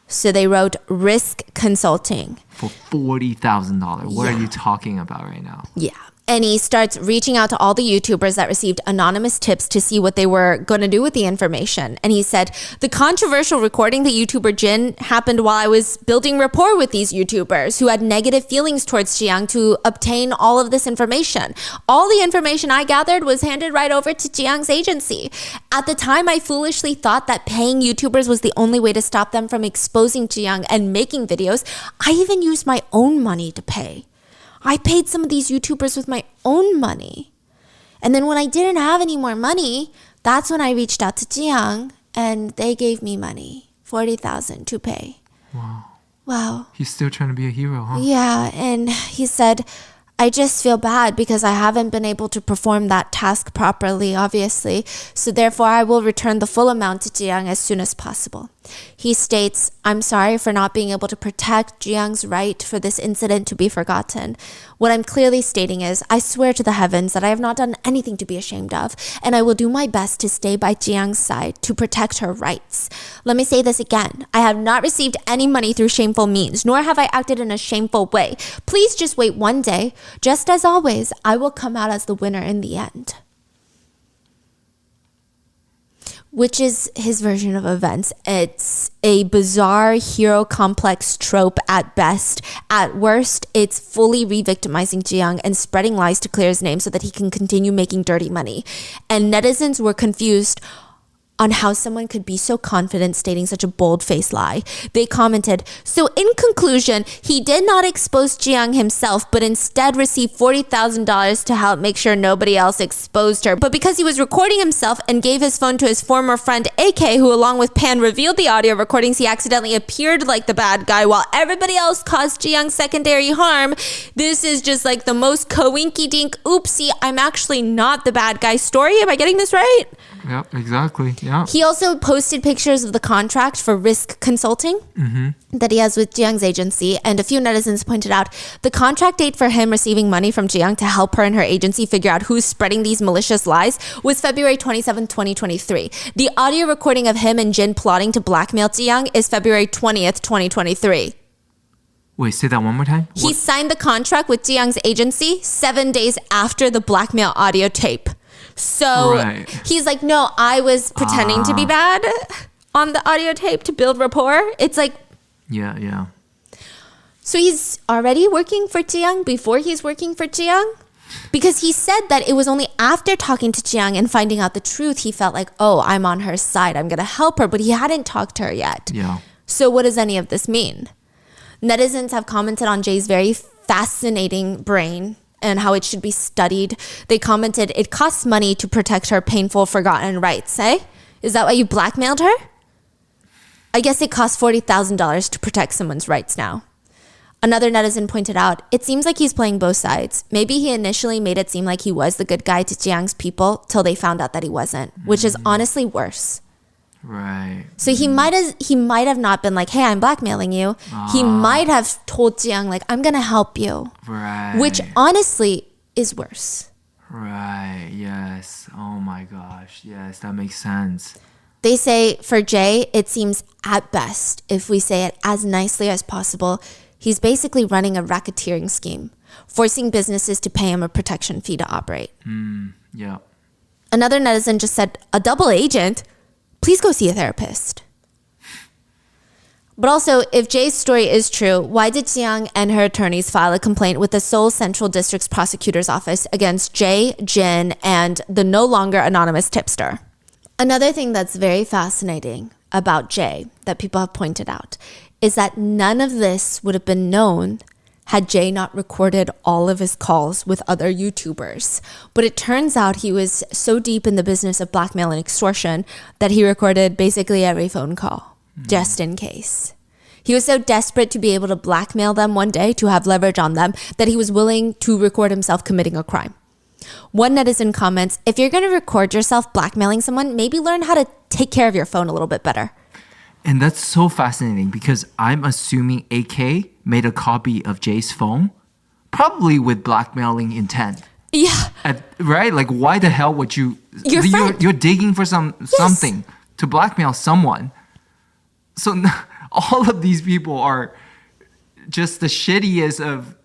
So they wrote risk consulting. For $40,000. What are you talking about right now? Yeah. And he starts reaching out to all the YouTubers that received anonymous tips to see what they were going to do with the information. And he said, the controversial recording the YouTuber Jin happened while I was building rapport with these YouTubers who had negative feelings towards Jiyoung to obtain all of this information. All the information I gathered was handed right over to Jiyoung's agency. At the time, I foolishly thought that paying YouTubers was the only way to stop them from exposing Jiyoung and making videos. I even used my own money to pay. I paid some of these YouTubers with my own money. And then when I didn't have any more money, that's when I reached out to Jiyoung and they gave me money, $40,000 to pay. Wow. He's still trying to be a hero, huh? Yeah, and he said, I just feel bad because I haven't been able to perform that task properly, obviously. So therefore, I will return the full amount to Jiyoung as soon as possible. He states, I'm sorry for not being able to protect Jiyoung's right for this incident to be forgotten. What I'm clearly stating is, I swear to the heavens that I have not done anything to be ashamed of, and I will do my best to stay by Jiyoung's side to protect her rights. Let me say this again. I have not received any money through shameful means, nor have I acted in a shameful way. Please just wait one day. Just as always, I will come out as the winner in the end. Which is his version of events. It's a bizarre hero complex trope at best. At worst, it's fully re-victimizing Jiyoung and spreading lies to clear his name so that he can continue making dirty money. And netizens were confused on how someone could be so confident stating such a bold-faced lie. They commented, so in conclusion, he did not expose Jiang himself, but instead received $40,000 to help make sure nobody else exposed her. But because he was recording himself and gave his phone to his former friend AK, who along with Pan revealed the audio recordings, he accidentally appeared like the bad guy while everybody else caused Jiang secondary harm. This is just like the most coinky-dink, oopsie, I'm actually not the bad guy story. Am I getting this right? Yep, exactly. Yeah. He also posted pictures of the contract for risk consulting that he has with Jiang's agency, and a few netizens pointed out the contract date for him receiving money from Jiang to help her and her agency figure out who's spreading these malicious lies was February 27, 2023. The audio recording of him and Jin plotting to blackmail Jiang is February 20th, 2023. Wait, say that one more time. He signed the contract with Jiang's agency 7 days after the blackmail audio tape. So he's like, no, I was pretending to be bad on the audio tape to build rapport. It's like, yeah. So he's already working for Jiang before he's working for Jiang? Because he said that it was only after talking to Jiang and finding out the truth, he felt like, oh, I'm on her side. I'm going to help her. But he hadn't talked to her yet. Yeah. So what does any of this mean? Netizens have commented on Jay's very fascinating brain and how it should be studied. They commented, it costs money to protect her painful, forgotten rights, eh? Is that why you blackmailed her? I guess it costs $40,000 to protect someone's rights now. Another netizen pointed out, it seems like he's playing both sides. Maybe he initially made it seem like he was the good guy to Jiang's people till they found out that he wasn't, which is honestly worse. Right. So he might have not been like, hey, I'm blackmailing you. He might have told Jiang, like, I'm going to help you. Right. Which honestly is worse. Right. Yes. Oh my gosh. Yes, that makes sense. They say for Jay, it seems at best, if we say it as nicely as possible, he's basically running a racketeering scheme, forcing businesses to pay him a protection fee to operate. Yeah. Another netizen just said, a double agent? Please go see a therapist. But also, if Jay's story is true, why did Jiang and her attorneys file a complaint with the Seoul Central District's prosecutor's office against Jay, Jin, and the no longer anonymous tipster? Another thing that's very fascinating about Jay that people have pointed out is that none of this would have been known had Jay not recorded all of his calls with other YouTubers. But it turns out he was so deep in the business of blackmail and extortion that he recorded basically every phone call, just in case. He was so desperate to be able to blackmail them one day, to have leverage on them, that he was willing to record himself committing a crime. One netizen comments, if you're going to record yourself blackmailing someone, maybe learn how to take care of your phone a little bit better. And that's so fascinating because I'm assuming AK made a copy of Jay's phone, probably with blackmailing intent. Yeah. Right? Like, why the hell would you... You're digging for something to blackmail someone. So all of these people are just the shittiest of...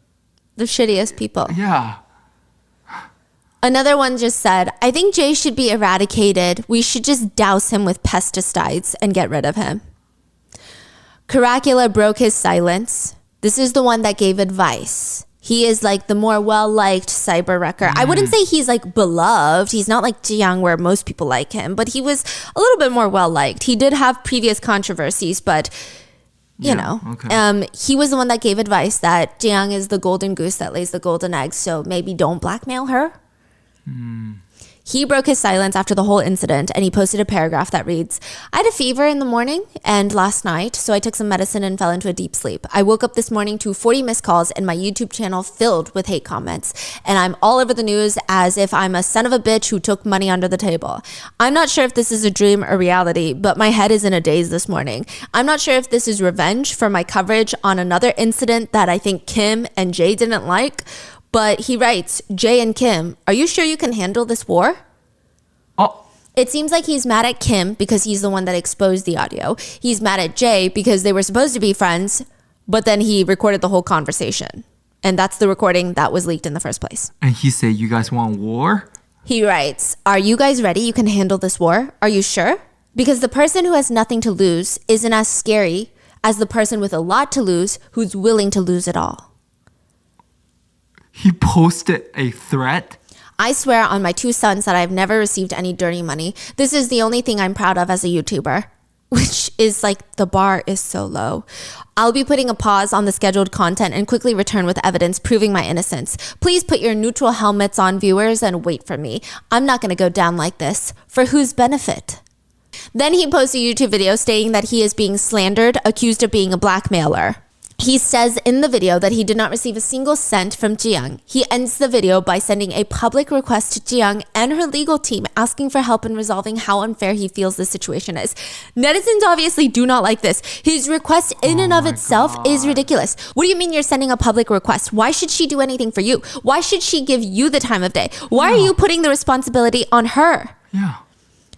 The shittiest people. Yeah. Another one just said, I think Jay should be eradicated. We should just douse him with pesticides and get rid of him. Caracula broke his silence. This is the one that gave advice. He is like the more well-liked cyber wrecker. I wouldn't say he's like beloved. He's not like Jiang where most people like him, but he was a little bit more well-liked. He did have previous controversies, but you know, he was the one that gave advice that Jiang is the golden goose that lays the golden eggs. So maybe don't blackmail her. He broke his silence after the whole incident, and he posted a paragraph that reads, I had a fever in the morning and last night, so I took some medicine and fell into a deep sleep. I woke up this morning to 40 missed calls and my YouTube channel filled with hate comments, and I'm all over the news as if I'm a son of a bitch who took money under the table. I'm not sure if this is a dream or reality, but my head is in a daze this morning. I'm not sure if this is revenge for my coverage on another incident that I think Kim and Jay didn't like. But he writes, Jay and Kim, are you sure you can handle this war? Oh. It seems like he's mad at Kim because he's the one that exposed the audio. He's mad at Jay because they were supposed to be friends, but then he recorded the whole conversation. And that's the recording that was leaked in the first place. And he said, you guys want war? He writes, are you guys ready? You can handle this war? Are you sure? Because the person who has nothing to lose isn't as scary as the person with a lot to lose who's willing to lose it all. He posted a threat? I swear on my 2 sons that I've never received any dirty money. This is the only thing I'm proud of as a YouTuber, which is like the bar is so low. I'll be putting a pause on the scheduled content and quickly return with evidence proving my innocence. Please put your neutral helmets on, viewers, and wait for me. I'm not going to go down like this. For whose benefit? Then he posts a YouTube video stating that he is being slandered, accused of being a blackmailer. He says in the video that he did not receive a single cent from Jiyoung. He ends the video by sending a public request to Jiyoung and her legal team asking for help in resolving how unfair he feels the situation is. Netizens obviously do not like this. His request in and of itself is ridiculous. What do you mean you're sending a public request? Why should she do anything for you? Why should she give you the time of day? Why are you putting the responsibility on her? Yeah.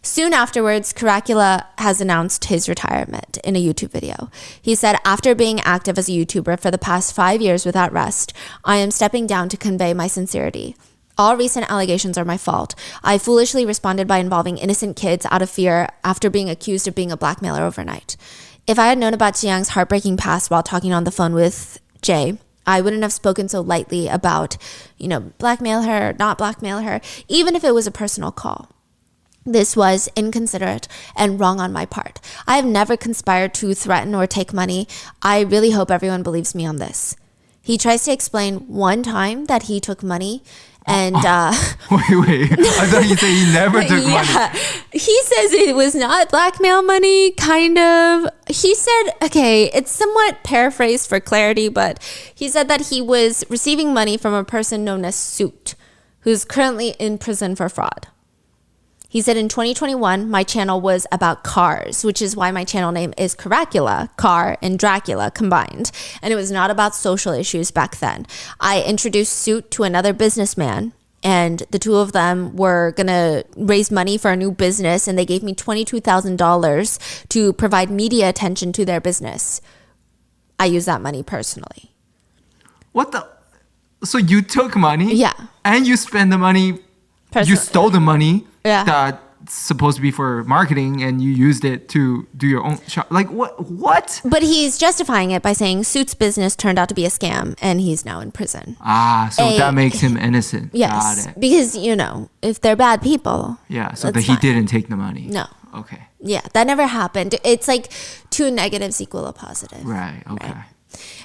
Soon afterwards, Caracula has announced his retirement in a YouTube video. He said, after being active as a YouTuber for the past 5 years without rest, I am stepping down to convey my sincerity. All recent allegations are my fault. I foolishly responded by involving innocent kids out of fear after being accused of being a blackmailer overnight. If I had known about Jiyoung's heartbreaking past while talking on the phone with Jay, I wouldn't have spoken so lightly about, blackmail her, not blackmail her, even if it was a personal call. This was inconsiderate and wrong on my part. I have never conspired to threaten or take money. I really hope everyone believes me on this. He tries to explain one time that he took money and... Wait. I thought you said he never took money. He says it was not blackmail money, kind of. He said, okay, it's somewhat paraphrased for clarity, but he said that he was receiving money from a person known as Suit, who's currently in prison for fraud. He said in 2021, my channel was about cars, which is why my channel name is Caracula, car and Dracula combined. And it was not about social issues back then. I introduced Suit to another businessman, and the two of them were going to raise money for a new business, and they gave me $22,000 to provide media attention to their business. I use that money personally. What the? So you took money? Yeah. And you spent the money, you stole the money. Yeah. That's supposed to be for marketing, and you used it to do your own shop. Like what? But he's justifying it by saying Suit's business turned out to be a scam and he's now in prison. So that makes him innocent. Yes. Got it. Because, if they're bad people. Yeah, so that he didn't take the money. No. Okay. Yeah, that never happened. It's like 2 negatives equal a positive. Right, okay. Right?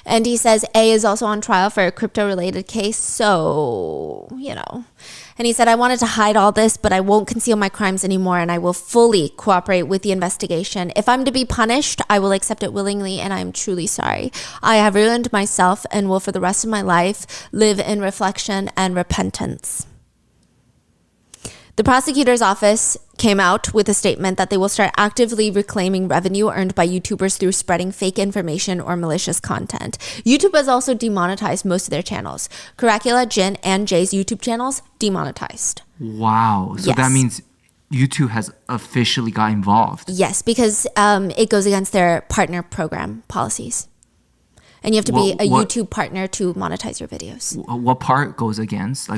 And he says A is also on trial for a crypto-related case, so, And he said, I wanted to hide all this, but I won't conceal my crimes anymore, and I will fully cooperate with the investigation. If I'm to be punished, I will accept it willingly, and I'm truly sorry. I have ruined myself and will for the rest of my life live in reflection and repentance. The prosecutor's office came out with a statement that they will start actively reclaiming revenue earned by YouTubers through spreading fake information or malicious content. YouTube has also demonetized most of their channels. Caracula, Jin, and Jay's YouTube channels demonetized. Wow. So that means YouTube has officially got involved. Yes, because it goes against their partner program policies. And you have to be a YouTube partner to monetize your videos. What part goes against?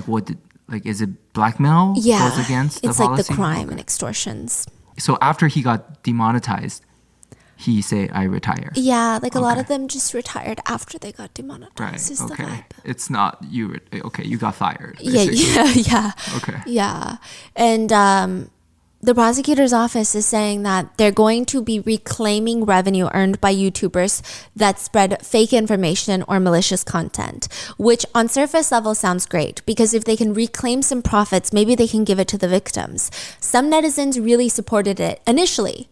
Is it blackmail goes against the it's policy? Like the crime and extortions. So after he got demonetized, he say, I retire. Yeah, a lot of them just retired after they got demonetized. Right, okay. It's not you, you got fired. Yeah. Okay. Yeah. And the prosecutor's office is saying that they're going to be reclaiming revenue earned by YouTubers that spread fake information or malicious content, which on surface level sounds great because if they can reclaim some profits, maybe they can give it to the victims. Some netizens really supported it initially,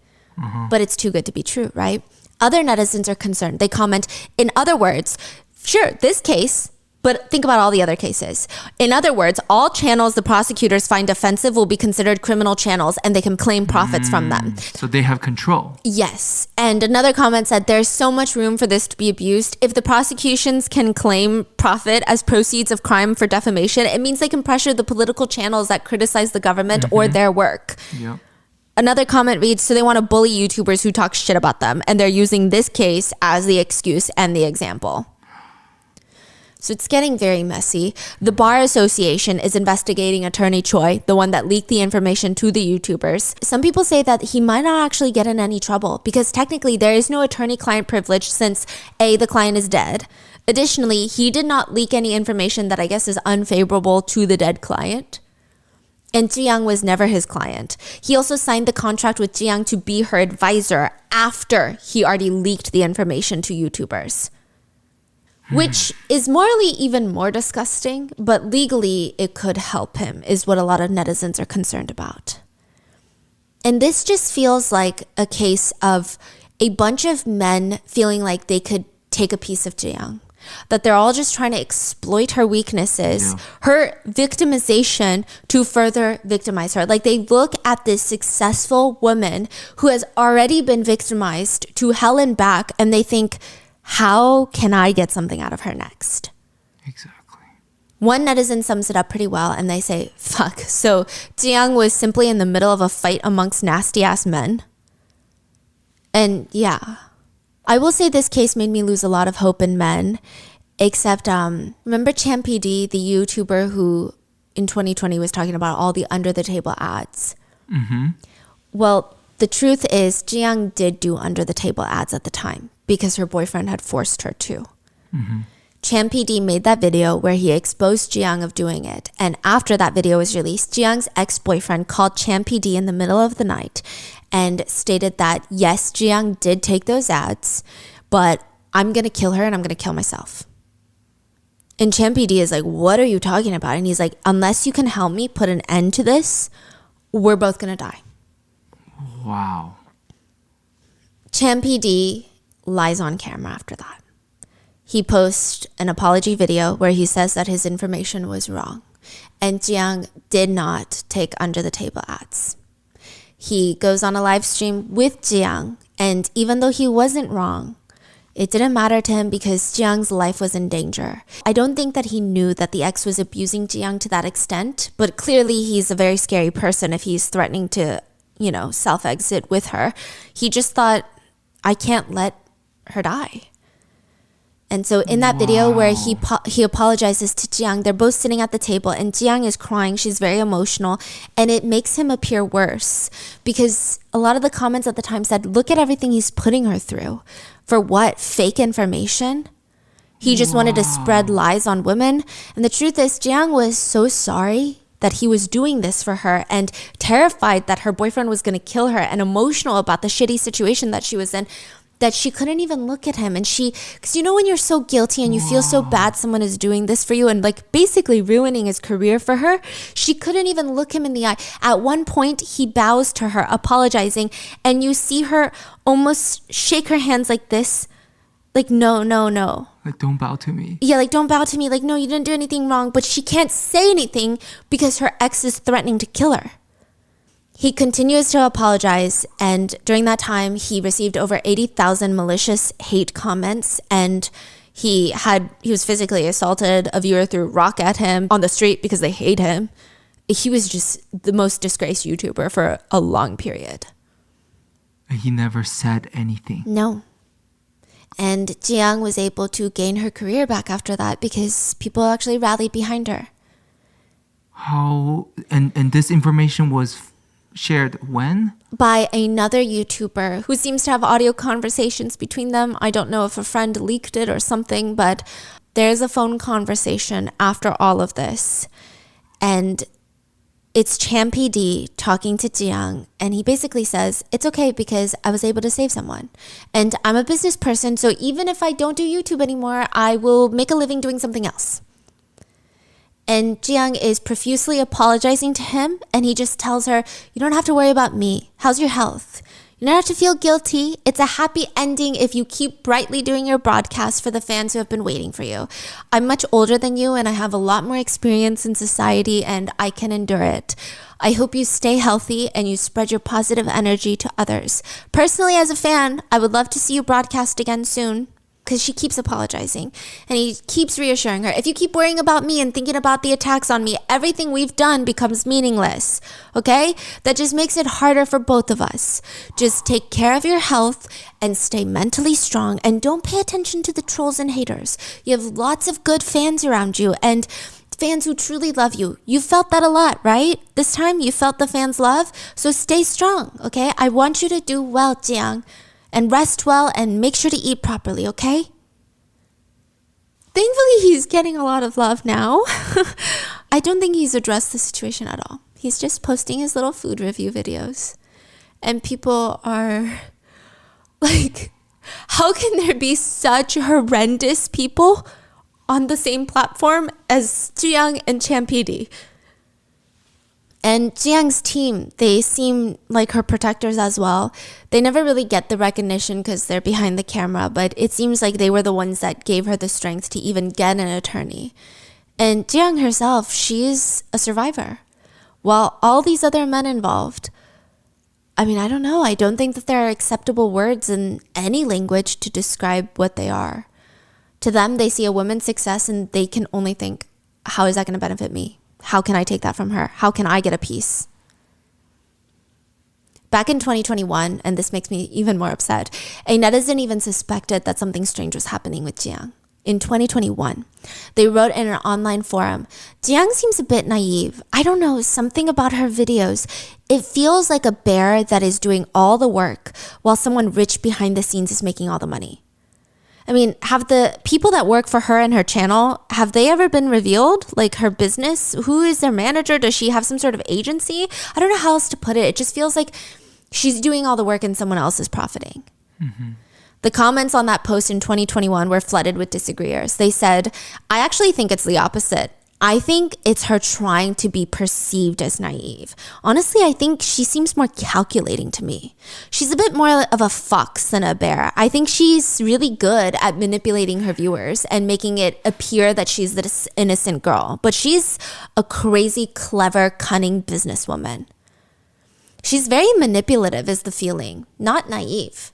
but it's too good to be true, right? Other netizens are concerned. They comment, in other words, sure, this case, but think about all the other cases. In other words, all channels the prosecutors find offensive will be considered criminal channels and they can claim profits from them. So they have control. Yes. And another comment said, there's so much room for this to be abused. If the prosecutions can claim profit as proceeds of crime for defamation, it means they can pressure the political channels that criticize the government or their work. Yep. Another comment reads, so they want to bully YouTubers who talk shit about them, and they're using this case as the excuse and the example. So it's getting very messy. The Bar Association is investigating attorney Choi, the one that leaked the information to the YouTubers. Some people say that he might not actually get in any trouble because technically there is no attorney-client privilege since A, the client is dead. Additionally, he did not leak any information that I guess is unfavorable to the dead client. And Jiyoung was never his client. He also signed the contract with Jiyoung to be her advisor after he already leaked the information to YouTubers. Which is morally even more disgusting, but legally it could help him, is what a lot of netizens are concerned about. And this just feels like a case of a bunch of men feeling like they could take a piece of Jiyoung. That they're all just trying to exploit her weaknesses, her victimization to further victimize her. Like they look at this successful woman who has already been victimized to hell and back, and they think, how can I get something out of her next? Exactly. One netizen sums it up pretty well, and they say, fuck, so Jiyoung was simply in the middle of a fight amongst nasty ass men. And yeah, I will say this case made me lose a lot of hope in men, except remember Chan PD, the YouTuber who in 2020 was talking about all the under the table ads? Mm-hmm. Well, the truth is Jiyoung did do under the table ads at the time because her boyfriend had forced her to. Mm-hmm. Chan PD made that video where he exposed Jiyoung of doing it. And after that video was released, Jiyoung's ex-boyfriend called Chan PD in the middle of the night and stated that, yes, Jiyoung did take those ads, but I'm going to kill her and I'm going to kill myself. And Chan PD is like, what are you talking about? And he's like, unless you can help me put an end to this, we're both going to die. Wow. Chan PD lies on camera after that. He posts an apology video where he says that his information was wrong and Jiyoung did not take under the table ads. He goes on a live stream with Jiyoung, and even though he wasn't wrong, it didn't matter to him because Jiyoung's life was in danger. I don't think that he knew that the ex was abusing Jiyoung to that extent, but clearly he's a very scary person if he's threatening to, self-exit with her. He just thought, I can't let her die. And so in that video where he apologizes to Jiyoung, they're both sitting at the table and Jiyoung is crying. She's very emotional and it makes him appear worse because a lot of the comments at the time said, look at everything he's putting her through. For what? Fake information? He just wanted to spread lies on women. And the truth is, Jiyoung was so sorry that he was doing this for her and terrified that her boyfriend was going to kill her and emotional about the shitty situation that she was in, that she couldn't even look at him. And because when you're so guilty and you feel so bad someone is doing this for you and like basically ruining his career for her, she couldn't even look him in the eye. At one point, he bows to her, apologizing, and you see her almost shake her hands like this, like, no. Like, don't bow to me. Yeah, like, don't bow to me. Like, no, you didn't do anything wrong. But she can't say anything because her ex is threatening to kill her. He continues to apologize, and during that time, he received over 80,000 malicious hate comments, and he was physically assaulted. A viewer threw a rock at him on the street because they hate him. He was just the most disgraced YouTuber for a long period. He never said anything. No. And Jiyoung was able to gain her career back after that because people actually rallied behind her. How? And this information was shared when? By another YouTuber who seems to have audio conversations between them. I don't know if a friend leaked it or something, but there's a phone conversation after all of this. And it's Chan PD talking to Jiyoung, and he basically says, it's okay because I was able to save someone. And I'm a business person, so even if I don't do YouTube anymore, I will make a living doing something else. And Jiyoung is profusely apologizing to him, and he just tells her, you don't have to worry about me. How's your health? You don't have to feel guilty. It's a happy ending if you keep brightly doing your broadcast for the fans who have been waiting for you. I'm much older than you, and I have a lot more experience in society, and I can endure it. I hope you stay healthy and you spread your positive energy to others. Personally, as a fan, I would love to see you broadcast again soon. Because she keeps apologizing and he keeps reassuring her, if you keep worrying about me and thinking about the attacks on me, everything we've done becomes meaningless. Okay? That just makes it harder for both of us. Just take care of your health and stay mentally strong, and don't pay attention to the trolls and haters. You have lots of good fans around you and fans who truly love you. You felt that a lot, right? This time you felt the fans' love. So stay strong. Okay? I want you to do well, Jiyoung. And rest well and make sure to eat properly, okay? Thankfully, he's getting a lot of love now. I don't think he's addressed the situation at all. He's just posting his little food review videos. And people are like, how can there be such horrendous people on the same platform as Jiyoung and Champidi? And Jiyoung's team, they seem like her protectors as well. They never really get the recognition because they're behind the camera, but it seems like they were the ones that gave her the strength to even get an attorney. And Jiyoung herself, she's a survivor. While all these other men involved, I mean, I don't know. I don't think that there are acceptable words in any language to describe what they are. To them, they see a woman's success and they can only think, how is that going to benefit me? How can I take that from her? How can I get a piece? Back in 2021, and this makes me even more upset, a netizen even suspected that something strange was happening with Jiyoung. In 2021, they wrote in an online forum, Jiyoung seems a bit naive. I don't know, something about her videos. It feels like a bear that is doing all the work while someone rich behind the scenes is making all the money. I mean, have the people that work for her and her channel, have they ever been revealed? Like her business? Who is their manager? Does she have some sort of agency? I don't know how else to put it. It just feels like she's doing all the work and someone else is profiting. Mm-hmm. The comments on that post in 2021 were flooded with disagreeers. They said, I actually think it's the opposite. I think it's her trying to be perceived as naive. Honestly, I think she seems more calculating to me. She's a bit more of a fox than a bear. I think she's really good at manipulating her viewers and making it appear that she's this innocent girl. But she's a crazy, clever, cunning businesswoman. She's very manipulative is the feeling, not naive.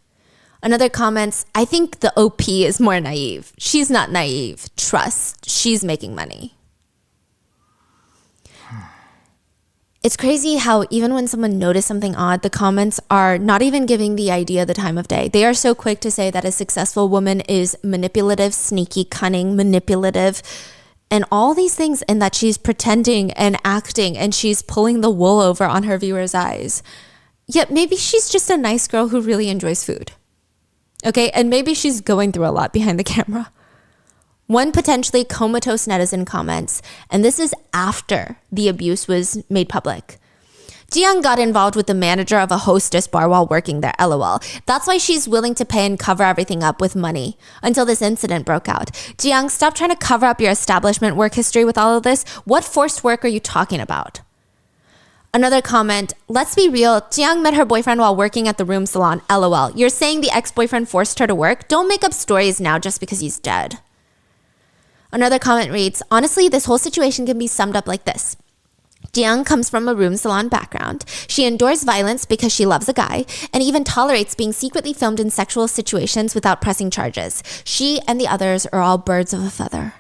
Another comments, I think the OP is more naive. She's not naive. Trust, she's making money. It's crazy how even when someone noticed something odd, the comments are not even giving the idea the time of day. They are so quick to say that a successful woman is manipulative, sneaky, cunning, manipulative, and all these things, and that she's pretending and acting and she's pulling the wool over on her viewers' eyes. Yet maybe she's just a nice girl who really enjoys food. Okay, and maybe she's going through a lot behind the camera. One potentially comatose netizen comments, and this is after the abuse was made public. Jiyoung got involved with the manager of a hostess bar while working there, LOL. That's why she's willing to pay and cover everything up with money until this incident broke out. Jiyoung, stop trying to cover up your establishment work history with all of this. What forced work are you talking about? Another comment, let's be real, Jiyoung met her boyfriend while working at the room salon, LOL. You're saying the ex-boyfriend forced her to work? Don't make up stories now just because he's dead. Another comment reads, honestly, this whole situation can be summed up like this. Jiyoung comes from a room salon background. She endures violence because she loves a guy and even tolerates being secretly filmed in sexual situations without pressing charges. She and the others are all birds of a feather.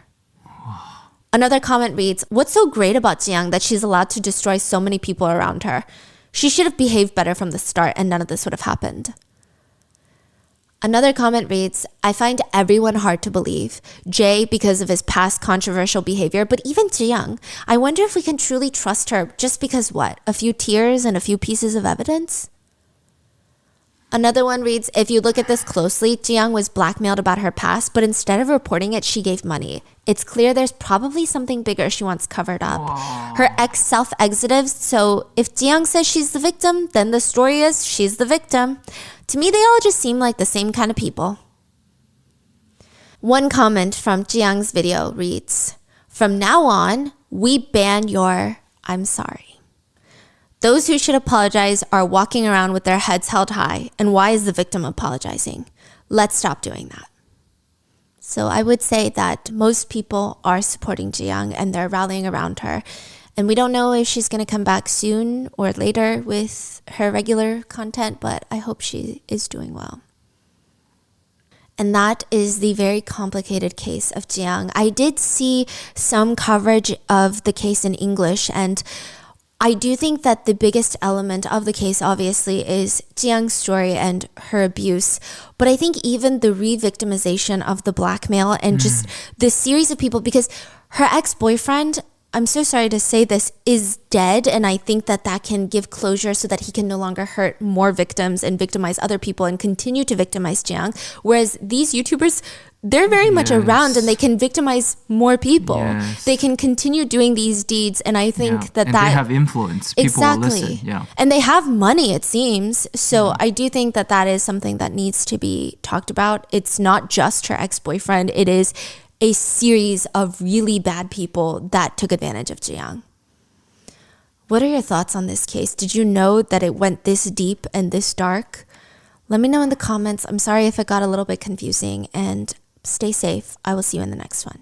Another comment reads, what's so great about Jiyoung that she's allowed to destroy so many people around her? She should have behaved better from the start and none of this would have happened. Another comment reads, I find everyone hard to believe. Jay, because of his past controversial behavior, but even Jiyoung. I wonder if we can truly trust her just because what? A few tears and a few pieces of evidence? Another one reads, if you look at this closely, Jiyoung was blackmailed about her past, but instead of reporting it, she gave money. It's clear there's probably something bigger she wants covered up. Aww. Her ex self-exited, so if Jiyoung says she's the victim, then the story is she's the victim. To me, they all just seem like the same kind of people. One comment from Jiyoung's video reads, from now on, we ban your I'm sorry. Those who should apologize are walking around with their heads held high, and why is the victim apologizing? Let's stop doing that. So I would say that most people are supporting Jiyoung and they're rallying around her. And we don't know if she's going to come back soon or later with her regular content, but I hope she is doing well. And that is the very complicated case of Jiyoung. I did see some coverage of the case in English, and I do think that the biggest element of the case, obviously, is Jiyoung's story and her abuse. But I think even the re-victimization of the blackmail and just the series of people, because her ex-boyfriend, I'm so sorry to say this, is dead. And I think that that can give closure so that he can no longer hurt more victims and victimize other people and continue to victimize Jiyoung. Whereas these YouTubers, they're very much around and they can victimize more people. Yes. They can continue doing these deeds. And I think that they have influence. People will listen. Yeah. And they have money, it seems. So I do think that that is something that needs to be talked about. It's not just her ex-boyfriend. It is a series of really bad people that took advantage of Jiang. What are your thoughts on this case? Did you know that it went this deep and this dark? Let me know in the comments. I'm sorry if it got a little bit confusing, and stay safe. I will see you in the next one.